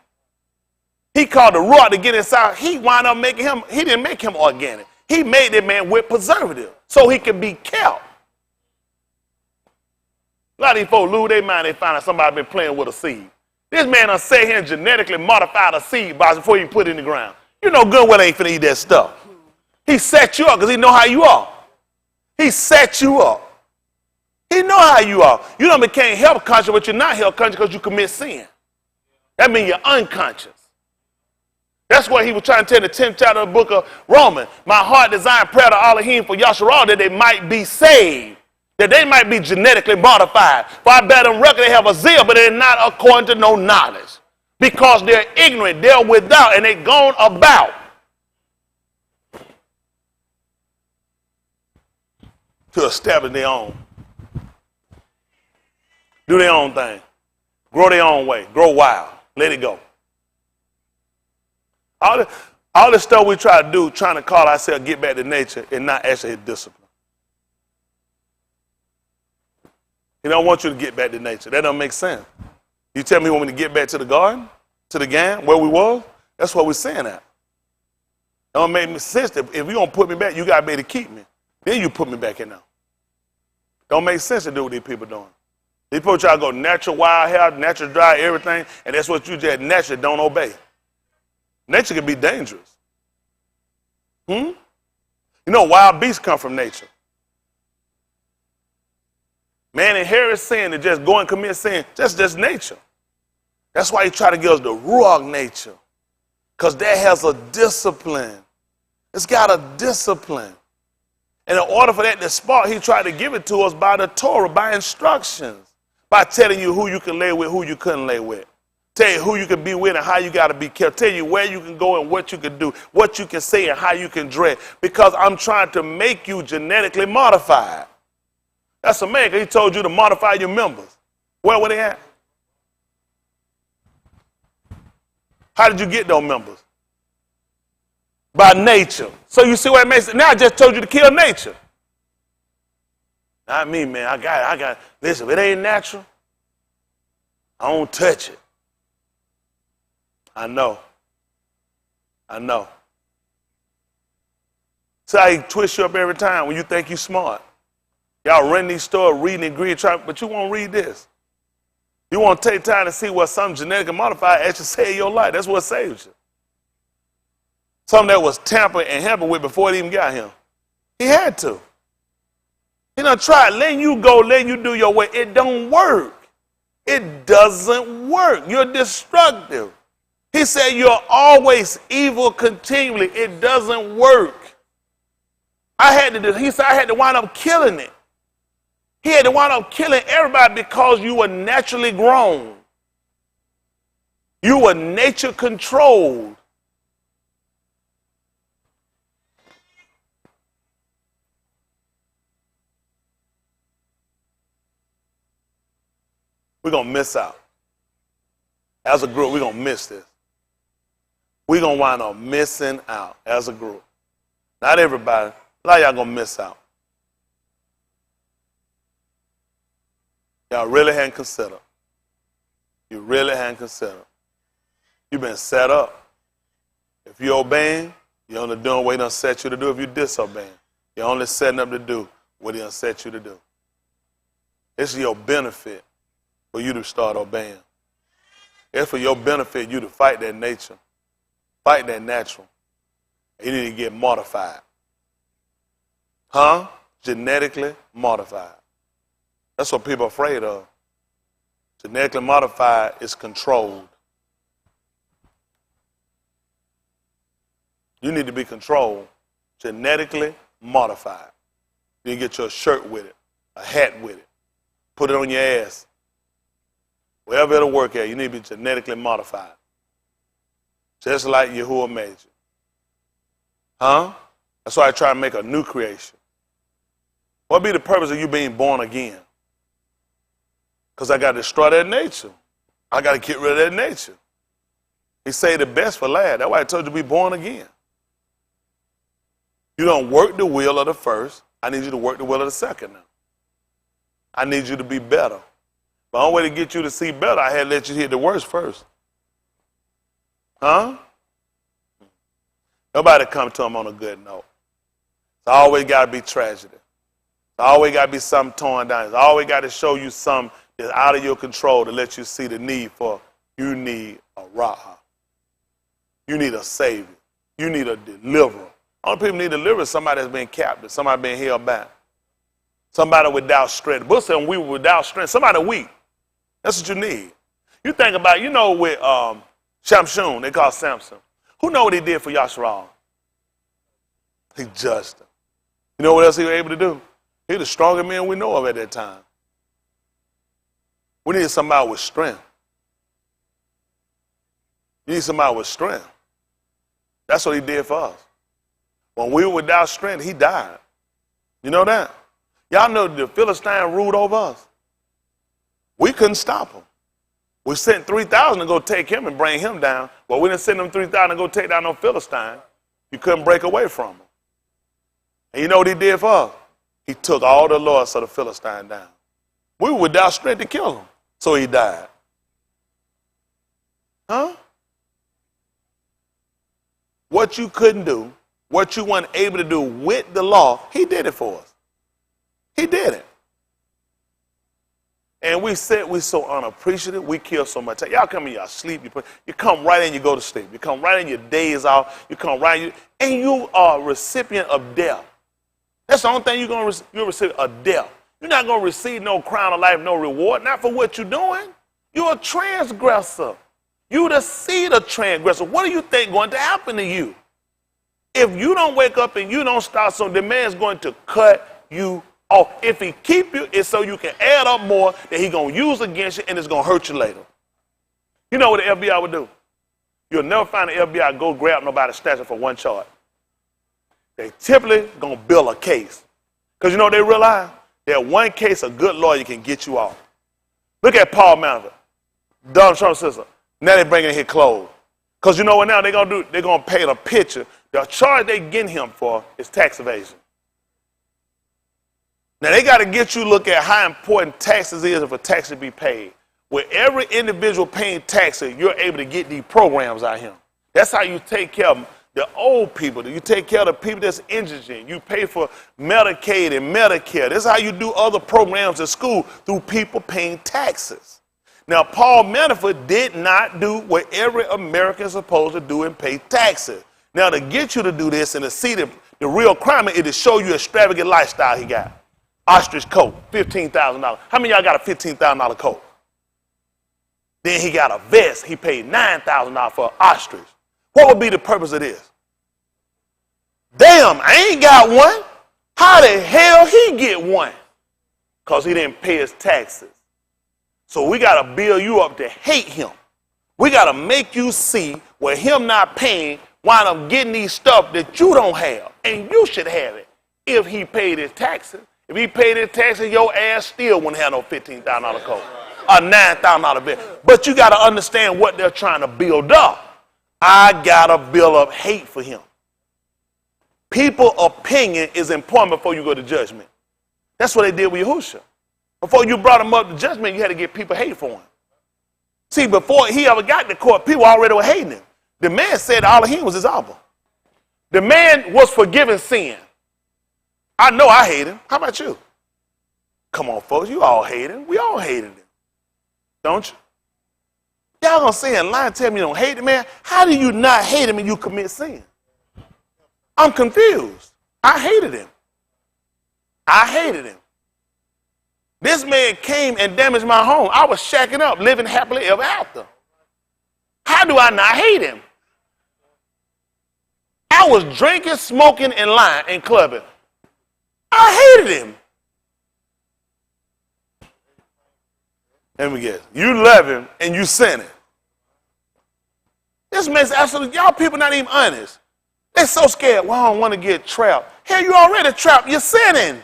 He called the ruach to get inside. He wound up making him, he didn't make him organic. He made that man with preservative so he could be kept. A lot of these folks lose their mind. They find out somebody been playing with a seed. This man done sat here and genetically modified a seed box before you put it in the ground. You know good well ain't finna eat that stuff. He set you up because he know how you are. He set you up. He know how you are. You done became health conscious, but you're not health conscious because you commit sin. That means you're unconscious. That's what he was trying to tell in the 10th chapter of the book of Romans. My heart designed prayer to Allahim for Yasharal that they might be saved, that they might be genetically modified. For I bear them record they have a zeal, but they're not according to no knowledge. Because they're ignorant, they're without, and they're gone about to establish their own. Do their own thing. Grow their own way. Grow wild. Let it go. All this stuff we try to do, trying to call ourselves get back to nature, and not actually discipline. He don't want you to get back to nature. That don't make sense. You tell me when we get back to the garden, to the game, where we was? That's what we're saying at. It don't make sense that if you're going to put me back, you got to be able to keep me. Then you put me back in there. Don't make sense to do what these people doing. These people try to go natural wild hair, natural dry, everything, and that's what you just naturally don't obey. Nature can be dangerous. You know, wild beasts come from nature. Man inherits sin and just go and commit sin. That's just nature. That's why he try to give us the ruach nature. Because that has a discipline. It's got a discipline. And in order for that to spark, he tried to give it to us by the Torah, by instructions. By telling you who you can lay with, who you couldn't lay with. Tell you who you can be with and how you got to be careful. Tell you where you can go and what you can do, what you can say and how you can dress. Because I'm trying to make you genetically modified. That's a man, 'cause he told you to modify your members. Where were they at? How did you get those members? By nature. So you see what it makes? Now I just told you to kill nature. Not me, man. I got. Listen, if it ain't natural, I don't touch it. I know. See how he twists you up every time when you think you're smart. Y'all run these stores, reading and greed, but you won't read this. You won't take time to see what some genetically modified actually save your life. That's what saves you. Something that was tampered and hampered with before it even got him. He had to. He done tried letting you go, letting you do your way. It don't work. It doesn't work. You're destructive. He said you're always evil continually. It doesn't work. He said I had to wind up killing it. He had to wind up killing everybody because you were naturally grown. You were nature controlled. We're going to miss out. As a group, we're going to miss this. We're going to wind up missing out as a group. Not everybody. A lot of y'all going to miss out. Y'all really hadn't considered. You really hadn't considered. You've been set up. If you're obeying, you're only doing what he done set you to do. If you're disobeying, you're only setting up to do what he done set you to do. It's your benefit for you to start obeying. It's for your benefit you to fight that nature, fight that natural. You need to get modified. Genetically modified. That's what people are afraid of. Genetically modified is controlled. You need to be controlled. Genetically modified. You get your shirt with it, a hat with it. Put it on your ass. Wherever it'll work at, you need to be genetically modified. Just like Yahuwah made you. That's why I try to make a new creation. What be the purpose of you being born again? Because I got to destroy that nature. I got to get rid of that nature. He say the best for last. That's why I told you to be born again. You don't work the will of the first. I need you to work the will of the second now. I need you to be better. The only way to get you to see better, I had to let you hit the worst first. Nobody come to him on a good note. It's always got to be tragedy. It's always got to be something torn down. It's always got to show you something that's out of your control to let you see the need for, you need a ruach. You need a savior. You need a deliverer. All people need deliverance, somebody that's been captive, somebody been held back. Somebody without strength. The book said we were without strength. Somebody weak. That's what you need. You think about, with Shamshun, they call Samson. Who know what he did for Yasharal? He judged him. You know what else he was able to do? He was the strongest man we know of at that time. We need somebody with strength. You need somebody with strength. That's what he did for us. When we were without strength, he died. You know that? Y'all know the Philistine ruled over us. We couldn't stop him. We sent 3,000 to go take him and bring him down. But we didn't send them 3,000 to go take down no Philistine. You couldn't break away from him. And you know what he did for us? He took all the lords of the Philistine down. We were without strength to kill him. So he died. Huh? What you couldn't do, what you weren't able to do with the law, he did it for us. He did it. And we said we're so unappreciative. We kill so much time. Y'all come in, y'all sleep. You come right in, you go to sleep. You come right in, your days off. You come right in, and you are a recipient of death. That's the only thing you're going to receive, a death. You're not going to receive no crown of life, no reward, not for what you're doing. You're a transgressor. You the seed of transgressor. What do you think going to happen to you? If you don't wake up and you don't start, so the man's going to cut you off. If he keep you, it's so you can add up more that he's going to use against you and it's going to hurt you later. You know what the FBI would do? You'll never find the FBI go grab nobody's statue for one charge. They typically going to build a case. Because you know what they realize? That one case a good lawyer can get you off. Look at Paul Manafort, Donald Trump's sister. Now they're bringing in his clothes. Because you know what now they're going to do? They're going to paint a picture. The charge they getting him for is tax evasion. Now they got to get you to look at how important taxes is if a tax to be paid. With every individual paying taxes, you're able to get these programs out here. That's how you take care of the old people. You take care of the people that's indigent. You pay for Medicaid and Medicare. This is how you do other programs at school, through people paying taxes. Now, Paul Manafort did not do what every American is supposed to do and pay taxes. Now, to get you to do this and to see the real crime is to show you extravagant lifestyle he got. Ostrich coat, $15,000. How many of y'all got a $15,000 coat? Then he got a vest. He paid $9,000 for an ostrich. What would be the purpose of this? Damn, I ain't got one. How the hell he get one? Because he didn't pay his taxes. So we got to build you up to hate him. We got to make you see where him not paying wind up getting these stuff that you don't have. And you should have it if he paid his taxes. If he paid his taxes, your ass still wouldn't have no $15,000 coat, a $9,000 bill. But you got to understand what they're trying to build up. I got to build up hate for him. People's opinion is important before you go to judgment. That's what they did with Yahushua. Before you brought him up to judgment, you had to get people hate for him. See, before he ever got to court, people already were hating him. The man said Allahim was his album. The man was forgiving sin. I know I hate him. How about you? Come on, folks. You all hate him. We all hated him. Don't you? Y'all gonna say in line, tell me you don't hate the man? How do you not hate him and you commit sin? I'm confused. I hated him. I hated him. This man came and damaged my home. I was shacking up, living happily ever after. How do I not hate him? I was drinking, smoking, and lying and clubbing. I hated him. Let me guess. You love him and you sinning. This man's absolutely, y'all people not even honest. They're so scared. Well, I don't want to get trapped. Hell, you already trapped. You're sinning.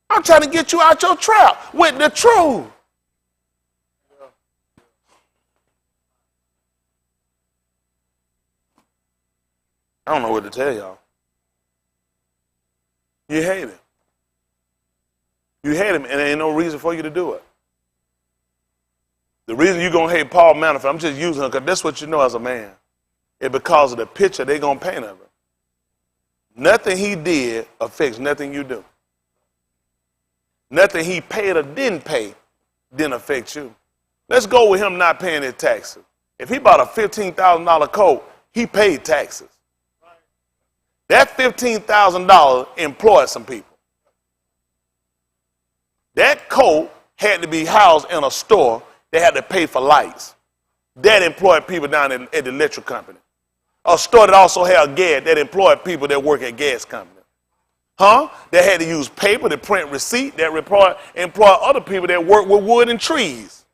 I'm trying to get you out your trap with the truth. I don't know what to tell y'all. You hate him. You hate him, and there ain't no reason for you to do it. The reason you're going to hate Paul Manafort, I'm just using him because that's what you know as a man. It's because of the picture they're going to paint of him. Nothing he did affects nothing you do. Nothing he paid or didn't pay didn't affect you. Let's go with him not paying his taxes. If he bought a $15,000 coat, he paid taxes. That $15,000 employed some people. That coat had to be housed in a store. They had to pay for lights. That employed people down at the electric company. A store that also had gas, that employed people that work at gas company. They had to use paper to print receipt that employ other people that work with wood and trees.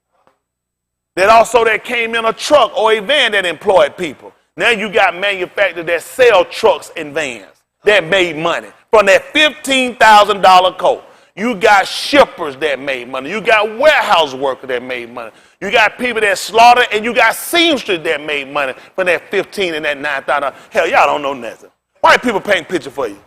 That came in a truck or a van that employed people. Now you got manufacturers that sell trucks and vans that made money from that $15,000 coat. You got shippers that made money. You got warehouse workers that made money. You got people that slaughter, and you got seamsters that made money from that $15,000 and that $9,000. Hell, y'all don't know nothing. White people paint picture for you.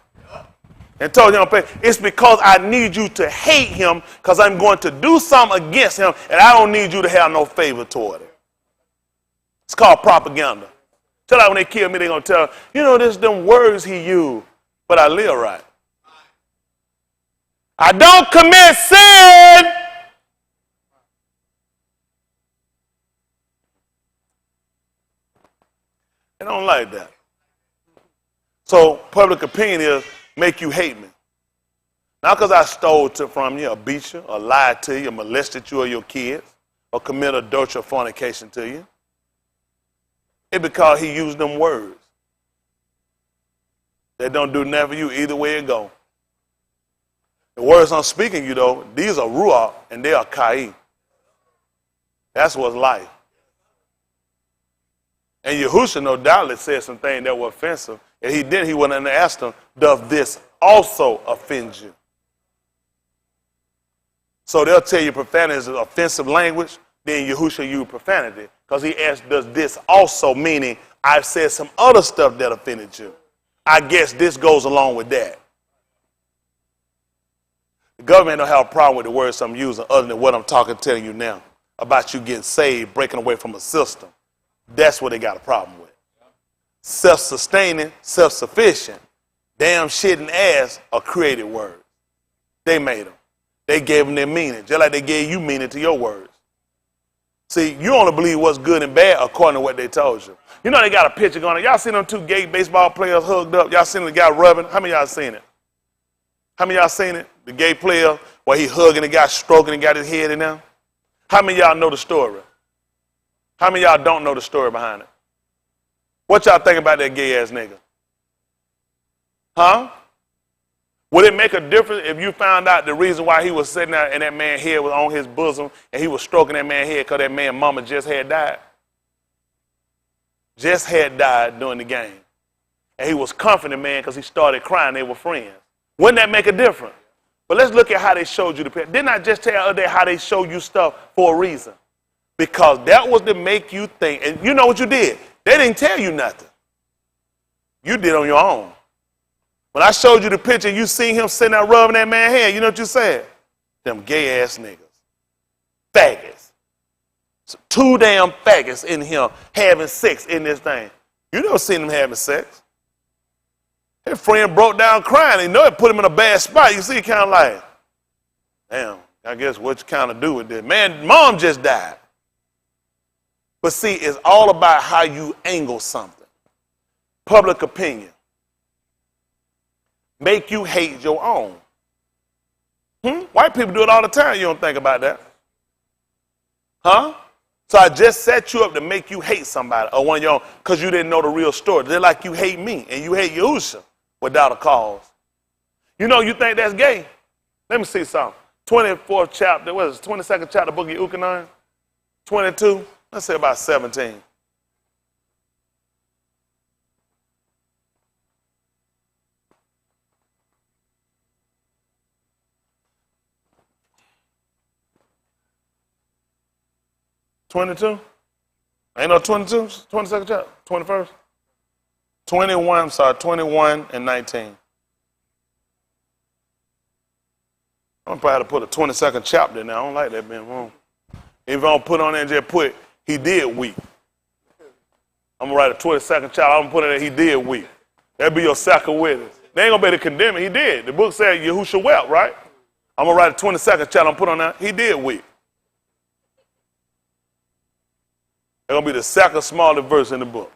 and told him, it's because I need you to hate him because I'm going to do something against him and I don't need you to have no favor toward him. It's called propaganda. Tell like when they kill me, they're going to tell, this them words he used, but I live right. I don't commit sin. They don't like that. So public opinion is make you hate me. Not because I stole from you or beat you or lied to you or molested you or your kids or committed adultery or fornication to you. It's because he used them words. They don't do nothing for you either way it go. The words I'm speaking you though, these are ruach and they are kai. That's what's life. And Yahushua no doubt said some things that were offensive. And he did, he went and asked him, does this also offend you? So they'll tell you profanity is offensive language, then Yahushua used profanity. Because he asked, does this also, meaning I've said some other stuff that offended you. I guess this goes along with that. The government don't have a problem with the words I'm using other than what I'm telling you now about you getting saved, breaking away from a system. That's what they got a problem with. Self-sustaining, self-sufficient, damn shit and ass are created words. They made them. They gave them their meaning, just like they gave you meaning to your words. See, you only believe what's good and bad according to what they told you. You know they got a picture going on. Y'all seen them two gay baseball players hugged up? Y'all seen the guy rubbing? How many of y'all seen it? How many of y'all seen it? The gay player where he hugging the guy, stroking and got his head in there? How many of y'all know the story? How many of y'all don't know the story behind it? What y'all think about that gay ass nigga? Huh? Would it make a difference if you found out the reason why he was sitting there and that man's head was on his bosom and he was stroking that man's head because that man's mama just had died? Just had died during the game. And he was comforting the man because he started crying. They were friends. Wouldn't that make a difference? But let's look at how they showed you the picture. Didn't I just tell you the other day how they show you stuff for a reason? Because that was to make you think. And you know what you did? They didn't tell you nothing. You did on your own. When I showed you the picture and you seen him sitting there rubbing that man's head, you know what you said? Them gay ass niggas. Faggots. So two damn faggots in here having sex in this thing. You never seen them having sex. His friend broke down crying. You know it put him in a bad spot. You see, kind of like, damn, I guess what you kind of do with this. Man, mom just died. But see, it's all about how you angle something. Public opinion. Make you hate your own. White people do it all the time. You don't think about that. Huh? So I just set you up to make you hate somebody or one of your own because you didn't know the real story. They're like you hate me and you hate Yahusha without a cause. You know you think that's gay? Let me see something. 24th chapter, what is it? 22nd chapter, book of Yuchanan? 22, let's say about 17. $22? Ain't no 22? 22nd chapter? 21st? 21, I'm sorry, 21 and 19. I'm probably have to put a 22nd chapter in there. I don't like that being wrong. If I don't put on there and just put, he did weep. I'm going to write a 22nd chapter. I'm going to put in there, he did weep. That'll be your second witness. They ain't going to be able to condemn it. He did. The book said Yahushua wept, right? I'm going to write a 22nd chapter. I'm going to put on there, he did weep. It's going to be the second smallest verse in the book.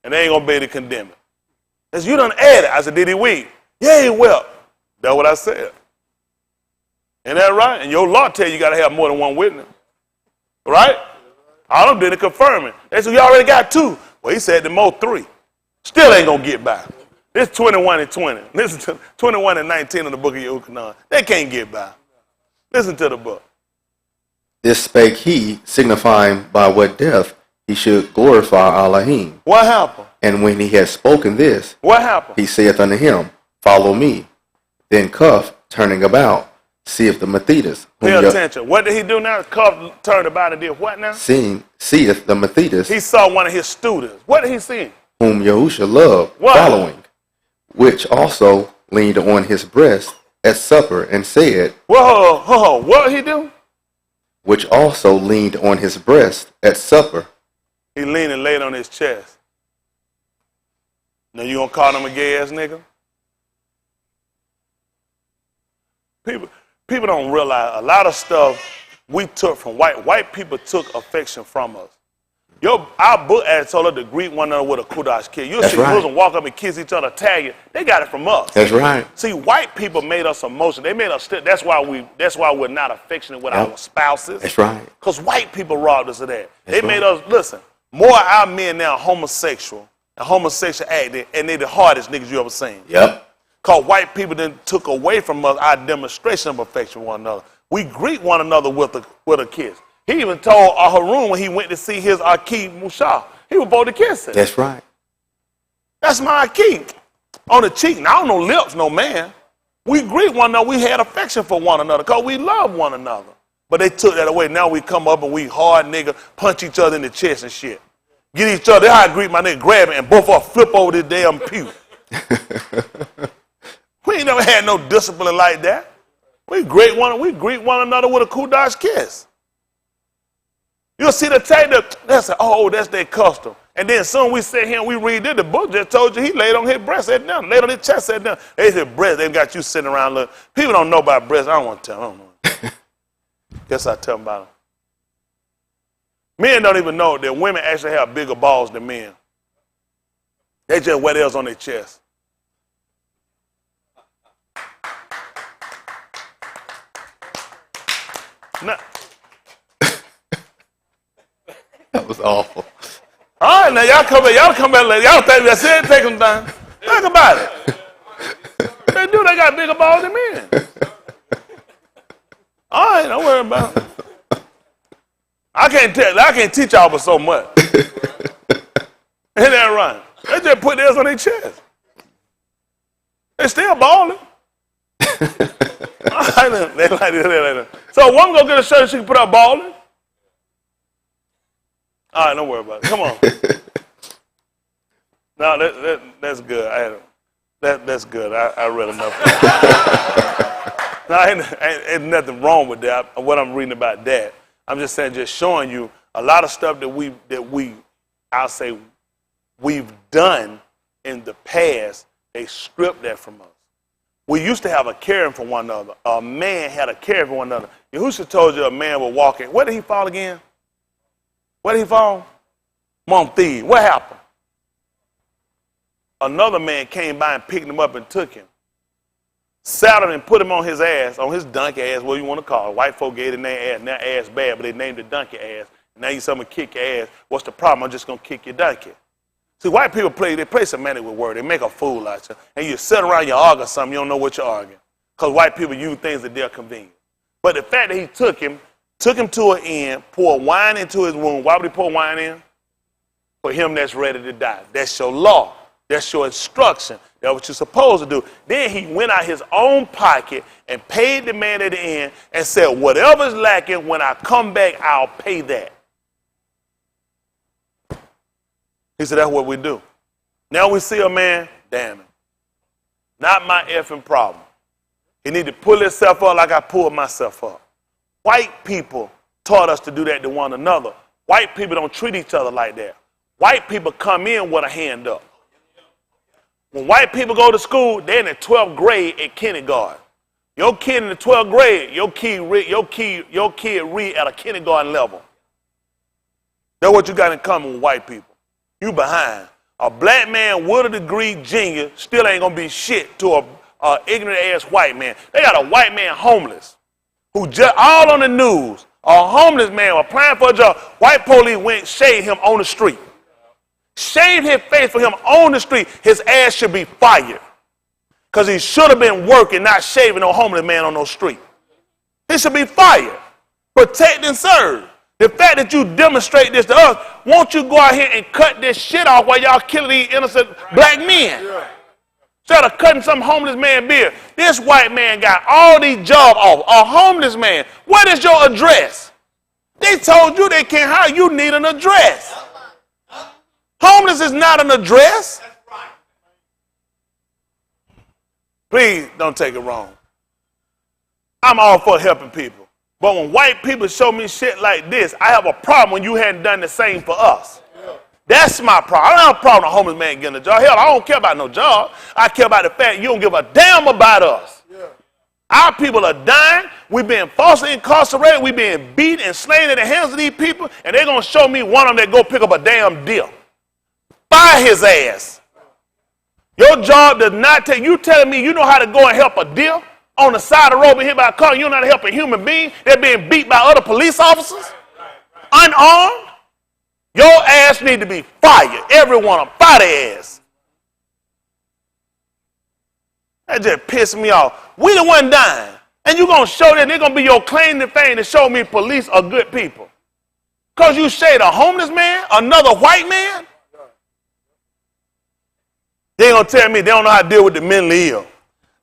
And they ain't going to be able to condemn it. As you done add it. I said, did he weep? Yeah, he wept. That's what I said. Ain't that right? And your law tell you got to have more than one witness. Right? All of them didn't confirm it. They said, we already got two. Well, he said the most three. Still ain't going to get by. This 21 and 20. Listen to 21 and 19 in the book of Yuchanan. They can't get by. Listen to the book. This spake he, signifying by what death he should glorify Allahim. What happened? And when he had spoken this, what happened? He saith unto him, follow me. Then Cuff, turning about, seeth the Iniquities. Pay attention. What did he do now? Cuff turned about and did what now? Seeth the Iniquities. He saw one of his students. What did he see? Whom Yahushua loved, following, which also leaned on his breast at supper and said, Whoa, what he do? which also leaned on his breast at supper. He leaned and laid on his chest. Now you gonna call him a gay ass nigga? People don't realize a lot of stuff we took from white people took affection from us. Our book ad told us to greet one another with a kodesh kiss. You'll see Muslims walk up and kiss each other, tag you. They got it from us. That's right. See, white people made us emotional. They made us. That's why we're not affectionate with our spouses. That's right. Because white people robbed us of that. That's they made us listen. More of our men now homosexual and homosexual acting, and they the hardest niggas you ever seen. Yep. Because white people then took away from us our demonstration of affection for one another. We greet one another with a kiss. He even told Harun when he went to see his Akid Mushah, he was supposed to kiss him. That's right. That's my Akid. On the cheek. Now, no lips, no man. We greet one another. We had affection for one another because we love one another. But they took that away. Now we come up and we hard nigga, punch each other in the chest and shit. Get each other. That's how I greet my nigga, grab it, and both of us flip over this damn pew. We ain't never had no discipline like that. We greet one another with a kodesh kiss. You'll see the tape that say, oh, that's their custom. And then soon we sit here and we read it. The book just told you he laid on his breast, sat down, laid on his chest, sat down. They said breast, they got you sitting around looking. People don't know about breasts. I don't want to tell them. I don't know. Guess I tell them about them. Men don't even know that women actually have bigger balls than men. They just wear theirs on their chest. Now, That was awful. all right, now y'all come back later. Y'all think that's it? Take them down. Think about it. They do. They got bigger balls than men. All right, don't worry about it. I can't teach y'all but so much. Ain't that right? They just put theirs on their chest. They still balling. All right, they like this. So one go get a shirt she can put up balling. All right, don't worry about it. Come on. No, that's good. That's good. I read enough. No, ain't nothing wrong with that. What I'm reading about that, I'm just saying, just showing you a lot of stuff I'll say we've done in the past. They stripped that from us. We used to have a caring for one another. A man had a caring for one another. Yahushua told you a man was walking. Where did he fall again? Where did he fall? Among thieves. What happened? Another man came by and picked him up and took him. Saddled him and put him on his ass, on his donkey ass, what you want to call it. White folk gave the name ass. Now ass bad, but they named it donkey ass. Now you someone kick your ass. What's the problem? I'm just going to kick your donkey. See, white people play semantic with words. They make a fool out of you. And you sit around, you argue something, you don't know what you're arguing. Because white people use things that they're convenient. But the fact that he took him to an end, poured wine into his wound. Why would he pour wine in? For him that's ready to die. That's your law. That's your instruction. That's what you're supposed to do. Then he went out his own pocket and paid the man at the end and said, whatever's lacking, when I come back, I'll pay that. He said, that's what we do. Now we see a man, damn it. Not my effing problem. He need to pull himself up like I pulled myself up. White people taught us to do that to one another. White people don't treat each other like that. White people come in with a hand up. When white people go to school, they're in the 12th grade at kindergarten. Your kid in the 12th grade, your kid read at a kindergarten level. That's what you got in common with white people. You behind. A black man with a degree, genius, still ain't gonna be shit to a ignorant ass white man. They got a white man homeless who just all on the news. A homeless man applying for a job. White police went shaved him on the street. Shaved his face for him on the street. His ass should be fired. Because he should have been working, not shaving no homeless man on no street. He should be fired. Protect and serve. The fact that you demonstrate this to us, won't you go out here and cut this shit off while y'all killing these innocent black men? Instead of cutting some homeless man beard. This white man got all these jobs off. A homeless man. What is your address? They told you they can't hire you. Need an address. Homeless is not an address. Please don't take it wrong. I'm all for helping people. But when white people show me shit like this, I have a problem when you hadn't done the same for us. That's my problem. I don't have a problem with a homeless man getting a job. Hell, I don't care about no job. I care about the fact you don't give a damn about us. Our people are dying. We're being falsely incarcerated. We're being beat and slain at the hands of these people. And they're going to show me one of them that go pick up a damn deal. Fire his ass. Your job does not take, you telling me you know how to go and help a deal on the side of the road and hit by a car, you know how to help a human being that's being beat by other police officers? Unarmed? Your ass need to be fired. Every one of them, fire their ass. That just pissed me off. We the one dying. And you going to show that they're going to be your claim to fame to show me police are good people. Because you shade a homeless man, another white man? They ain't going to tell me they don't know how to deal with the mentally ill.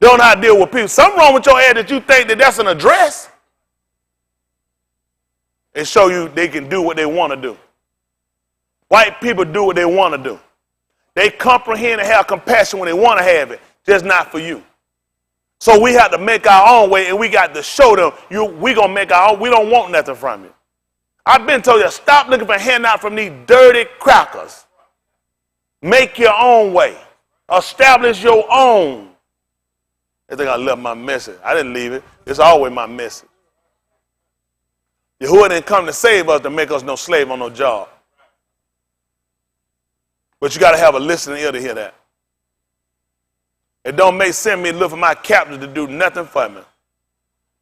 They don't know how to deal with people. Something wrong with your ass that you think that that's an address. It show you they can do what they want to do. White people do what they want to do. They comprehend and have compassion when they want to have it, just not for you. So we have to make our own way, and we got to show them we going to make our own. We don't want nothing from you. I've been told you, stop looking for handout from these dirty crackers. Make your own way. Establish your own. They think I left my message. I didn't leave it. It's always my message. Yahuwah didn't come to save us to make us no slave on no job. But you got to have a listening ear to hear that. It don't make sense me to look for my captain to do nothing for me.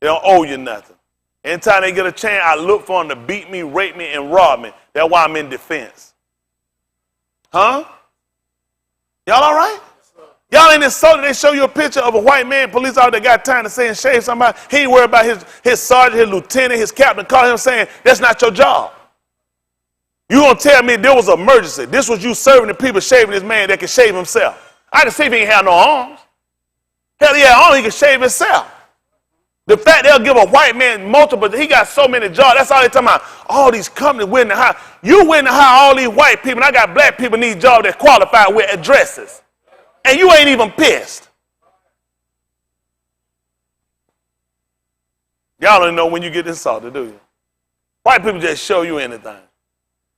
They don't owe you nothing. Anytime they get a chance, I look for them to beat me, rape me, and rob me. That's why I'm in defense. Huh? Y'all all right? Y'all ain't insulted. They show you a picture of a white man, police officer that got time to say and shave somebody. He ain't worried about his sergeant, his lieutenant, his captain, call him saying, that's not your job. You gonna tell me there was an emergency. This was you serving the people, shaving this man that can shave himself. I can see if he ain't have no arms. Hell, he had arms, he can shave himself. The fact they'll give a white man multiple, he got so many jobs, that's all they talking about. All these companies willing to hire. You willing to hire all these white people, and I got black people need jobs that qualify with addresses. And you ain't even pissed. Y'all don't know when you get insulted, do you? White people just show you anything.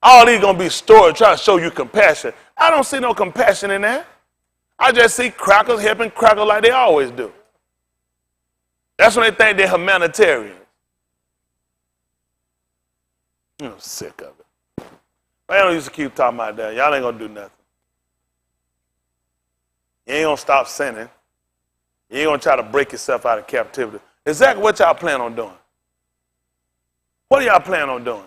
All these gonna be stories trying to show you compassion. I don't see no compassion in that. I just see crackers helping crackers like they always do. That's when they think they're humanitarians. I'm sick of it. I don't used to keep talking about that. Y'all ain't gonna do nothing. You ain't gonna stop sinning. You ain't gonna try to break yourself out of captivity. Exactly what y'all plan on doing. What do y'all plan on doing?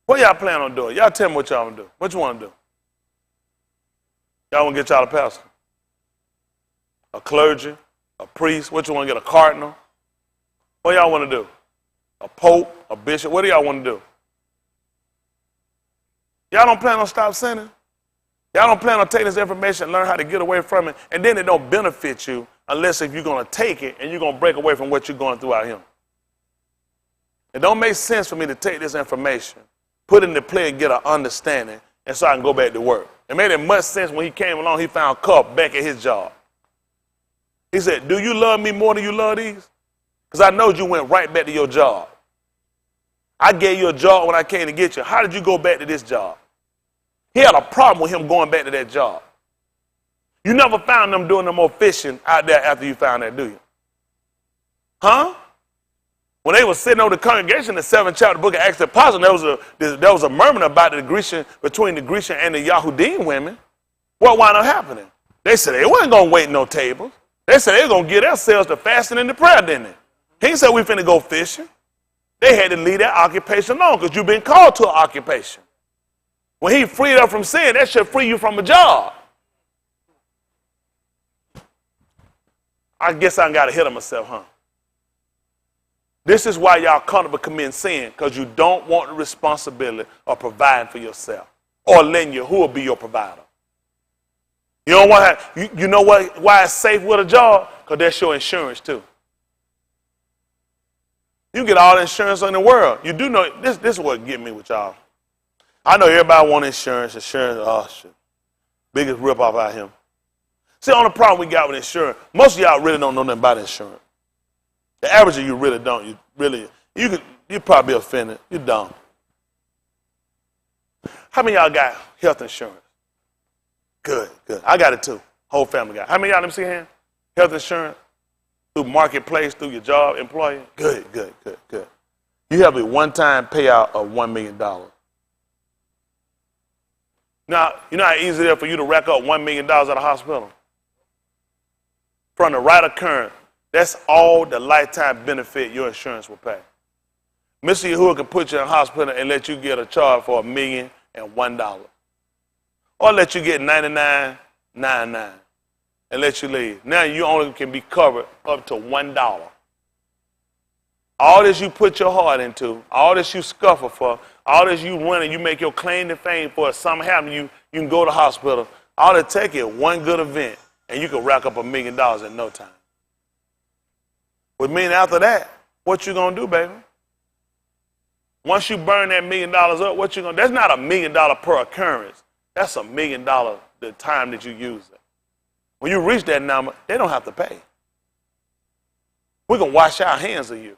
What y'all plan on doing? Y'all tell me what y'all want to do. What you want to do? Y'all want to get y'all a pastor? A clergy? A priest? What you want to get? A cardinal? What y'all want to do? A pope? A bishop? What do y'all want to do? Y'all don't plan on stop sinning? Y'all don't plan on taking this information and learn how to get away from it, and then it don't benefit you unless if you're going to take it and you're going to break away from what you're going through out here. It don't make sense for me to take this information, put it into play and get an understanding, and so I can go back to work. It made much sense when he came along, he found Cup back at his job. He said, do you love me more than you love these? Because I know you went right back to your job. I gave you a job when I came to get you. How did you go back to this job? He had a problem with him going back to that job. You never found them doing no more fishing out there after you found that, do you? Huh? When they were sitting over the congregation, the 7th chapter book of Acts of the Apostles, there was a murmur about the Grecian, between the Grecian and the Yahudim women. What wound up happening? They said they wasn't going to wait no tables. They said they were going to give themselves to fasting and to prayer, didn't they? He ain't said we finna go fishing. They had to leave that occupation alone because you've been called to an occupation. When he freed up from sin, that should free you from a job. I guess I got to hit myself, huh? This is why y'all comfortable committing sin, because you don't want the responsibility of providing for yourself or letting Yahuwah be your provider. You don't want to you know why it's safe with a job? Because that's your insurance too. You get all the insurance in the world. You do know, this is what get me with y'all. I know everybody want insurance, oh shit. Biggest rip-off out here. See, the only problem we got with insurance, most of y'all really don't know nothing about insurance. The average of you really don't. You probably be offended. You don't. How many of y'all got health insurance? Good. I got it too. Whole family got it. How many of y'all, let me see your hand? Health insurance? Through marketplace, through your job, employer? Good. You have a one-time payout of $1 million. Now, you know how easy it is for you to rack up $1 million at a hospital? From the right occurrence, that's all the lifetime benefit your insurance will pay. Mr. Yahuwah can put you in a hospital and let you get a charge for $1,001. Or let you get $99.99 and let you leave. Now you only can be covered up to $1. All this you put your heart into, all this you suffer for, all this you run and you make your claim to fame for, if something happen to you, you can go to the hospital. All it take is one good event and you can rack up $1 million in no time. Which means after that, what you gonna do, baby? Once you burn that $1 million up, what you gonna? That's not $1 million per occurrence. That's $1 million the time that you use it. When you reach that number, they don't have to pay. We can wash our hands of you.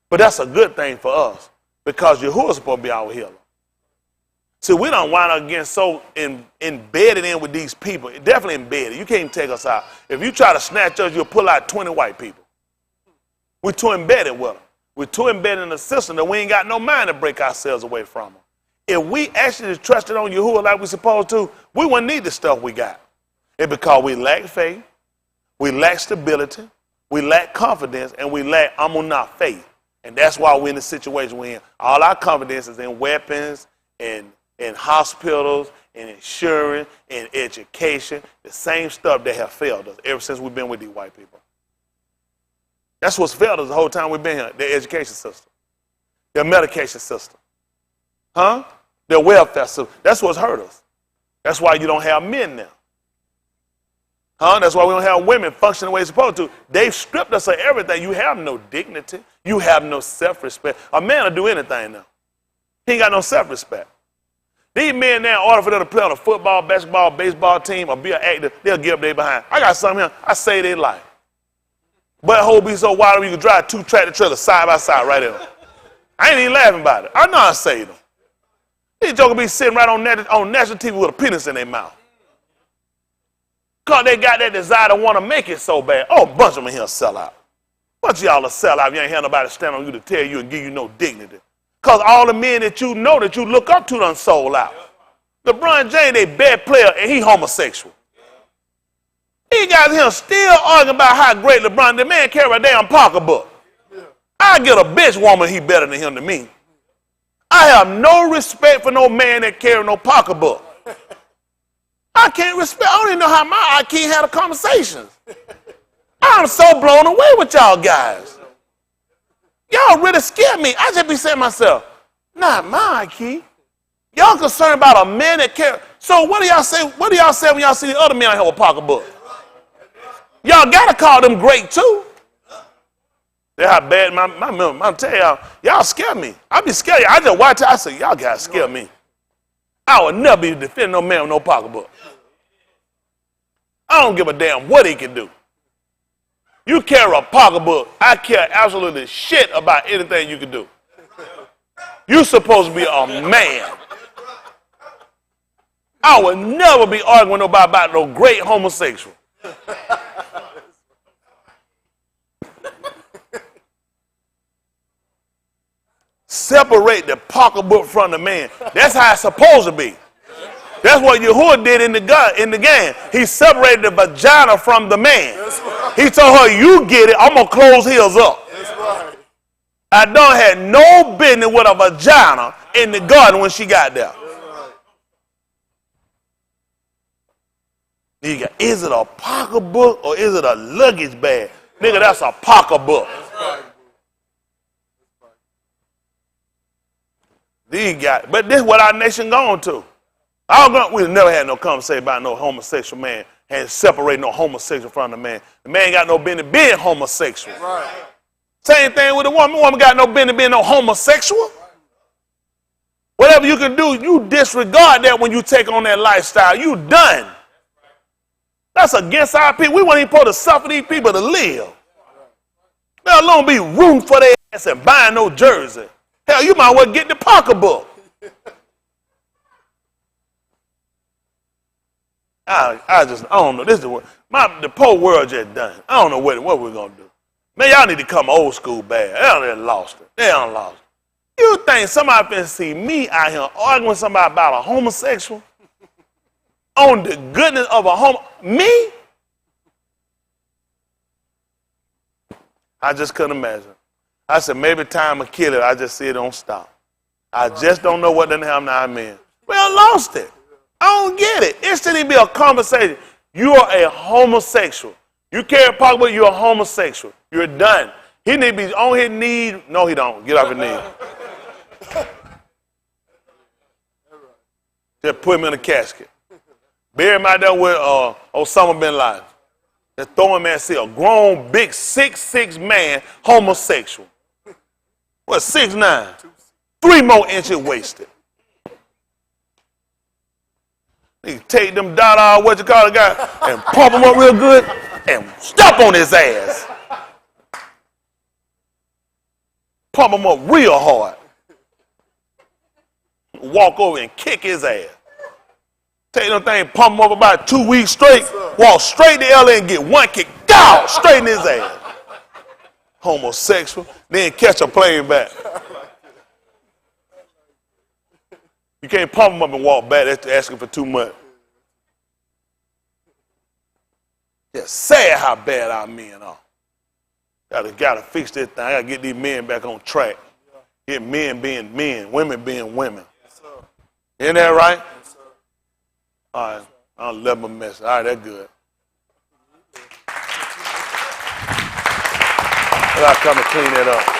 But that's a good thing for us because Yahuwah's supposed to be our healer. See, we don't wind up getting so embedded in with these people. Definitely embedded. You can't take us out. If you try to snatch us, you'll pull out 20 white people. We're too embedded with them. We're too embedded in the system that we ain't got no mind to break ourselves away from them. If we actually trusted on Yahuwah like we're supposed to, we wouldn't need the stuff we got. It's because we lack faith, we lack stability, we lack confidence, and we lack amunah, faith. And that's why we're in the situation we're in. All our confidence is in weapons, in hospitals, in insurance, in education, the same stuff that have failed us ever since we've been with these white people. That's what's failed us the whole time we've been here, their education system, their medication system, their welfare system. That's what's hurt us. That's why you don't have men now. That's why we don't have women functioning the way they're supposed to. They've stripped us of everything. You have no dignity. You have no self-respect. A man will do anything now. He ain't got no self-respect. These men now, in order for them to play on a football, basketball, baseball team, or be an actor, they'll give up their behind. I got something here. I saved their life. But hole be so wide you can drive 2 tractor trailers side by side right there. I ain't even laughing about it. I know I saved them. These jokers be sitting right on national TV with a penis in their mouth. Because they got that desire to want to make it so bad. Oh, a bunch of them here sell out. Bunch of y'all will sell out if you ain't had nobody stand on you to tell you and give you no dignity. Because all the men that you know that you look up to done sold out. LeBron James, a bad player, and he homosexual. He got him still arguing about how great LeBron, the man carry a damn pocketbook. I get a bitch woman he better than him to me. I have no respect for no man that carry no pocketbook. I can't respect, I don't even know how I can't have a conversation. I'm so blown away with y'all guys. Y'all really scare me. I just be saying to myself, not my key. Y'all concerned about a man that carry. So what do y'all say? What do y'all say when y'all see the other men out here with a pocketbook? Y'all gotta call them great too. That's how bad I'm telling y'all scare me. I be scared. I just watch it. I say, y'all guys scare me. I would never be defending no man with no pocketbook. I don't give a damn what he can do. You carry a pocketbook, I care absolutely shit about anything you can do. You're supposed to be a man. I would never be arguing with nobody about no great homosexual. Separate the pocketbook from the man. That's how it's supposed to be. That's what Yahuwah did in the game. He separated the vagina from the man. He told her, you get it, I'm going to close his up. Right. I done had no business with a vagina in the garden when she got there. Nigga, is it a pocketbook or is it a luggage bag? Nigga, that's a pocketbook. These guys, but this is what our nation going to. We never had no conversation about no homosexual man and separate no homosexual from the man. The man ain't got no business being homosexual. Right. Same thing with the woman. The woman got no business being no homosexual. Well, whatever you can do, you disregard that when you take on that lifestyle. You done. That's against our people. We weren't even supposed to suffer these people to live. Let alone be rooting for their ass and buying no jersey. Hell, you might well get the pocketbook. I don't know. This is the poor world just done. I don't know what we're going to do. Man, y'all need to come old school bad. They done lost it. They done lost it. You think somebody finna see me out here arguing with somebody about a homosexual? On the goodness of me? I just couldn't imagine. I said, maybe time will kill it. I just see it don't stop. I just don't know what the hell now I'm in. Well, lost it. I don't get it. It shouldn't be a conversation. You are a homosexual. You carry a pocketbook, you're a homosexual. You're done. He need to be on his knees. No, he don't. Get off his knees. Just put him in a casket. Bury him out there with Osama bin Laden. Just throw him and see a grown, big, 6'6" man, homosexual. What, 6'9"? 3 more inches wasted. He take them Dada, what you call it, guy, and pump him up real good and step on his ass. Pump him up real hard. Walk over and kick his ass. Take them thing, pump him up about 2 weeks straight, walk straight to LA and get one kick, down, straight in his ass. Homosexual, then catch a plane back. You can't pump him up and walk back. That's asking for too much. It's sad how bad our men are. Gotta fix this thing. I gotta get these men back on track. Get men being men, women being women. Isn't that right? All right, I'll let my mess. All right, that's good. I gotta come and clean that up.